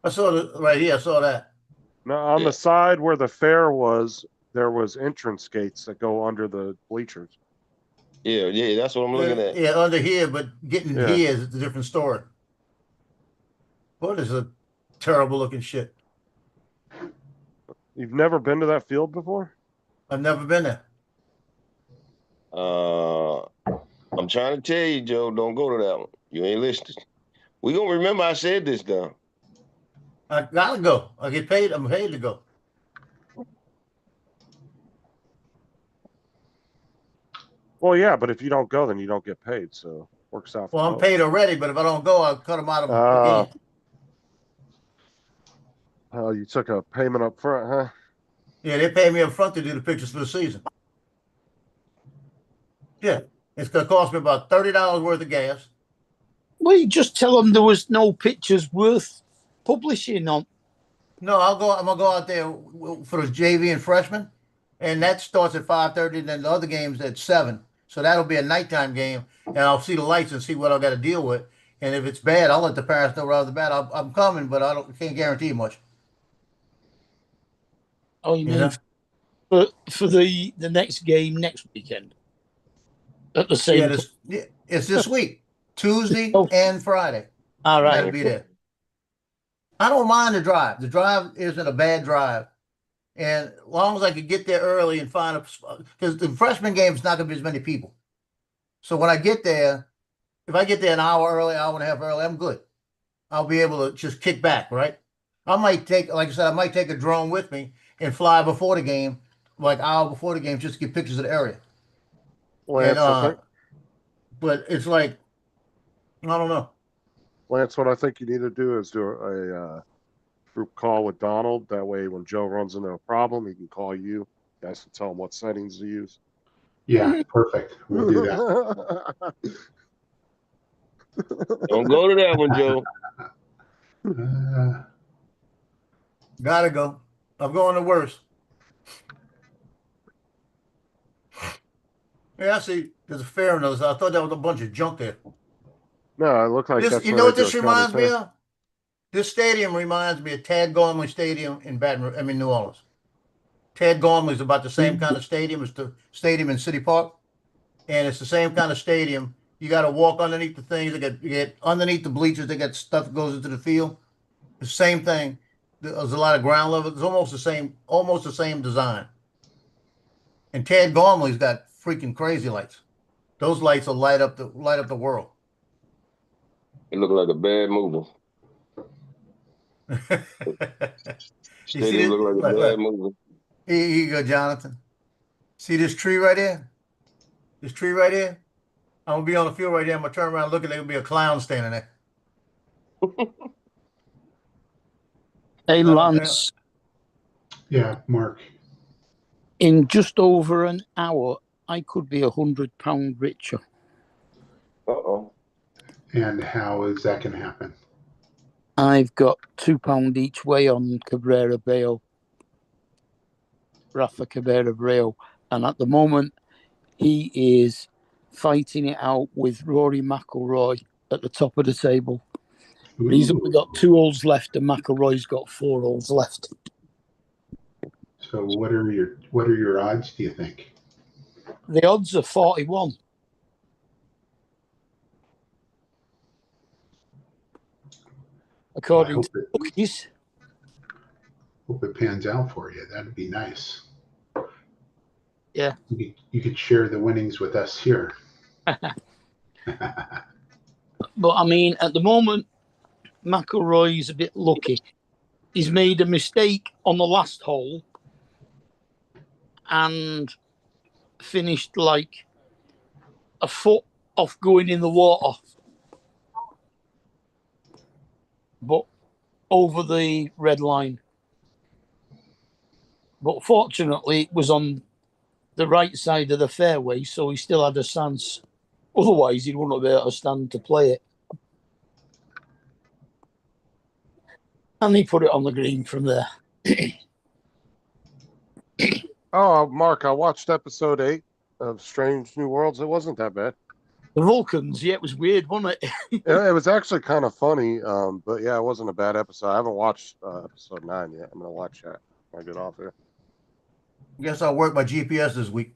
I saw right here. I saw that. Now on Yeah. the side where the fair was, there was entrance gates that go under the bleachers. Yeah, that's what I'm looking at. Yeah, under here, but getting Yeah. here is a different story. What is a terrible looking shit? You've never been to that field before? I've never been there. I'm trying to tell you, Joe, don't go to that one. You ain't listening. We gonna remember I said this though. I gotta go. I get paid. I'm paid to go. Well, yeah, but if you don't go, then you don't get paid. So works out. For Well, I'm both. paid already, but if I don't go, I'll cut them out of the Oh. game. Oh, you took a payment up front, huh? Yeah, they pay me up front to do the pictures for the season. Yeah, it's gonna cost me about $30 worth of gas. Well, you just tell them there was no pictures worth publishing on. No, I'm gonna go out there for the JV and freshmen, and that starts at 5:30. And then the other game's at 7. So that'll be a nighttime game, and I'll see the lights and see what I got to deal with. And if it's bad, I'll let the parents know right off the bat. I'm coming, but can't guarantee much. Oh, you mean Yeah. for the next game next weekend at the same Yeah, it's this week, Tuesday Oh. and Friday. All I gotta right. be there. I don't mind the drive. The drive isn't a bad drive. And as long as I could get there early and find a spot, because the freshman game is not going to be as many people. So when I get there, if I get there an hour early, hour and a half early, I'm good. I'll be able to just kick back, right? I might take, like I said, I might take a drone with me and fly before the game, like hour before the game, just to get pictures of the area. Lance, And, but it's like, I don't know. Lance, what I think you need to do is do a group call with Donald. That way, when Joe runs into a problem, he can call you. You guys can tell him what settings to use. Yeah, perfect. We'll do that. Don't go to that one, Joe. Gotta go. I'm going to worse. Yeah, I see. There's a fair in those. I thought that was a bunch of junk there. No, it looked like This, that's you where know what they do this a reminds county me fair. of? This stadium reminds me of Tad Gormley Stadium in New Orleans. Tad Gormley is about the same kind of stadium as the stadium in City Park, and it's the same kind of stadium. You got to walk underneath the things. You get underneath the bleachers. They got stuff that goes into the field. The same thing. There's a lot of ground level. It's almost the same design. And Tad Gormley's got freaking crazy lights. Those lights will light up the world. It looked like a bad movie. Stadium looked like a bad movie. Here you go, Jonathan. See this tree right here? This tree right here? I'm gonna be on the field right here. I'm gonna turn around, look, and there'll be a clown standing there. Hey, Lance, Yeah, Mark. in just over an hour, I could be £100 richer. Uh-oh. And how is that going to happen? I've got £2 each way on Cabrera Bello, Rafa Cabrera Bello, and at the moment he is fighting it out with Rory McIlroy at the top of the table. He's only got 2 holes left, and McIlroy's got 4 holes left. So what are your odds, do you think? The odds are 41. According to the bookies. Hope it pans out for you. That'd be nice. Yeah. You could share the winnings with us here. But I mean, at the moment, McIlroy's a bit lucky. He's made a mistake on the last hole and finished like a foot off going in the water. But over the red line. But fortunately, it was on the right side of the fairway, so he still had a chance. Otherwise, he wouldn't have been able to stand to play it. And he put it on the green from there. Oh, Mark, I watched episode 8 of Strange New Worlds. It wasn't that bad. The Vulcans, yeah, it was weird, wasn't it? It was actually kind of funny, but yeah, it wasn't a bad episode. I haven't watched episode 9 yet. I'm going to watch that when I get off here. Guess I'll work my GPS this week.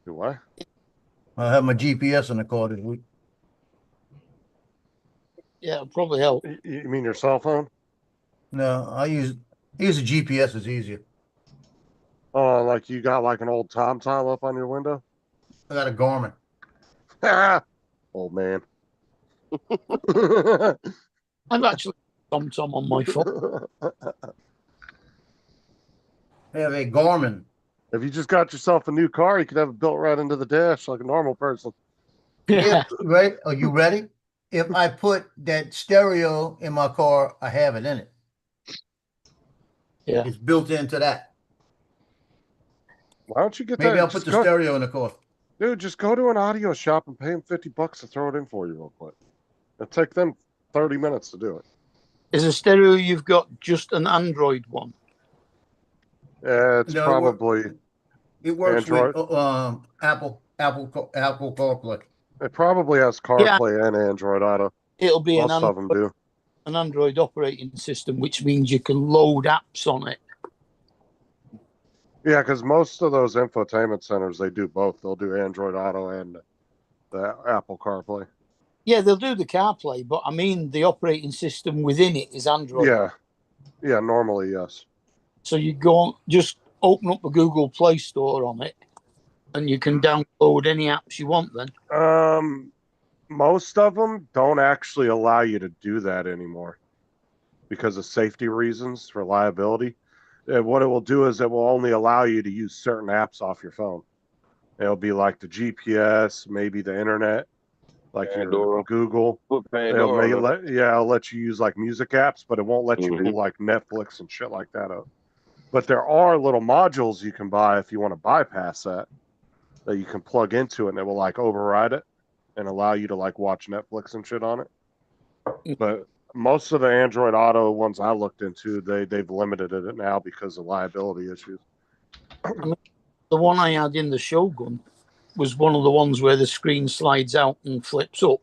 Do I? I'll have my GPS in the car this week. Yeah, it'll probably help. You mean your cell phone? No, I use a GPS. It's easier. Oh, like you got like an old TomTom up on your window? I got a Garmin. Old man. I've actually TomTom on my phone. I have a Garmin. If you just got yourself a new car, you could have it built right into the dash like a normal person. Yeah, right. Are you ready? If I put that stereo in my car, I have it in it. Yeah. It's built into that. Why don't you get Maybe that? I'll put Just the go, stereo in the car. dude, just go to an audio shop and pay them $50 to throw it in for you real quick. It'll take them 30 minutes to do it. Is a stereo you've got just an Android one? It's No, probably it works Android. with Apple CarPlay. It probably has CarPlay and Android Auto. It'll be Most of them do. an Android operating system, which means you can load apps on it. Yeah, because most of those infotainment centers, they do both. They'll do Android Auto and the Apple CarPlay. Yeah, they'll do the CarPlay, but I mean the operating system within it is Android. Yeah, normally, yes. So you go on, just open up the Google Play Store on it, and you can download any apps you want then. Most of them don't actually allow you to do that anymore because of safety reasons, reliability. And what it will do is it will only allow you to use certain apps off your phone. It'll be like the GPS, maybe the internet, like your Google. It'll let you use like music apps, but it won't let you pull like Netflix and shit like that up. But there are little modules you can buy if you want to bypass that you can plug into it, and it will like override it and allow you to like watch Netflix and shit on it. But most of the Android Auto ones I looked into, they've limited it now because of liability issues. I mean, the one I had in the Shogun was one of the ones where the screen slides out and flips up.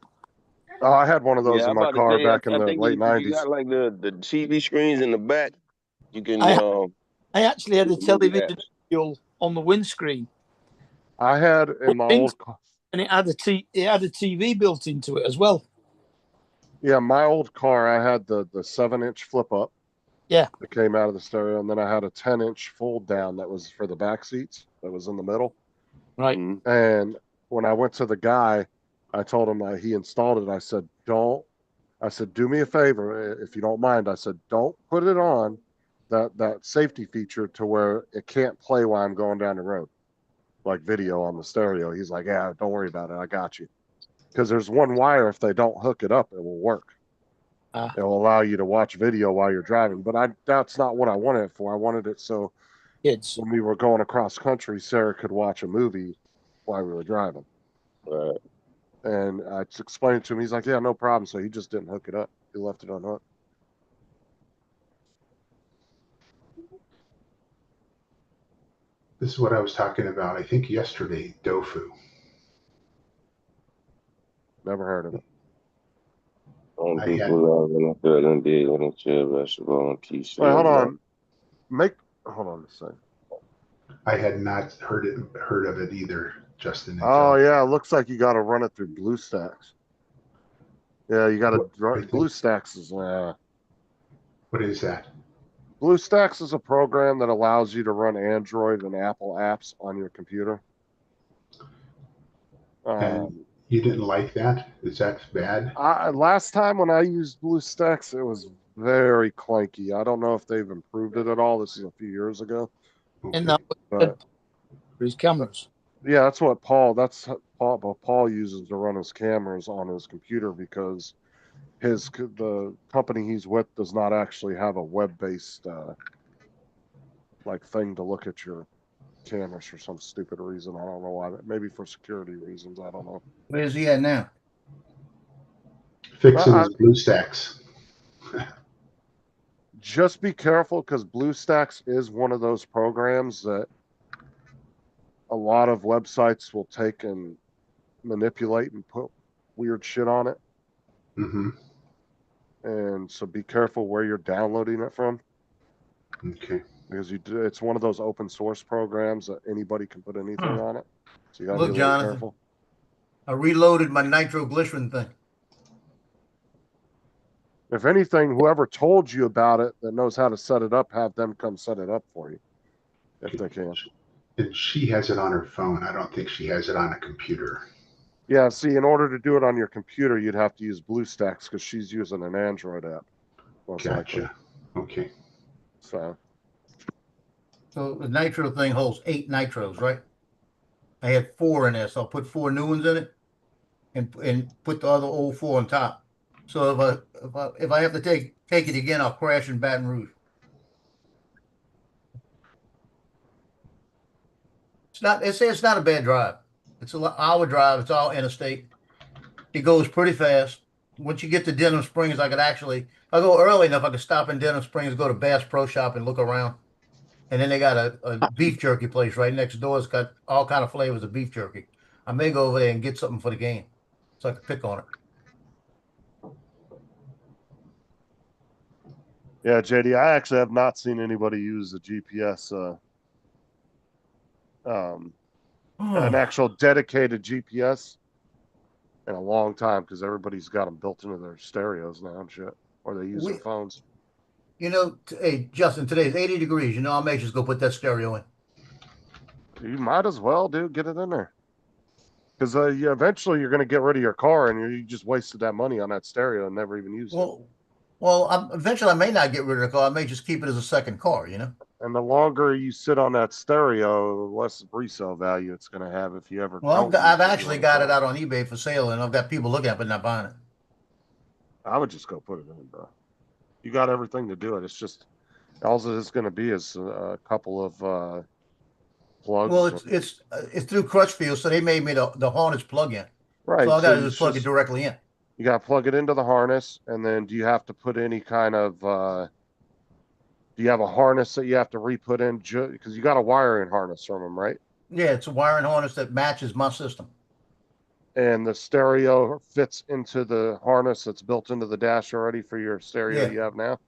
Oh, I had one of those in my car back in the late 90s. You got like the TV screens in the back. You can. I actually had a television on the windscreen. I had in my old car, and it had a TV built into it as well. Yeah, my old car, I had the 7-inch flip up. Yeah, that came out of the stereo, and then I had a 10-inch fold down that was for the back seats. That was in the middle. Right. And when I went to the guy, I told him that he installed it. I said, do me a favor, if you don't mind. I said, don't put it on that safety feature to where it can't play while I'm going down the road, like video on the stereo. He's like, yeah, don't worry about it. I got you. Because there's one wire, if they don't hook it up, it will work. It will allow you to watch video while you're driving. But that's not what I wanted it for. I wanted it so kids, when we were going across country, Sarah could watch a movie while we were driving. Right. And I explained it to him. He's like, yeah, no problem. So he just didn't hook it up. He left it unhooked. This is what I was talking about, I think yesterday, Dofu. Never heard of it. Hold on. Hold on a second. I had not heard of it either, Justin. Oh yeah, it looks like you got to run it through BlueStacks. Yeah, you got to run BlueStacks is. What is that? BlueStacks is a program that allows you to run Android and Apple apps on your computer. And you didn't like that? Is that bad? Last time when I used BlueStacks, it was very clunky. I don't know if they've improved it at all. This is a few years ago. Okay. And that was for his cameras. Yeah, that's what Paul uses to run his cameras on his computer because the company he's with does not actually have a web-based like thing to look at your cameras for some stupid reason. I don't know why. Maybe for security reasons. I don't know. Where's he at now? Fixing his BlueStacks. Just be careful because BlueStacks is one of those programs that a lot of websites will take and manipulate and put weird shit on it. Mm-hmm. And so be careful where you're downloading it from. Okay. Because it's one of those open source programs that anybody can put anything on it. So you gotta Look, be really Jonathan, careful. I reloaded my nitroglycerin thing. If anything, whoever told you about it that knows how to set it up, have them come set it up for you if they can. And she has it on her phone. I don't think she has it on a computer. Yeah, see, in order to do it on your computer, you'd have to use BlueStacks because she's using an Android app. Most likely. Gotcha. Okay. So So the nitro thing holds 8 nitros, right? I had 4 in there, so I'll put 4 new ones in it and put the other old 4 on top. So if I have to take it again, I'll crash in Baton Rouge. It's not a bad drive. It's an hour drive. It's all interstate. It goes pretty fast. Once you get to Denham Springs, I go early enough, I could stop in Denham Springs, go to Bass Pro Shop and look around. And then they got a beef jerky place right next door. It's got all kind of flavors of beef jerky. I may go over there and get something for the game so I can pick on it. yeah, JD, I actually have not seen anybody use the GPS, an actual dedicated GPS in a long time because everybody's got them built into their stereos now and shit, or they use their phones. You know, hey, Justin, today is 80 degrees. You know, I may just go put that stereo in. You might as well, dude. Get it in there. Because eventually you're going to get rid of your car and you just wasted that money on that stereo and never even used it. Well, eventually I may not get rid of the car. I may just keep it as a second car, you know? And the longer you sit on that stereo, the less resale value it's going to have if you ever. Well, I've actually got it out on eBay for sale, and I've got people looking at it but not buying it. I would just go put it in, bro. You got everything to do it. It's just all it is going to be is a couple of plugs. Well, it's through Crutchfield, so they made me the harness plug-in. Right. So all I got to do is plug it directly in. You got to plug it into the harness, and then do you have to put any kind of? Do you have a harness that you have to re-put in? Because you got a wiring harness from them, right? Yeah, it's a wiring harness that matches my system. And the stereo fits into the harness that's built into the dash already for your stereo you have now?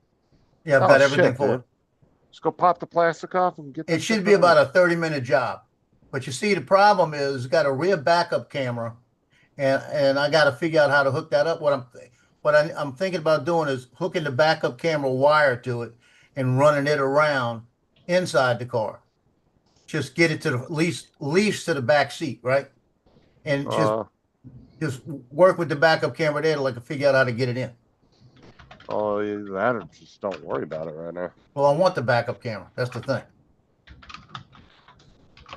Yeah, I've got everything for it. Just go pop the plastic off and get it. Should be about a 30-minute job. But you see, the problem is it's got a rear backup camera, and I got to figure out how to hook that up. What I'm thinking about doing is hooking the backup camera wire to it and running it around inside the car. Just get it to the least to the back seat, right? And just work with the backup camera there to like figure out how to get it in. Oh, that or just don't worry about it right now. Well, I want the backup camera. That's the thing.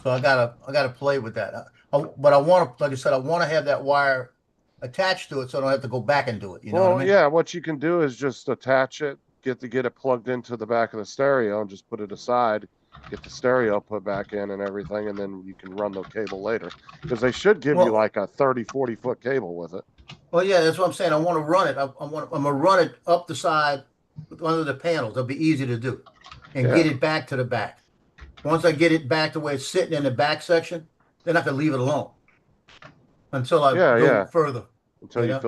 So I gotta play with that. But I want to, like I said, I want to have that wire attached to it so I don't have to go back and do it. You know what I mean? Yeah. What you can do is just attach it, get it plugged into the back of the stereo, and just put it aside. Get the stereo put back in and everything, and then you can run the cable later. Because they should give you like a 30, 40-foot cable with it. Well, yeah, that's what I'm saying. I want to run it. I'm gonna run it up the side under the panels. It'll be easy to do, and get it back to the back. Once I get it back to where it's sitting in the back section, then I can leave it alone until I go further. Until you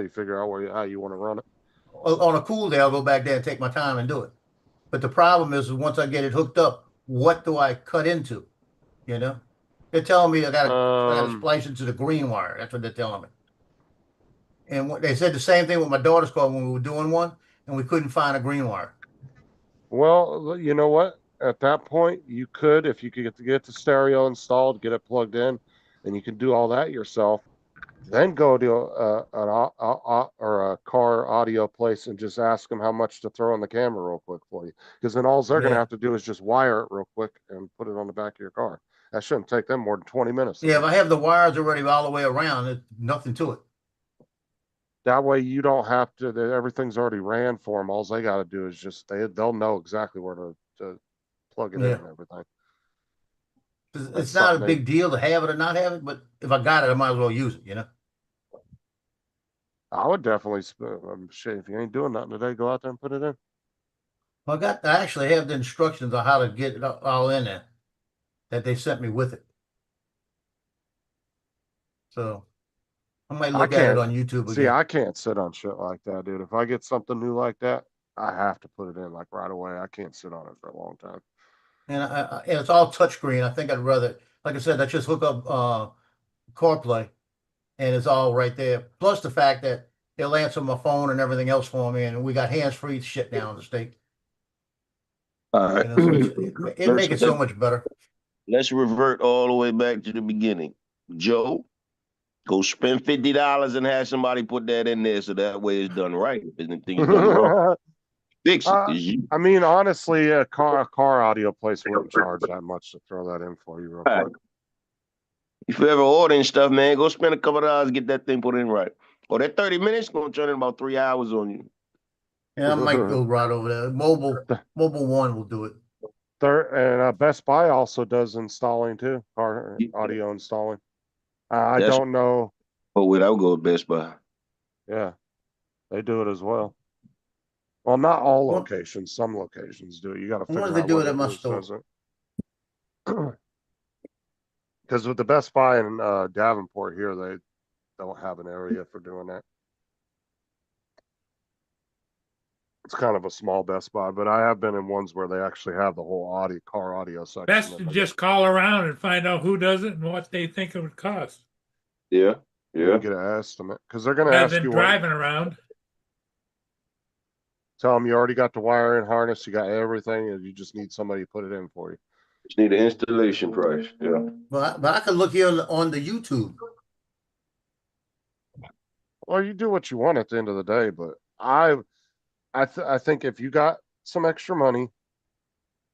figure out how you want to run it. On a cool day, I'll go back there and take my time and do it. But the problem is once I get it hooked up, what do I cut into? You know, they're telling me I got to splice into the green wire. That's what they're telling me. And they said the same thing with my daughter's car when we were doing one, and we couldn't find a green wire. Well, you know what? At that point, you could, if you could get the stereo installed, get it plugged in, and you can do all that yourself. Then go to a car audio place and just ask them how much to throw on the camera real quick for you. Because then all they're going to have to do is just wire it real quick and put it on the back of your car. That shouldn't take them more than 20 minutes. Yeah, if I have the wires already all the way around, there's nothing to it. That way you don't have to, everything's already ran for them. All they got to do is just, they'll know exactly where to plug it in and everything. It's not a big deal to have it or not have it, but if I got it, I might as well use it, you know? I would definitely, shit, if you ain't doing nothing today, go out there and put it in. Well, I actually have the instructions on how to get it all in there that they sent me with it. So I might look at it on YouTube again. See, I can't sit on shit like that, dude. If I get something new like that, I have to put it in like right away. I can't sit on it for a long time. And it's all touchscreen. I think I'd rather, like I said, I just hook up CarPlay, and it's all right there. Plus the fact that He'll answer my phone and everything else for me, and we got hands-free shit now in the state. All right. You know, so it make it so much better. Let's revert all the way back to the beginning. Joe, go spend $50 and have somebody put that in there so that way it's done right. If anything's done wrong, fix it. It's you. I mean, honestly, a car audio place wouldn't charge that much to throw that in for you real All right. quick. If you ever ordering stuff, man, go spend a couple of dollars, get that thing put in right. Or that 30 minutes gonna turn in about 3 hours on you. Yeah, I might go right over there. Mobile One will do it. And Best Buy also does installing too, car audio installing. I don't know. Oh, wait, I'll go with Best Buy. Yeah, they do it as well. Well, not all locations. Some locations do it. You got to figure out What do they do it at my store? Because with the Best Buy in Davenport here, they don't have an area for doing that. It's kind of a small Best Buy, but I have been in ones where they actually have the whole car audio section. Best to just call around and find out who does it and what they think it would cost. Yeah. You get an estimate because they're going to ask you driving around. Tell them you already got the wire and harness, you got everything, and you just need somebody to put it in for you. Just need an installation price. Yeah. But I can look here on the YouTube. Well, you do what you want at the end of the day, but I think if you got some extra money,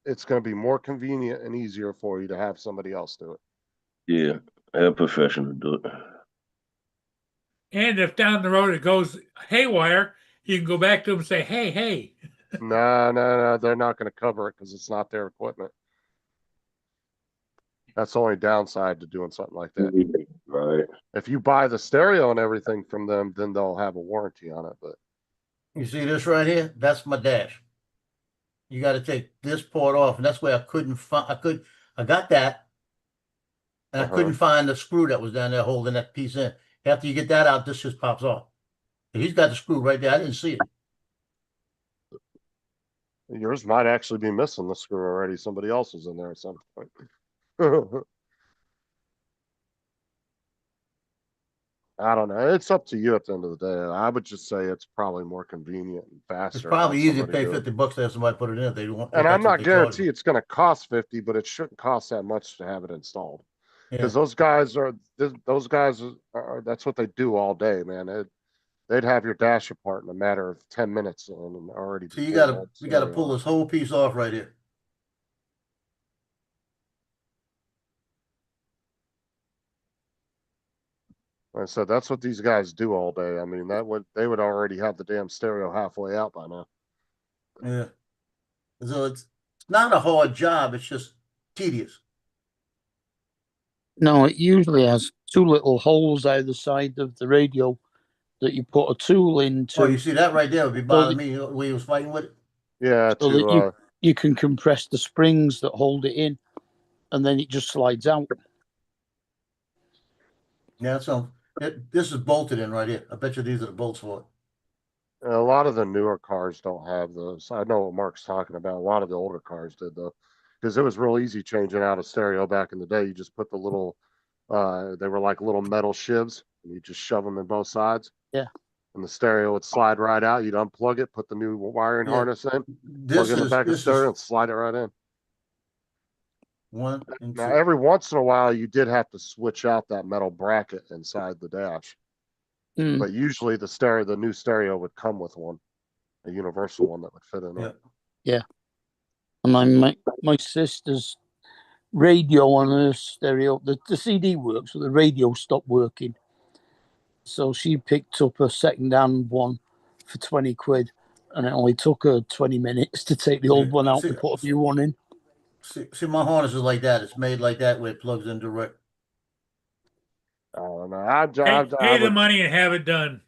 it's going to be more convenient and easier for you to have somebody else do it. Yeah, have a professional do it. And if down the road it goes haywire, you can go back to them and say, hey. No, they're not going to cover it because it's not their equipment. That's the only downside to doing something like that. Right. If you buy the stereo and everything from them, then they'll have a warranty on it. But you see this right here? That's my dash. You got to take this port off, and that's where I couldn't find. I got that, and I couldn't find the screw that was down there holding that piece in. After you get that out, this just pops off. He's got the screw right there. I didn't see it. Yours might actually be missing the screw already. Somebody else was in there at some point. I don't know. It's up to you at the end of the day. I would just say it's probably more convenient and faster. It's probably easier to pay $50 to have somebody put it in if they want. And I'm not guarantee it's going to cost 50, but it shouldn't cost that much to have it installed. Because those guys are that's what they do all day, man. They'd have your dash apart in a matter of 10 minutes and already. So you gotta pull this whole piece off right here. Like I said, that's what these guys do all day. I mean, they would already have the damn stereo halfway out by now. Yeah. So it's not a hard job. It's just tedious. No, it usually has two little holes either side of the radio that you put a tool into. Oh, you see that right there would be bothering me when he was fighting with it. Yeah, so that you can compress the springs that hold it in, and then it just slides out. Yeah, so this is bolted in right here. I bet you these are the bolts for it. A lot of the newer cars don't have those. I know what Mark's talking about. A lot of the older cars did though, because it was real easy changing out a stereo back in the day. You just put the little, they were like little metal shivs, and you just shove them in both sides. Yeah. And the stereo would slide right out. You'd unplug it, put the new wiring harness in, plug in the back of the stereo, and slide it right in. One and now, two. every once in a while, you did have to switch out that metal bracket inside the dash. But usually the new stereo would come with one, a universal one that would fit in it. Yeah. And my sister's radio on her stereo, the CD works, but the radio stopped working. So she picked up a second-hand one for 20 quid, and it only took her 20 minutes to take the old one out and put a new one in. See, my harness is like that. It's made like that where it plugs in direct. I don't know. Pay the money and have it done.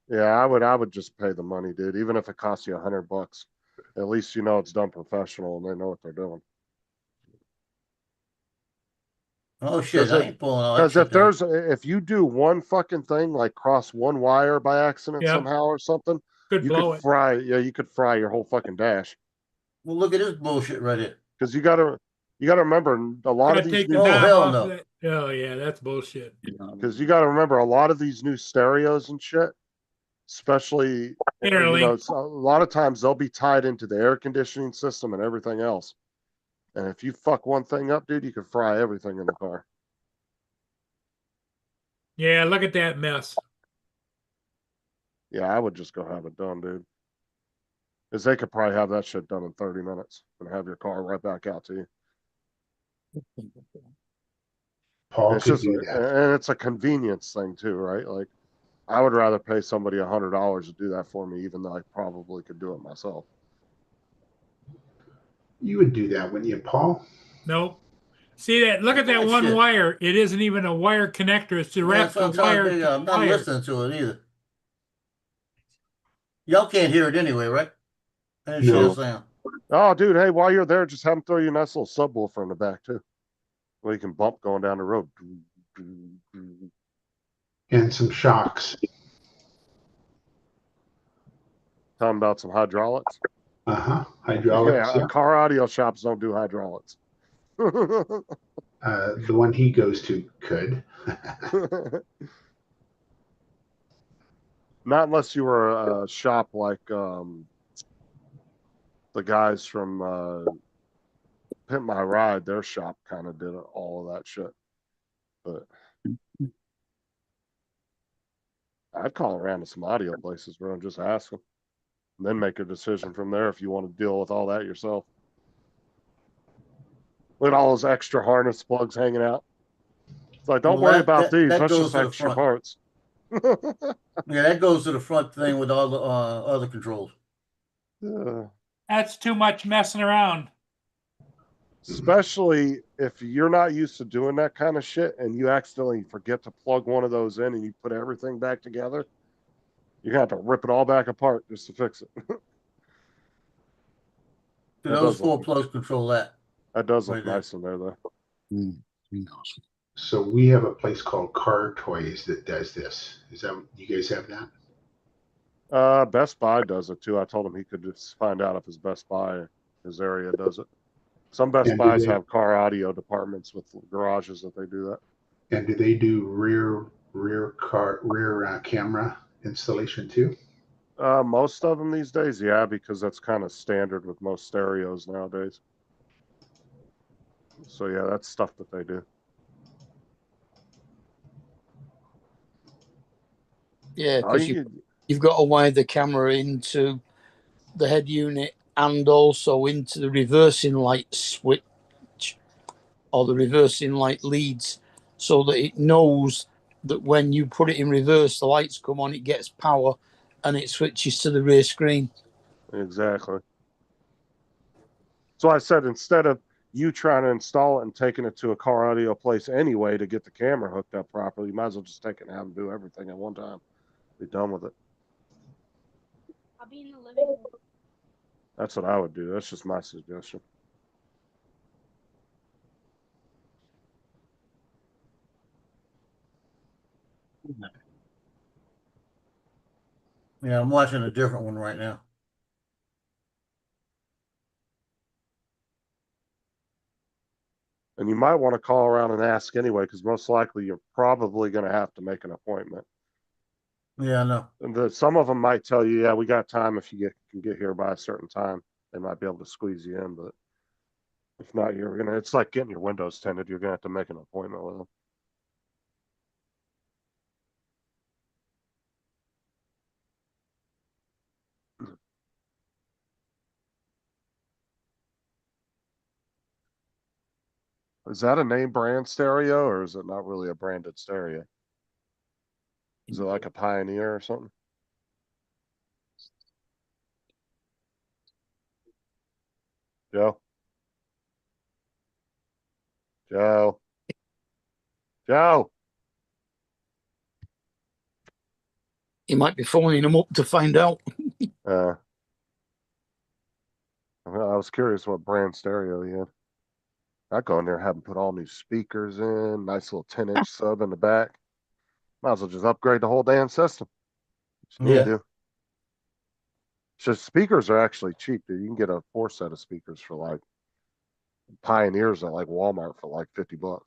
Yeah, I would just pay the money, dude. Even if it costs you $100, at least you know it's done professional and they know what they're doing. Oh shit! I ain't pulling all that shit Because if you do one fucking thing like cross one wire by accident somehow or something, you could fry. Yeah, you could fry your whole fucking dash. Well, look at this bullshit right here. Because you gotta remember a lot of these. Oh hell no! Oh yeah, that's bullshit. Because you gotta remember a lot of these new stereos and shit. especially you know, Interlink. a lot of times they'll be tied into the air conditioning system and everything else. And if you fuck one thing up, dude, you can fry everything in the car. Yeah, look at that mess. Yeah, I would just go have it done, dude. Because they could probably have that shit done in 30 minutes and have your car right back out to you. Paul It's could just, do that. and it's a convenience thing too, right? Like, I would rather pay somebody $100 to do that for me, even though I probably could do it myself. You would do that, wouldn't you, Paul? Nope. See that? Look at that one Shit. wire. It isn't even a wire connector. It's Yeah, direct that's what I'm to trying to wire. figure out. I'm not wire. listening to it either. Y'all can't hear it anyway, right? I didn't No. hear the sound. Oh, dude, hey, while you're there, just have them throw you a nice little subwoofer in the back too, where you can bump going down the road. And some shocks. Talking about some hydraulics. Hydraulics. Yeah, car audio shops don't do hydraulics. The one he goes to could. Not unless you were a shop like the guys from Pimp My Ride. Their shop kind of did all of that shit. But I'd call around to some audio places, bro, and just ask them. And then make a decision from there if you want to deal with all that yourself. Look at all those extra harness plugs hanging out. It's like, don't Well, worry about these. that That's goes just to the extra front. parts. Yeah, that goes to the front thing with all the other controls. That's too much messing around. Especially if you're not used to doing that kind of shit and you accidentally forget to plug one of those in and you put everything back together, you're going to have to rip it all back apart just to fix it. So those four plugs control that. That does look Right there. nice in there, though. So we have a place called Car Toys that does this. Is that you guys have that? Best Buy does it too. I told him he could just find out if his Best Buy, his area does it. Some Best And do Buys they- have car audio departments with garages that they do that. And do they do rear camera installation too? Most of them these days, yeah, because that's kind of standard with most stereos nowadays. So yeah, that's stuff that they do. Yeah, Oh, because you've got to wire the camera into the head unit and also into the reversing light switch or the reversing light leads, so that it knows that when you put it in reverse, the lights come on, it gets power, and it switches to the rear screen. Exactly. So I said, instead of you trying to install it and taking it to a car audio place anyway to get the camera hooked up properly, you might as well just take it and have them do everything at one time. Be done with it. I'll be in the living room. That's what I would do. That's just my suggestion. Yeah, I'm watching a different one right now. And you might want to call around and ask anyway, because most likely you're probably going to have to make an appointment. Yeah, I know. And some of them might tell you, yeah, we got time if you can get here by a certain time. They might be able to squeeze you in, but if not, it's like getting your windows tinted. You're going to have to make an appointment with them. Is that a name brand stereo, or is it not really a branded stereo? Is it like a Pioneer or something? Joe? Joe? Joe? You might be phoning them up to find out. I was curious what brand stereo he had. I'd go in there and have him put all new speakers in, nice little 10-inch sub in the back. Might as well just upgrade the whole damn system. Yeah. Just speakers are actually cheap, dude. You can get a 4 set of speakers for like Pioneers at like Walmart for like $50.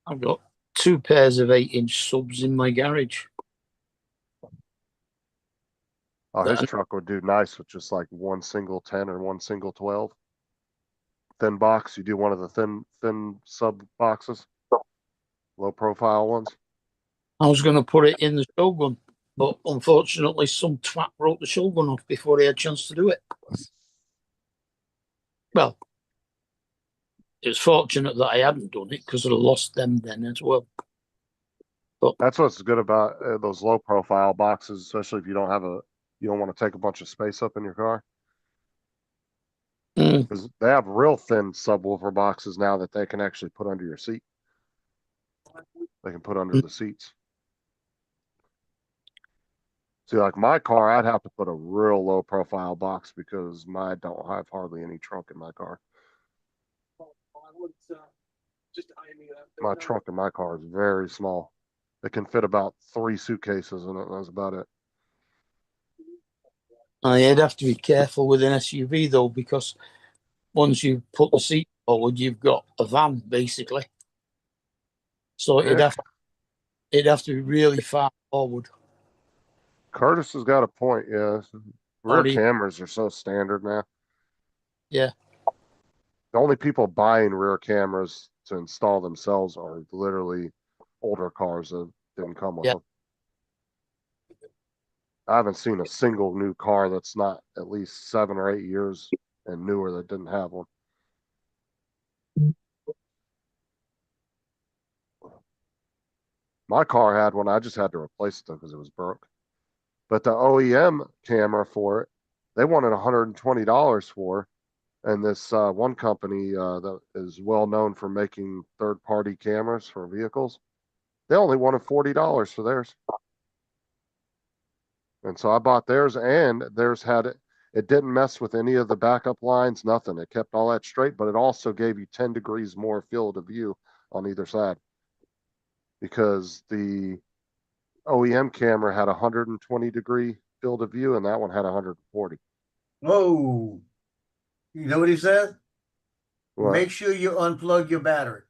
I've got 2 pairs of 8-inch subs in my garage. Oh, his And- truck would do nice with just like one single 10 or one single 12. Thin box. You do one of the thin sub boxes, low profile ones. I was going to put it in the Shogun, but unfortunately, some twat wrote the Shogun off before he had a chance to do it. Well, it was fortunate that I hadn't done it because I'd have lost them then as well. That's what's good about those low profile boxes, especially if you don't want to take a bunch of space up in your car. Mm. Because they have real thin subwoofer boxes now that they can actually put under your seat. They can put under the seats. See, like my car, I'd have to put a real low profile box because I don't have hardly any trunk in my car. My trunk in my car is very small. It can fit about 3 suitcases in it, and that's about it. You'd have to be careful with an SUV though, because once you put the seat forward, you've got a van basically. So it'd have to be really far forward. Curtis has got a point, yeah. Rear cameras are so standard now. Yeah. The only people buying rear cameras to install themselves are literally older cars that didn't come with them. I haven't seen a single new car that's not at least 7 or 8 years and newer that didn't have one. My car had one. I just had to replace it because it was broke. But the OEM camera for it, they wanted $120 for. And this one company that is well known for making third-party cameras for vehicles, they only wanted $40 for theirs. And so I bought theirs, and theirs had it didn't mess with any of the backup lines, nothing. It kept all that straight, but it also gave you 10 degrees more field of view on either side. Because the OEM camera had 120-degree field of view, and that one had 140. Whoa. You know what he said? What? Make sure you unplug your battery.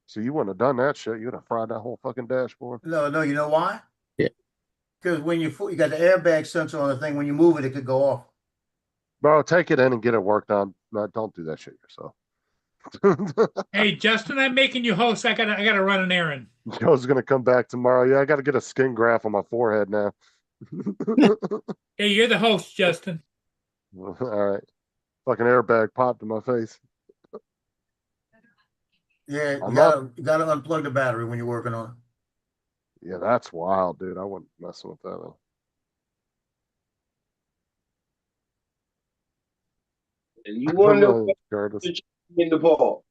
So you wouldn't have done that shit. You'd have fried that whole fucking dashboard. No, you know why? Yeah. Because when you got the airbag sensor on the thing, when you move it, it could go off. Bro, take it in and get it worked on. No, don't do that shit yourself. Hey, Justin, I'm making you host. I gotta run an errand. Joe's gonna come back tomorrow. Yeah, I got to get a skin graft on my forehead now. Hey, you're the host, Justin. All right. Fucking airbag popped in my face. Yeah, you gotta unplug the battery when you're working on it. Yeah, that's wild, dude. I wasn't messing with that. And you want to know Curtis. in the ball.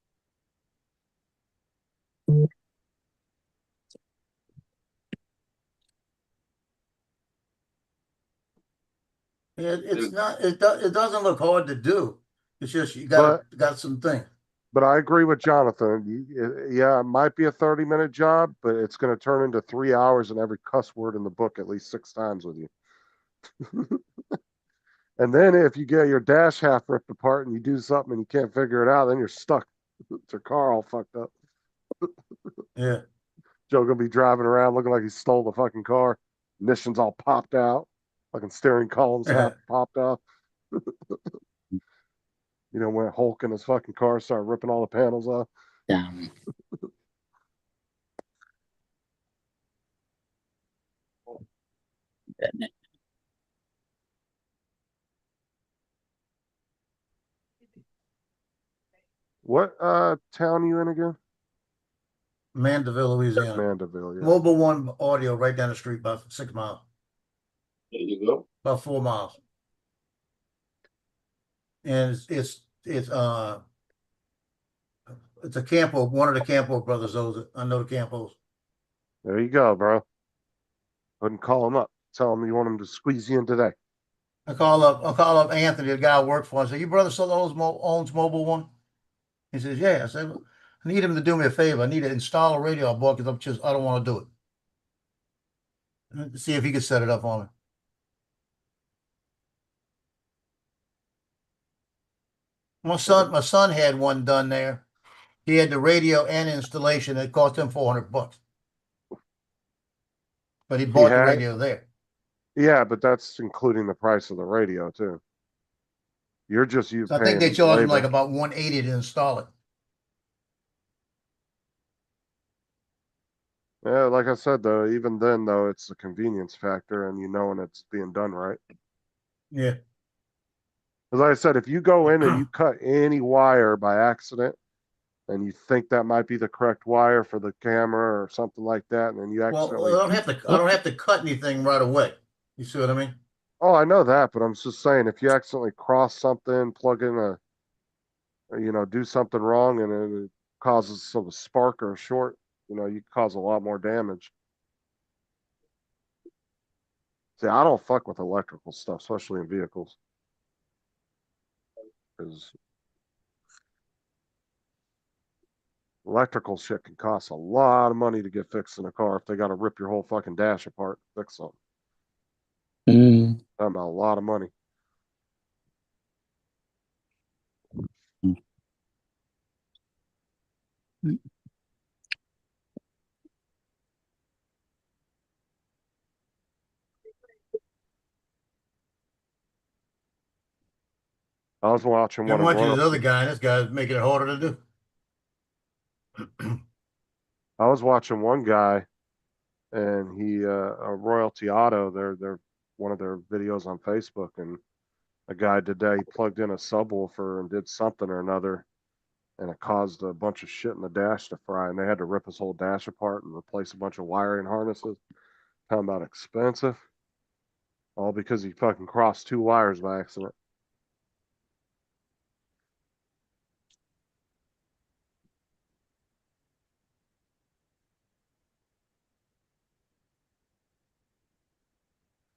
It's not. It doesn't look hard to do. It's just you got some things. But I agree with Jonathan. Yeah, it might be a 30-minute job, but it's going to turn into 3 hours and every cuss word in the book at least 6 times with you. And then if you get your dash half ripped apart and you do something and you can't figure it out, then you're stuck. It's your car all fucked up. Yeah. Joe gonna be driving around looking like he stole the fucking car. Ignition's all popped out. Fucking steering columns half popped off. You know, when Hulk in his fucking car started ripping all the panels off. Yeah. What town you in again? Mandeville, Louisiana. Mandeville, yeah. Mobile One Audio right down the street, about 6 miles. There you go. About 4 miles. And it's a Campo, one of the Campo brothers owns it. I know the Campos. There you go, bro. Couldn't call him up. Tell him you want him to squeeze you in today. I'll call up Anthony, the guy I work for. I say, your brother still owns Mobile One? He says, yeah. I said, I need him to do me a favor. I need to install a radio I bought because I don't want to do it. See if he can set it up for me. My son had one done there. He had the radio and installation. It cost him $400. But he bought the radio there. Yeah, but that's including the price of the radio too. You're just you So I think paying they charge them like labor. about 180 to install it. Yeah, like I said though, even then though, it's a convenience factor, and you know when it's being done right. Yeah. As I said, if you go in and you cut any wire by accident, and you think that might be the correct wire for the camera or something like that, and then you Well, accidentally, I don't have to cut anything right away. You see what I mean? oh, I know that, but I'm just saying, if you accidentally cross something, plug in a, do something wrong, and it causes some spark or a short, you cause a lot more damage. See, I don't fuck with electrical stuff, especially in vehicles, because electrical shit can cost a lot of money to get fixed in a car if they got to rip your whole fucking dash apart to fix something. Mm. Talking about a lot of money. I was watching one I'm of watching this Royal. other guy, and this guy's making it harder to do. I was watching one guy, and he Royalty Auto. They're one of their videos on Facebook, and a guy today plugged in a subwoofer and did something or another, and it caused a bunch of shit in the dash to fry, and they had to rip his whole dash apart and replace a bunch of wiring harnesses. Talking about expensive, all because he fucking crossed two wires by accident.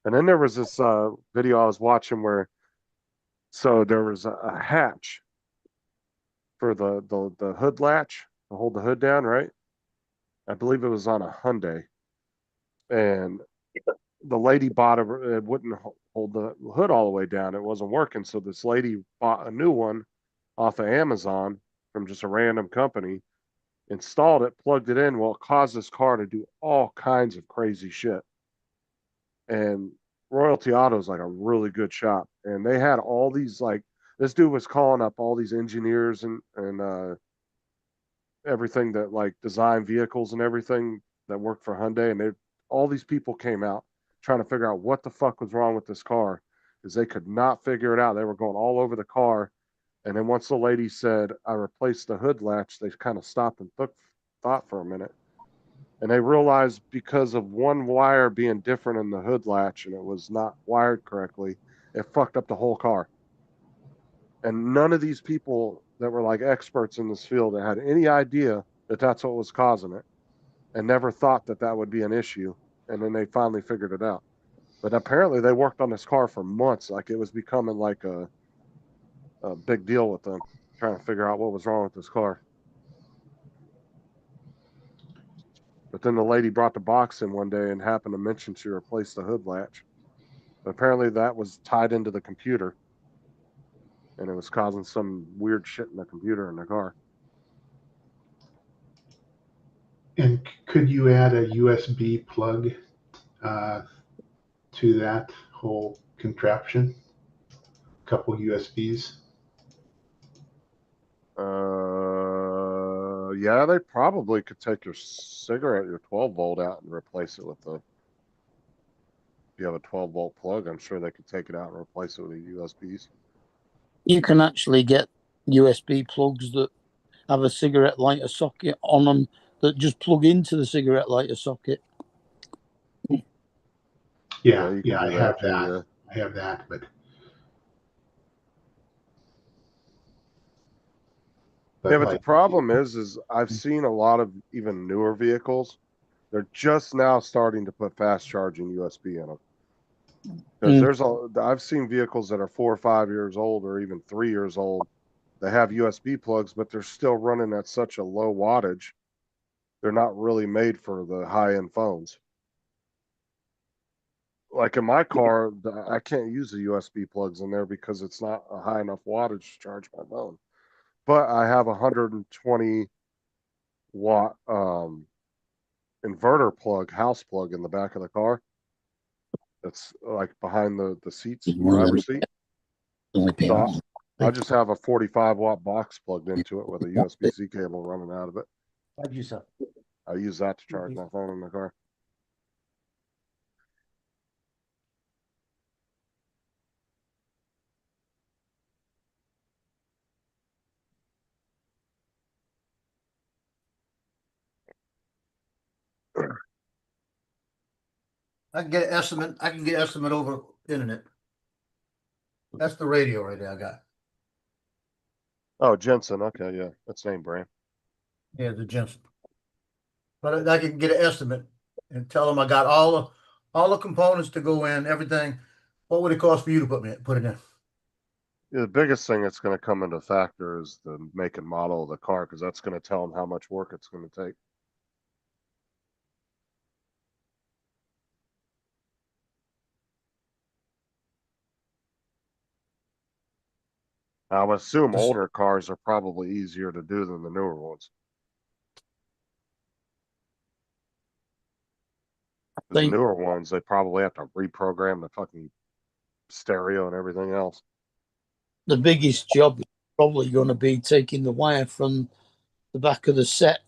And then there was this video I was watching where, so there was a hatch for the hood latch to hold the hood down, right? I believe it was on a Hyundai, and the lady bought it wouldn't hold the hood all the way down. It wasn't working, so this lady bought a new one off of Amazon from just a random company, installed it, plugged it in. Well, it caused this car to do all kinds of crazy shit. And Royalty Auto is like a really good shop, and they had all these, like, this dude was calling up all these engineers and everything that like design vehicles and everything that worked for Hyundai, and all these people came out trying to figure out what the fuck was wrong with this car, because they could not figure it out. They were going all over the car, and then once the lady said, "I replaced the hood latch," they kind of stopped and thought for a minute, and they realized because of one wire being different in the hood latch and it was not wired correctly, it fucked up the whole car. And none of these people that were like experts in this field had any idea that that's what was causing it, and never thought that that would be an issue. And then they finally figured it out. But apparently they worked on this car for months. Like, it was becoming like a big deal with them, trying to figure out what was wrong with this car. But then the lady brought the box in one day and happened to mention she replaced the hood latch. But apparently that was tied into the computer, and it was causing some weird shit in the computer in the car. And could you add a USB plug to that whole contraption? A couple USBs? Yeah, they probably could take your 12 volt out and replace it with if you have a 12 volt plug, I'm sure they could take it out and replace it with the USBs. You can actually get USB plugs that have a cigarette lighter socket on them that just plug into the cigarette lighter socket. Yeah, you can I do have too, that. yeah. I have that, but Yeah, but the like, problem is I've seen a lot of even newer vehicles. They're just now starting to put fast charging USB in them. Because I've seen vehicles that are 4 or 5 years old, or even 3 years old. They have USB plugs, but they're still running at such a low wattage. They're not really made for the high-end phones. Like in my car, I can't use the USB plugs in there because it's not a high enough wattage to charge my phone. But I have a 120 watt inverter plug, house plug in the back of the car It's like behind the seats, One of driver's them seat. only pay So one. I just have a 45-watt box plugged into it with a USB-C cable running out of it. How'd you say? I use that to charge my phone in the car. I can get an estimate. I can get an estimate over internet. That's the radio right there I got. Oh, Jensen. Okay, yeah, that's name brand. Yeah, the Jensen. But I can get an estimate and tell them I got all the components to go in, everything. What would it cost for you to put it in? Yeah, the biggest thing that's going to come into factor is the make and model of the car, because that's going to tell them how much work it's going to take. I would assume older cars are probably easier to do than the newer ones. The Think newer ones, they probably have to reprogram the fucking stereo and everything else. the biggest job is probably going to be taking the wire from the back of the set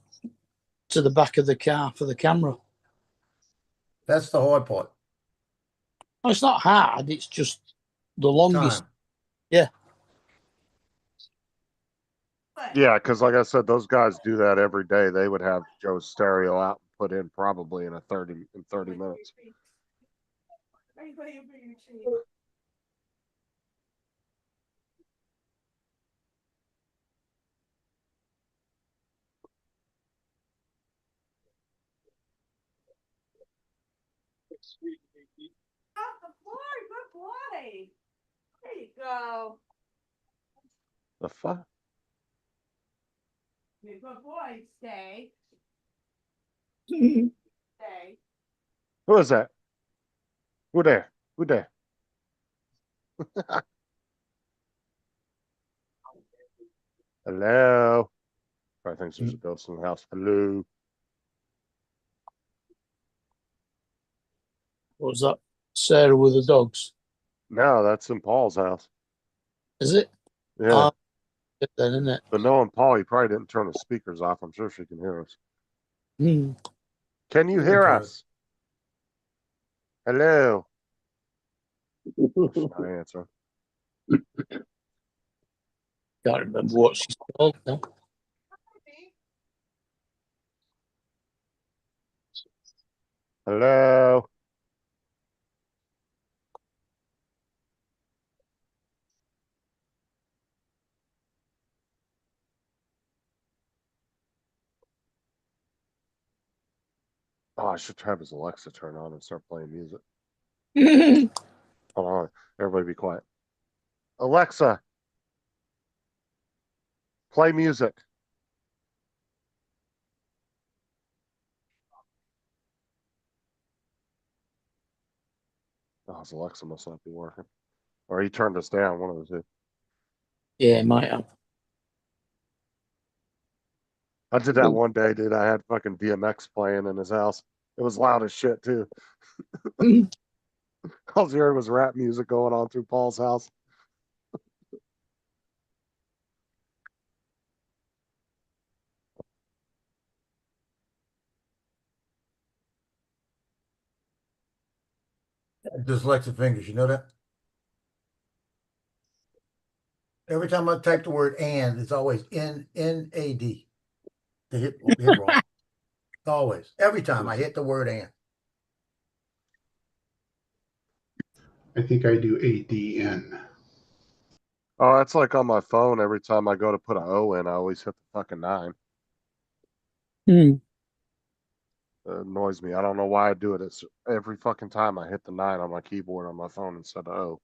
to the back of the car for the camera. That's the hard part. No, it's not hard. It's just the longest. Time. Yeah. Yeah, because like I said, those guys do that every day. They would have Joe's stereo out and put in probably in 30 minutes. Off the floor, good boy. There you go. The fuck? Good boy. Stay. Mhm. Stay. Who is that? Who there? Who there? Hello? Probably thinks there's a ghost in the house. Hello? What was that? Sarah with the dogs. No, that's in Paul's house. Is it? Yeah. Then, isn't it? But knowing Paul, he probably didn't turn his speakers off. I'm sure she can hear us. Hmm. Can you hear us? Hello? She's not answering. Can't remember what she's called now. Hello? Oh, I should have his Alexa turn on and start playing music. Hold on. Everybody be quiet. Alexa, play music. Oh, his Alexa must not be working. Or he turned us down, one of the two. Yeah, might have. I did that one day, dude. I had fucking DMX playing in his house. It was loud as shit, too. All I heard was rap music going on through Paul's house. Dyslexic fingers, you know that? Every time I type the word and, it's always N-A-D. They hit wrong. Always. Every time I hit the word and. I think I do ADN. Oh, that's like on my phone. Every time I go to put an O in, I always hit the fucking 9. Hmm. It annoys me. I don't know why I do it. It's every fucking time I hit the 9 on my keyboard on my phone instead of O.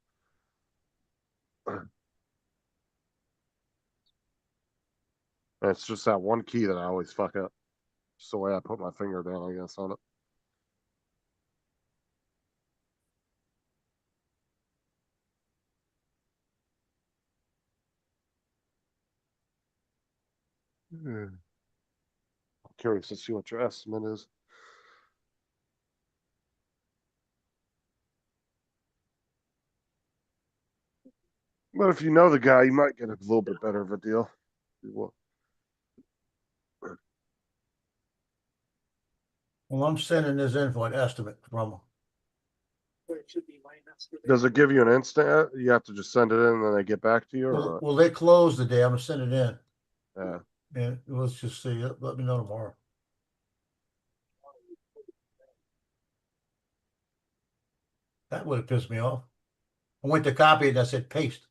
And it's just that one key that I always fuck up. Just the way I put my finger down, I guess, on it. I'm curious to see what your estimate is. But if you know the guy, you might get a little bit better of a deal. Well, I'm sending this in for an estimate from them. Does it give you an instant? You have to just send it in and then they get back to you, or Well, they closed today. I'm gonna send it in. yeah. And let's just see. Let me know tomorrow. That would have pissed me off. I went to copy it and I said paste,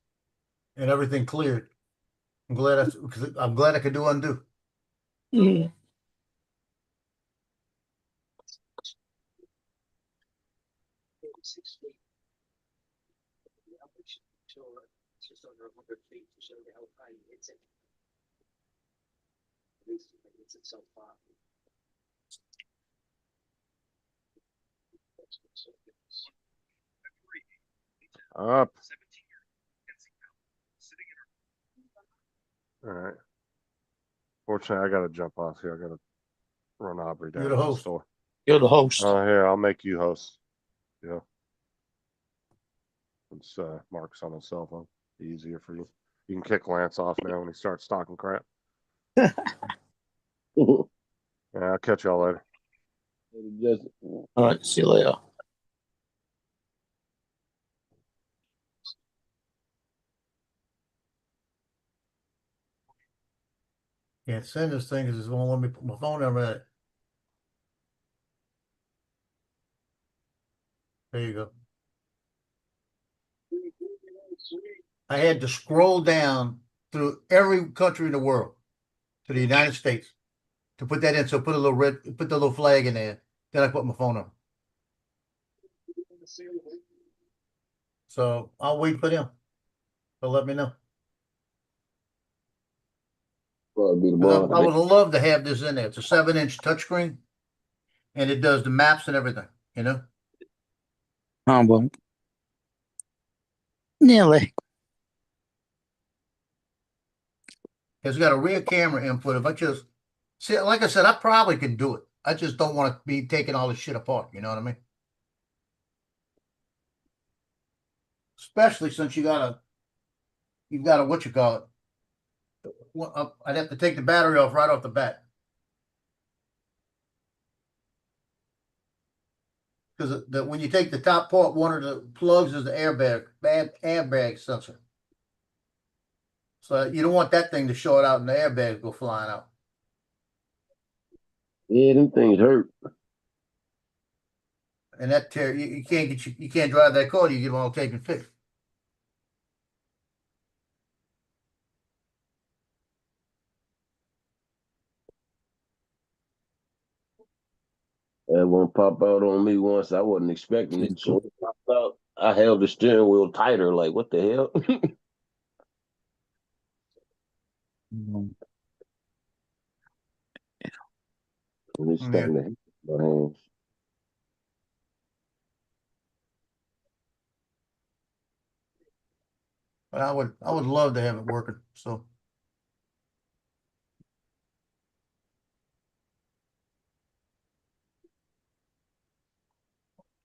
and everything cleared. I'm glad I could do undo. Up. All right. Fortunately, I gotta jump off here. I gotta run Aubrey down You're the to the host. store. You're the host. Oh, here, I'll make you host. Yeah. It's Mark's on his cell phone. Easier for you. You can kick Lance off now when he starts talking crap. Yeah, I'll catch y'all later. All right, see you later. Can't send this thing because it's gonna let me put my phone number at it. There you go. I had to scroll down through every country in the world to the United States to put that in. So put the little flag in there. Then I put my phone number. So I'll wait for them. They'll let me know. Probably be 'Cause tomorrow. I would love to have this in there. It's a 7-inch touchscreen, and it does the maps and everything. You know. Oh, well. Nearly. It's got a rear camera input. If I just see, like I said, I probably can do it. I just don't want to be taking all this shit apart. You know what I mean? Especially since you've got a what you call it. I'd have to take the battery off right off the bat. Because when you take the top part, one of the plugs is the airbag sensor. So you don't want that thing to short out and the airbag go flying out. Yeah, them things hurt. And that you can't drive that car. You get them all taken fixed. That one pop out on me once. I wasn't expecting it. So it popped out. I held the steering wheel tighter. Like, what the hell? And it's starting to hit my hands. But I would love to have it working. So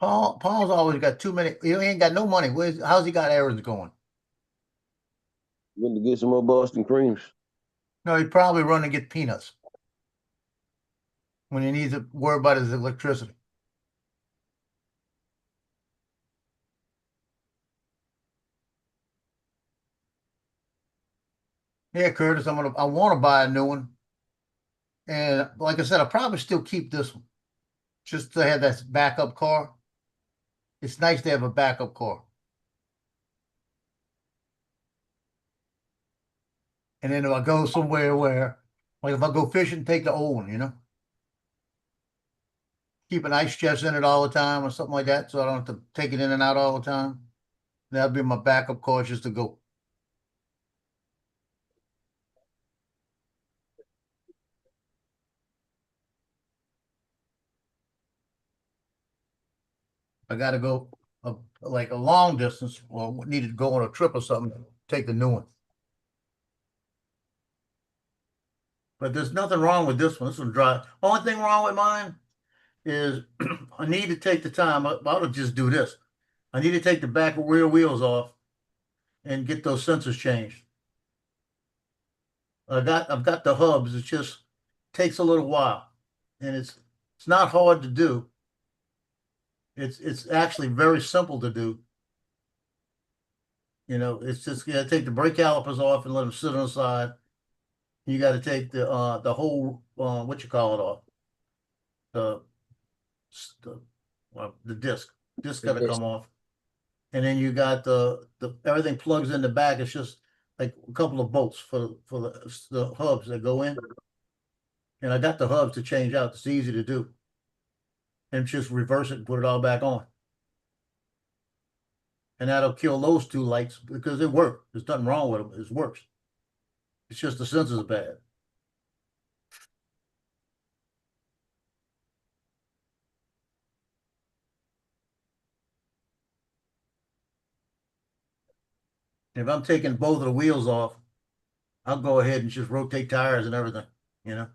Paul's always got too many. He ain't got no money. How's he got errands going? Went to get some more Boston creams. No, he'd probably run and get peanuts when he needs to worry about his electricity. Yeah, Curtis, I want to buy a new one. And like I said, I'll probably still keep this one just to have that backup car. It's nice to have a backup car. And then if I go somewhere like if I go fishing, take the old one, you know? Keep an ice chest in it all the time or something like that, so I don't have to take it in and out all the time. That'll be my backup car just to go. I got to go like a long distance or needed to go on a trip or something, take the new one. But there's nothing wrong with this one. This one's dry. Only thing wrong with mine is I need to take the time. I ought to just do this. I need to take the back rear wheels off and get those sensors changed. I've got the hubs. It just takes a little while, and it's not hard to do. It's actually very simple to do. You know, it's just you gotta take the brake calipers off and let them sit on the side. You got to take the whole what you call it off. The disc got to come off, and then you got the everything plugs in the back. It's just like a couple of bolts for the hubs that go in, and I got the hubs to change out. It's easy to do, and just reverse it and put it all back on, and that'll kill those two lights because it works. There's nothing wrong with them. It works. It's just the sensors are bad. If I'm taking both of the wheels off, I'll go ahead and just rotate tires and everything, you know.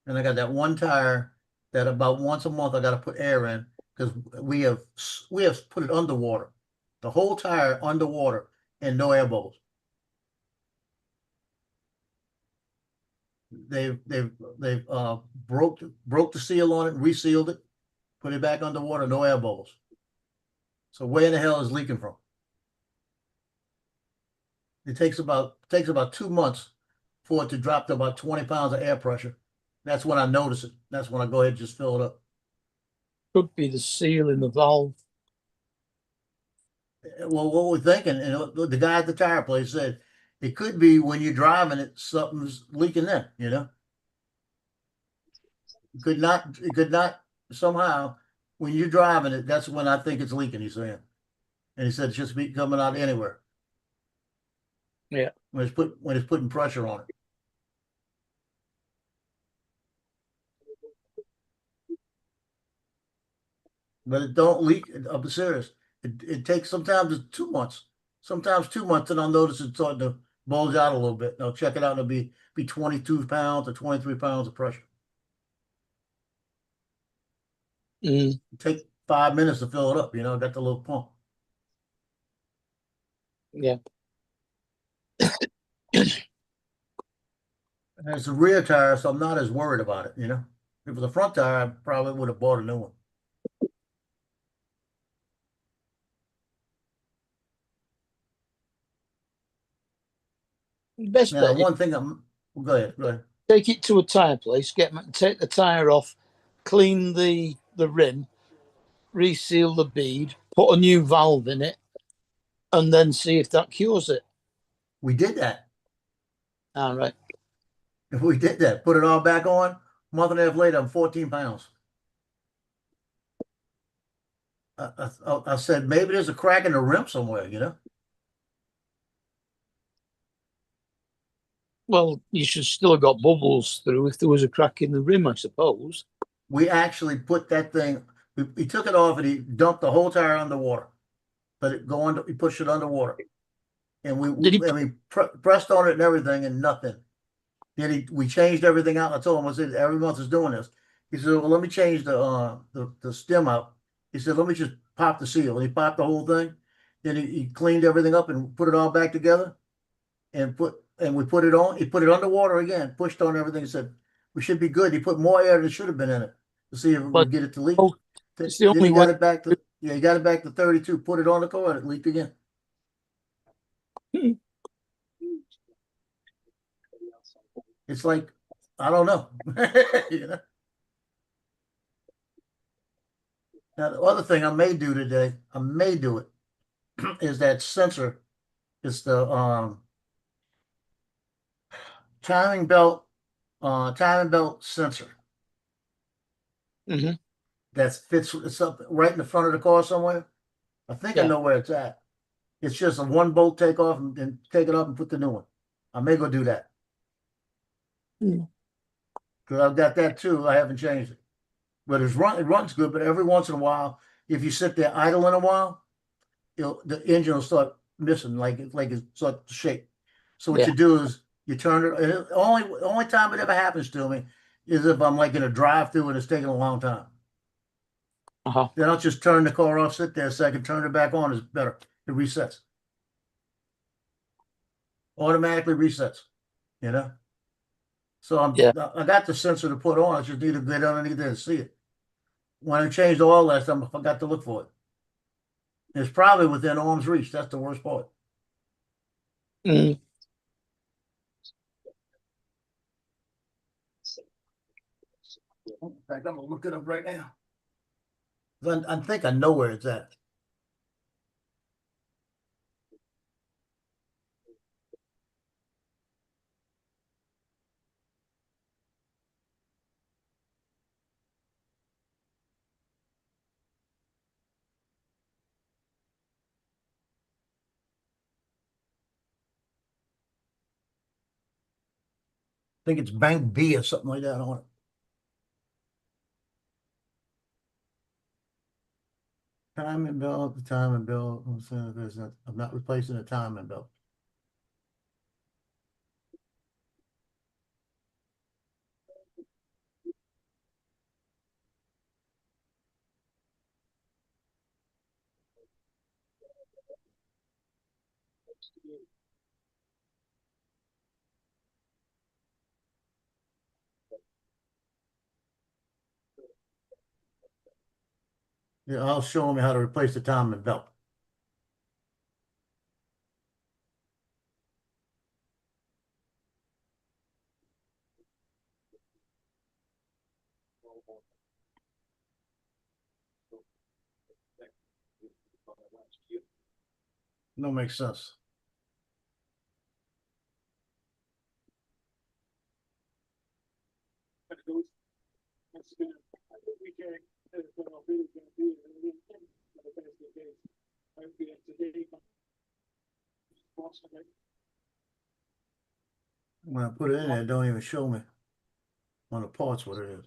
And I got that one tire that about once a month I got to put air in because we have put it underwater, the whole tire underwater and no air bubbles. They've broke the seal on it, resealed it, put it back underwater, no air bubbles. So where in the hell is leaking from? It takes about 2 months for it to drop to about 20 pounds of air pressure. That's when I notice it. That's when I go ahead and just fill it up. Could be the seal in the valve. Well, what we're thinking, and the guy at the tire place said, it could be when you're driving it, something's leaking in, you know. It could not somehow, when you're driving it, that's when I think it's leaking, he's saying. And he said it's just be coming out anywhere. Yeah. When it's putting pressure on it. But it don't leak. I'm serious. It takes sometimes it's 2 months. Sometimes 2 months, and I'll notice it's starting to bulge out a little bit. And I'll check it out, and it'll be 22 pounds or 23 pounds of pressure. It take 5 minutes to fill it up, you know, got the little pump. Yeah. And it's a rear tire, so I'm not as worried about it, you know. If it was a front tire, I probably would have bought a new one. Best Now, bet, one thing go ahead. take it to a tire place, take the tire off, clean the rim, reseal the bead, put a new valve in it, and then see if that cures it. We did that. All right. If we did that, put it all back on, month and a half later, I'm 14 pounds. I said, maybe there's a crack in the rim somewhere, you know? Well, you should still have got bubbles through if there was a crack in the rim, I suppose. We actually put that thing, he took it off and he dumped the whole tire underwater. Let it go under, he pushed it underwater. And we pressed on it and everything and nothing. Then we changed everything out. I told him, I said, every month is doing this. He said, well, let me change the stem out. He said, let me just pop the seal. And he popped the whole thing. Then he cleaned everything up and put it all back together and we put it on. He put it underwater again, pushed on everything. He said, we should be good. He put more air than should have been in it to see if we would get it to leak. It's the only he way. got it back to, yeah, he got it back to 32, put it on the car and it leaked again. It's like, I don't know. You know? Now, the other thing I may do today, is that sensor. It's the timing belt sensor. Mm-hmm. That fits, it's up right in the front of the car somewhere. I think I know where it's at. It's just a one bolt take off and take it up and put the new one. I may go do that. Because I've got that too. I haven't changed it. But it runs good, but every once in a while, if you sit there idle in a while, the engine will start missing, like it start to shake. So what you do is you turn it. Only time it ever happens to me is if I'm like in a drive-through and it's taking a long time. Uh-huh. Then I'll just turn the car off, sit there a second, turn it back on is better. It resets. Automatically resets, you know? So Yeah. I got the sensor to put on. I just need to get underneath there and see it. When I changed the oil last time, I forgot to look for it. It's probably within arm's reach. That's the worst part. Mm. In fact, I'm gonna look it up right now. I think I know where it's at. I think it's Bank B or something like that on it. Timing belt, the timing belt. I'm not replacing the timing belt. Yeah, I'll show him how to replace the timing belt. No, makes sense. When I put it in there, it don't even show me on the parts what it is.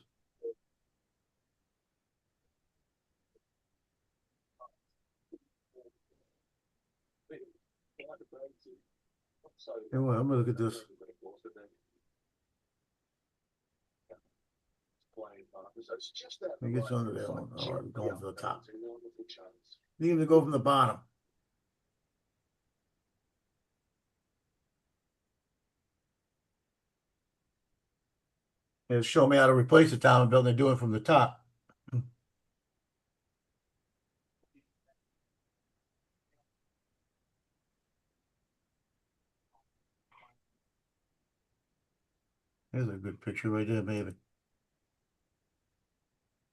Anyway, I'm gonna look at this. It gets under there. All right, going for the top. You even go from the bottom. It'll show me how to replace the timing belt. They do it from the top. There's a good picture right there, baby.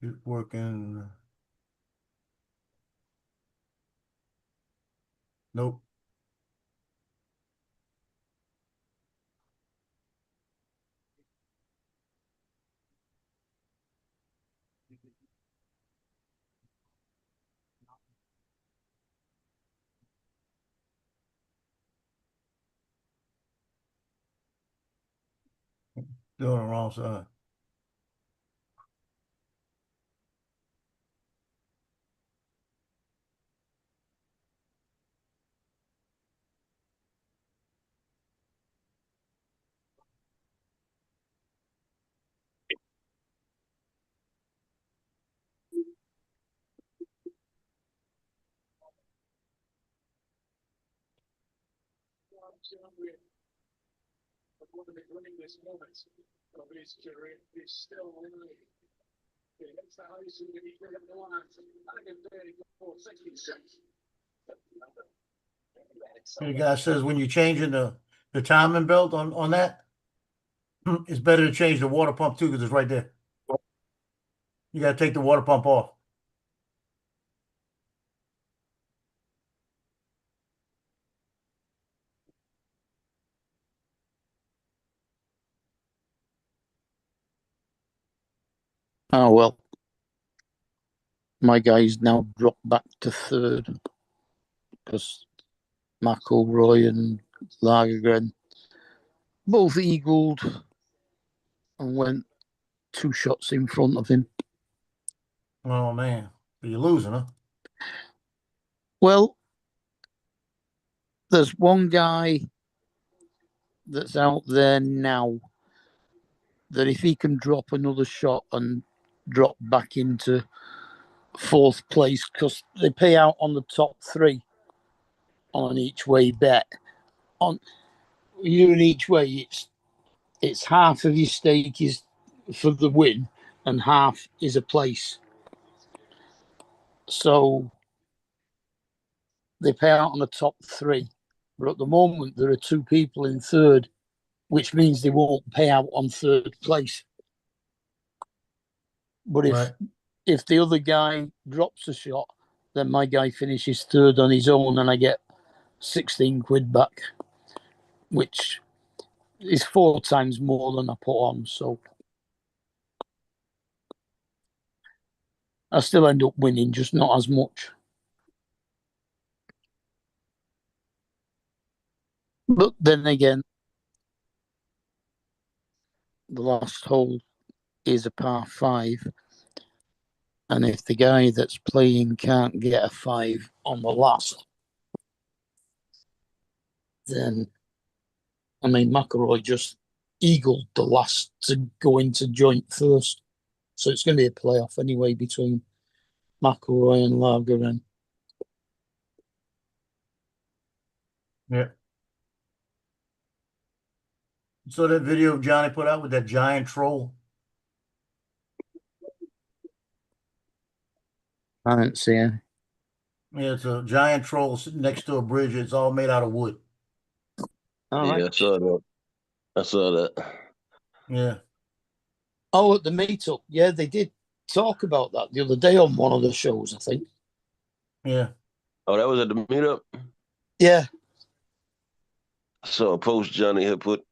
It's working. Nope. Doing the wrong side. The guy says when you're changing the timing belt on that, it's better to change the water pump too because it's right there. You got to take the water pump off. Oh, well. My guy's now dropped back to third because McIlroy and Lagergren both eagled and went 2 shots in front of him. Oh man, you're losing, huh? Well, there's one guy that's out there now that if he can drop another shot and drop back into 4th place, because they pay out on the top 3 on each way bet. On you in each way, it's half of your stake is for the win and half is a place. So they pay out on the top 3. But at the moment, there are 2 people in 3rd, which means they won't pay out on 3rd place. But if the other guy drops a shot, then my guy finishes 3rd on his own and I get 16 quid back, which is 4 times more than I put on. So I still end up winning, just not as much. But then again, the last hole is a par 5. And if the guy that's playing can't get a 5 on the last, then, I mean, McIlroy just eagled the last to go into joint first. So it's going to be a playoff anyway between McIlroy and Lagergren. Yeah. So that video Johnny put out with that giant troll? I didn't see it. Yeah, it's a giant troll sitting next to a bridge. It's all made out of wood. Yeah, I saw that. I saw that. Yeah. Oh, at the meetup. Yeah, they did talk about that the other day on one of the shows, I think. Yeah. Oh, that was at the meetup? Yeah. I saw a post Johnny had put.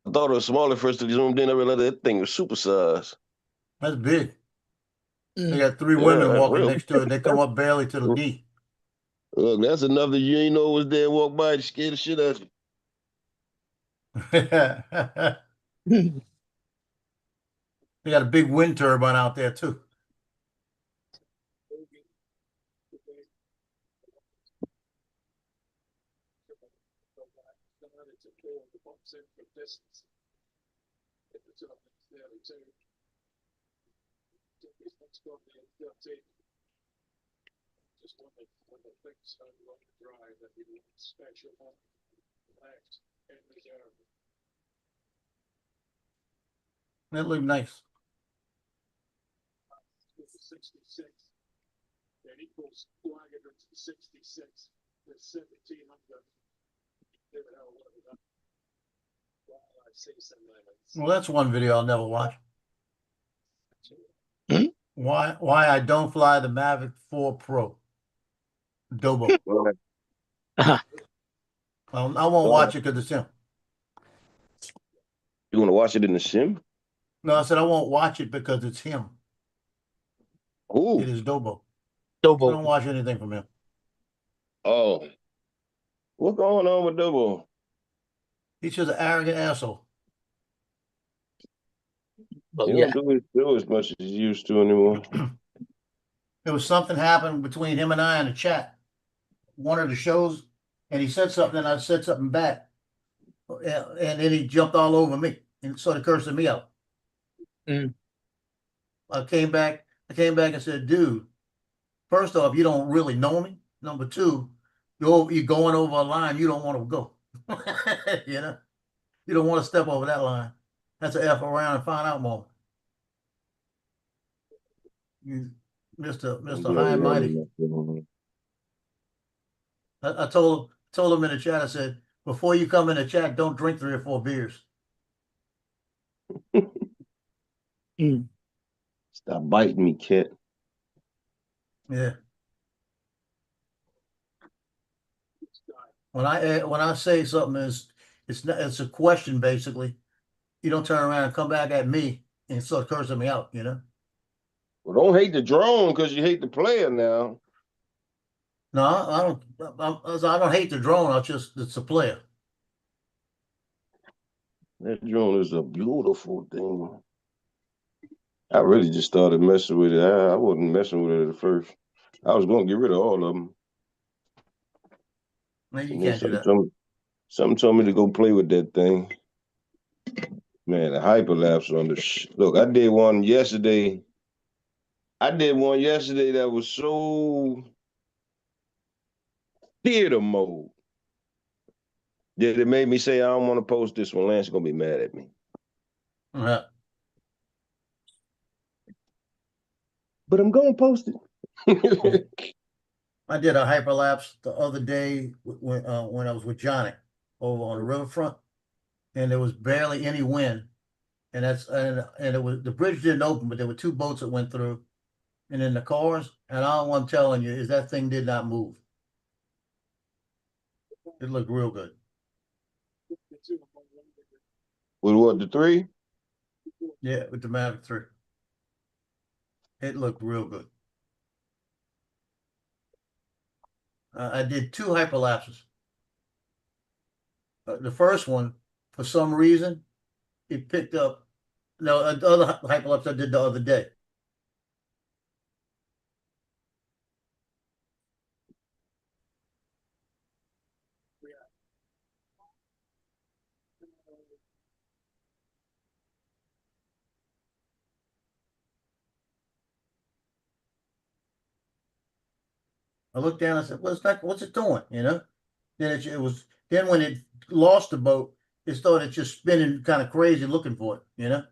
I thought it was smaller first. I zoomed in. I realized that thing was supersized. That's big. They got 3 women walking next to it. They come up barely to the knee. Look, that's enough that you ain't know was there and walk by and scare the shit out of you. They got a big wind turbine out there too. That looked nice. That equals 466. That's 1,700. Well, that's one video I'll never watch. Why I don't fly the Mavic 4 Pro. Dobo. I won't watch it because it's him. You want to watch it in the sim? No, I said I won't watch it because it's him. Who? It is Dobo. Dobo. I don't watch anything from him. Oh. What's going on with Dobo? He's just an arrogant asshole. He don't do as much as he used to anymore. There was something happened between him and I in the chat. One of the shows, and he said something, and I said something back. And then he jumped all over me and started cursing me out. I came back and said, dude, first off, you don't really know me. Number 2, you're going over a line you don't want to go. You know? You don't want to step over that line. That's an F around and find out moment. Mr. High and Mighty. I told him in the chat, I said, before you come in the chat, don't drink 3 or 4 beers. Stop biting me, kid. Yeah. When I say something it's a question basically. You don't turn around and come back at me and start cursing me out, you know? Well, don't hate the drone because you hate the player now. No, I don't hate the drone. It's a player. That drone is a beautiful thing. I really just started messing with it. I wasn't messing with it at first. I was going to get rid of all of them. Man, you can't do that. Something told me to go play with that thing. Man, the hyperlapse on the look. I did one yesterday. That was so theater mode that it made me say I don't want to post this one. Lance gonna be mad at me. Yeah. But I'm gonna post it. I did a hyperlapse the other day when I was with Johnny over on the riverfront, and there was barely any wind, and it was the bridge didn't open, but there were two boats that went through, and in the cars, and all I'm telling you is that thing did not move. It looked real good. With what, the 3? Yeah, with the Mavic 3. It looked real good. I did 2 hyperlapses. The first one, for some reason, it picked up. No, the other hyperlapse I did the other day. I looked down and I said, what's it doing? You know? Then then when it lost the boat, it started just spinning kind of crazy looking for it, you know?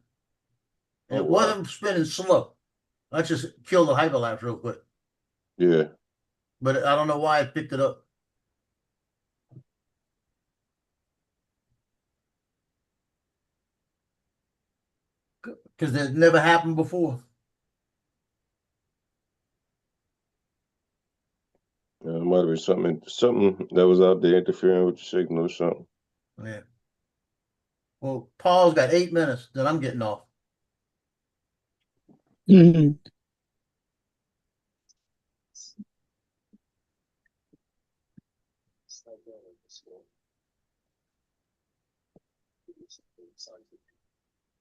And it wasn't spinning slow. I just killed the hyperlapse real quick. Yeah. But I don't know why it picked it up. Because it never happened before. It might have been something that was out there interfering with the signal or something. Yeah. Well, Paul's got 8 minutes, then I'm getting off. Mhm.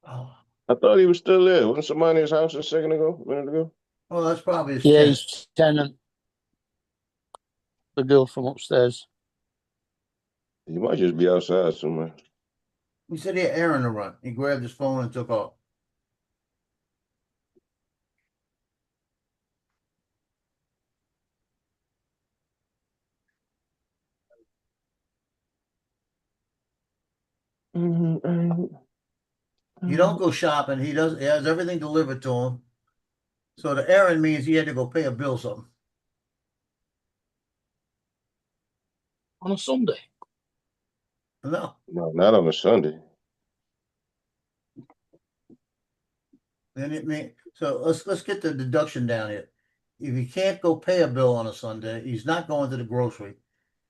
Oh, I thought he was still there. Wasn't somebody in his house a minute ago? well, that's probably his Yeah, tenant. he's tenant. The girl from upstairs. He might just be outside somewhere. He said he had errand to run. He grabbed his phone and took off. You don't go shopping. He has everything delivered to him. So the errand means he had to go pay a bill something. On a Sunday? No. No, not on a Sunday. Then it mean so let's get the deduction down here. If he can't go pay a bill on a Sunday, he's not going to the grocery.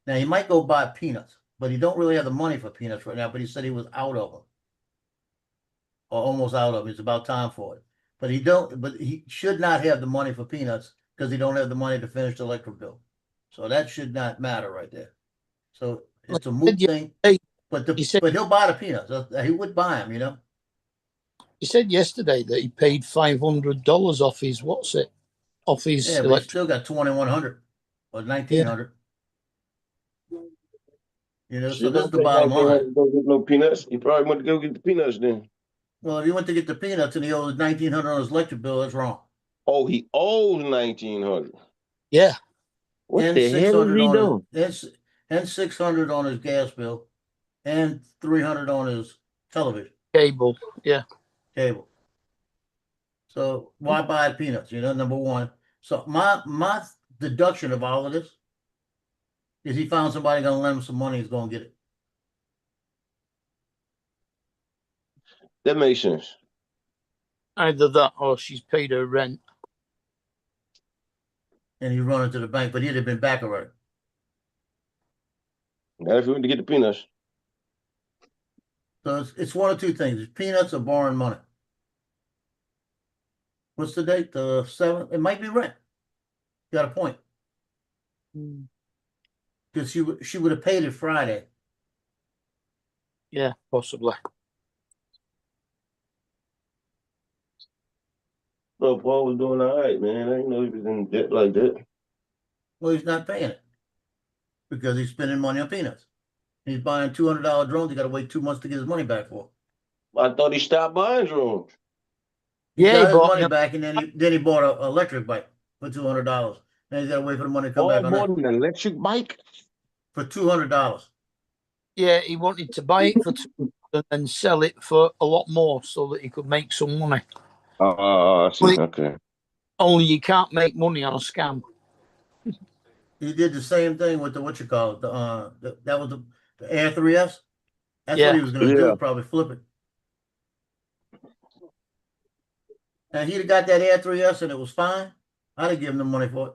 Now he might go buy peanuts, but he don't really have the money for peanuts right now. But he said he was out of them, or almost out of them. It's about time for it. But he should not have the money for peanuts because he don't have the money to finish the electric bill. So that should not matter right there. So it's a moot thing. But he'll buy the peanuts. He would buy them, you know. He said yesterday that he paid $500 off his off his yeah, but he still got 2,100 or 1,900. Yeah. You know, so this is the bottom line. Go get no peanuts. He probably went to go get the peanuts then. Well, if he went to get the peanuts and he owes 1,900 on his electric bill, that's wrong. Oh, he owes 1,900. Yeah. What and the hell is he doing? And 600 on his gas bill, and 300 on his television. Cable, yeah. Cable. So why buy peanuts? You know, number one. So my deduction of all of this is he found somebody gonna lend him some money. He's gonna get it. That makes sense. Either that or she's paid her rent. And he's running to the bank, but he'd have been back already. Not if he went to get the peanuts. So it's one of two things: it's peanuts or borrowing money. What's the date? The 7th. It might be rent. You got a point. Because she would have paid it Friday. Yeah, possibly. So Paul was doing all right, man. I didn't know he was in debt like that. Well, he's not paying it because he's spending money on peanuts. He's buying $200 drones. He got to wait 2 months to get his money back for. I thought he stopped buying drones. He Yeah, got he his bought money me. back, and then he bought an electric bike for $200. Then he's got to wait for the money to come Oh, back on bought that an electric bike. for $200. Yeah, he wanted to buy it for 200 and then sell it for a lot more so that he could make some money. I see. Well, Okay. Only you can't make money on a scam. He did the same thing with the what you call it, that was the Air 3S. That's what Yeah. he was going to Yeah. do, probably flip it. And he'd have got that Air 3S and it was fine. I'd have given him the money for it.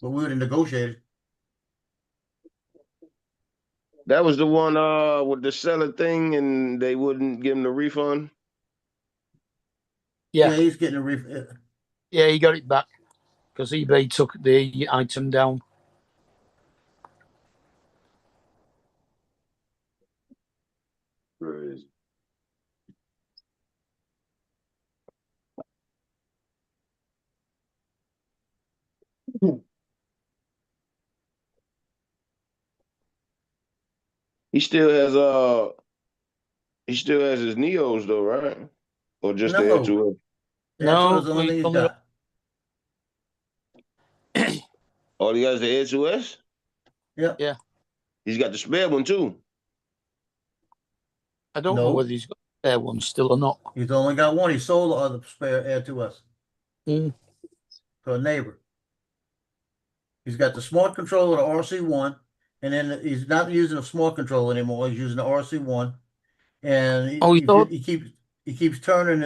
But we would have negotiated. That was the one with the seller thing, and they wouldn't give him the refund. Yeah, Yeah, he's getting a refund. yeah, he got it back because eBay took the item down. Crazy. He still has his Neos though, right? Or just the Air No, 2S? that's No, the only thing he's only- got. All he has the Air 2S? Yep. Yeah. He's got the spare one too. I don't know No. whether he's got their one still or not. He's only got one. He sold the other spare Air 2S Mm. to a neighbor. He's got the smart controller, the RC1, and then he's not using a smart controller anymore. He's using the RC1, and he keeps turning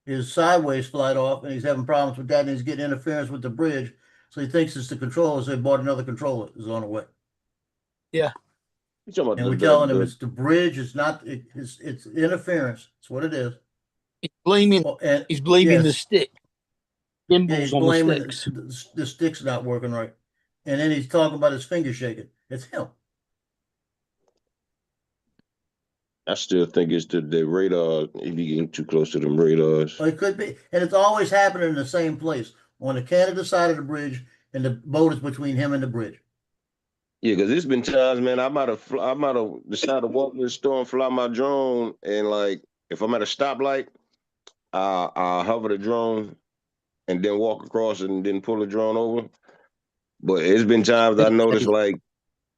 his sideways flight off, and he's having problems with that, and he's getting interference with the bridge. So he thinks it's the controller, so he bought another controller. Is on the way. Yeah. You talking about And we're telling him it's the bridge. It's not. It's interference. It's what it is. He's blaming. And He's blaming yes. the stick. Yeah, Gimbals he's on the blaming sticks. the stick's not working right. And then he's talking about his finger shaking. It's him. I still think it's the radar. If you getting too close to them radars, Well, it could be. And it's always happening in the same place, on the Canada side of the bridge, and the boat is between him and the bridge. yeah. Because there's been times, man, I might have decided to walk to the store and fly my drone, and like if I'm at a stoplight, I'll hover the drone and then walk across and then pull the drone over. But it's been times I noticed like,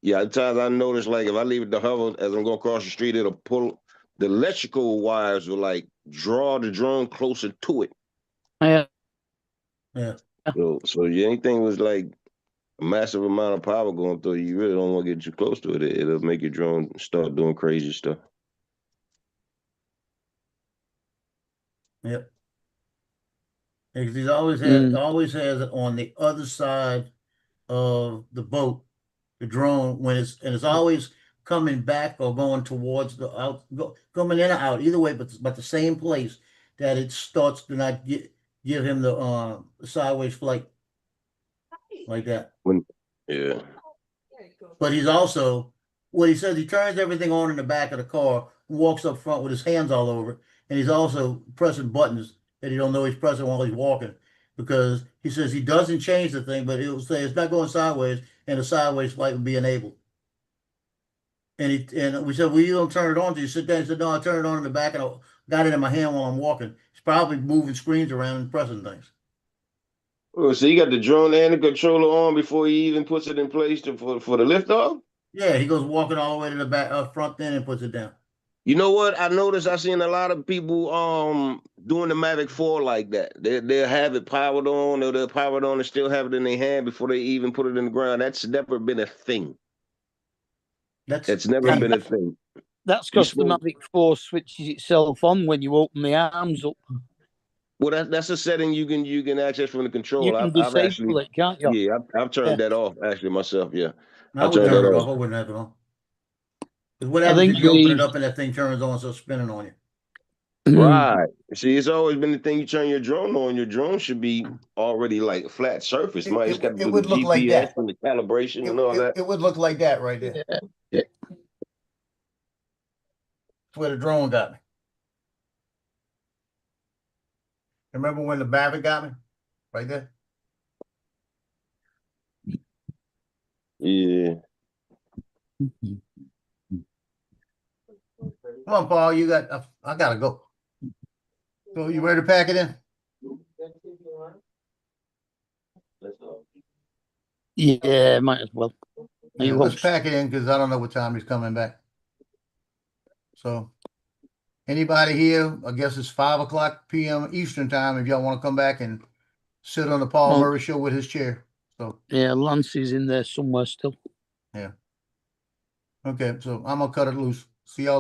yeah, times I noticed like if I leave it to hover as I'm going across the street, it'll pull the electrical wires will like draw the drone closer to it. Yeah. Yeah. So anything was like a massive amount of power going through, you really don't want to get too close to it. It'll make your drone start doing crazy stuff. Yep. Because he's always has it on the other side of the boat, the drone, when it's always coming back or going towards the coming in or out, either way, but the same place that it starts to not give him the sideways flight like that. Yeah. But he's also, what he says, he turns everything on in the back of the car, walks up front with his hands all over it, and he's also pressing buttons that he don't know he's pressing while he's walking, because he says he doesn't change the thing, but he'll say it's not going sideways, and the sideways flight will be enabled. And we said, well, you don't turn it on. Do you sit down? He said, no, I turn it on in the back, and I got it in my hand while I'm walking. He's probably moving screens around and pressing things. Oh, so you got the drone and the controller on before he even puts it in place for the liftoff? Yeah, he goes walking all the way to the back up front then and puts it down. You know what? I noticed I seen a lot of people doing the Mavic 4 like that. They'll have it powered on, or they'll power it on and still have it in their hand before they even put it in the ground. That's never been a thing. It's never been a thing. That's because the Mavic 4 switches itself on when you open the arms up. Well, that's a setting you can access from the control. You can disable it, can't you? Yeah, I've turned that off actually myself. Yeah, I would turn it off. I wouldn't have it on. Because what happens if you open it up and that thing turns on, so spinning on you? Right. See, it's always been the thing. You turn your drone on. Your drone should be already like flat surface. It would look like that. And the calibration and all that. It would look like that right there. Yeah. That's where the drone got me. Remember when the Mavic got me? Right there. Yeah. Come on, Paul, you got, I gotta go. So you ready to pack it in? Yeah, might as well. Are Yeah, you let's host? pack it in because I don't know what time he's coming back. So anybody here, I guess it's 5 o'clock PM Eastern time if y'all want to come back and sit on the Paul Well- Murray show with his chair. So Yeah, Lance is in there somewhere still. okay, so I'm gonna cut it loose. See y'all.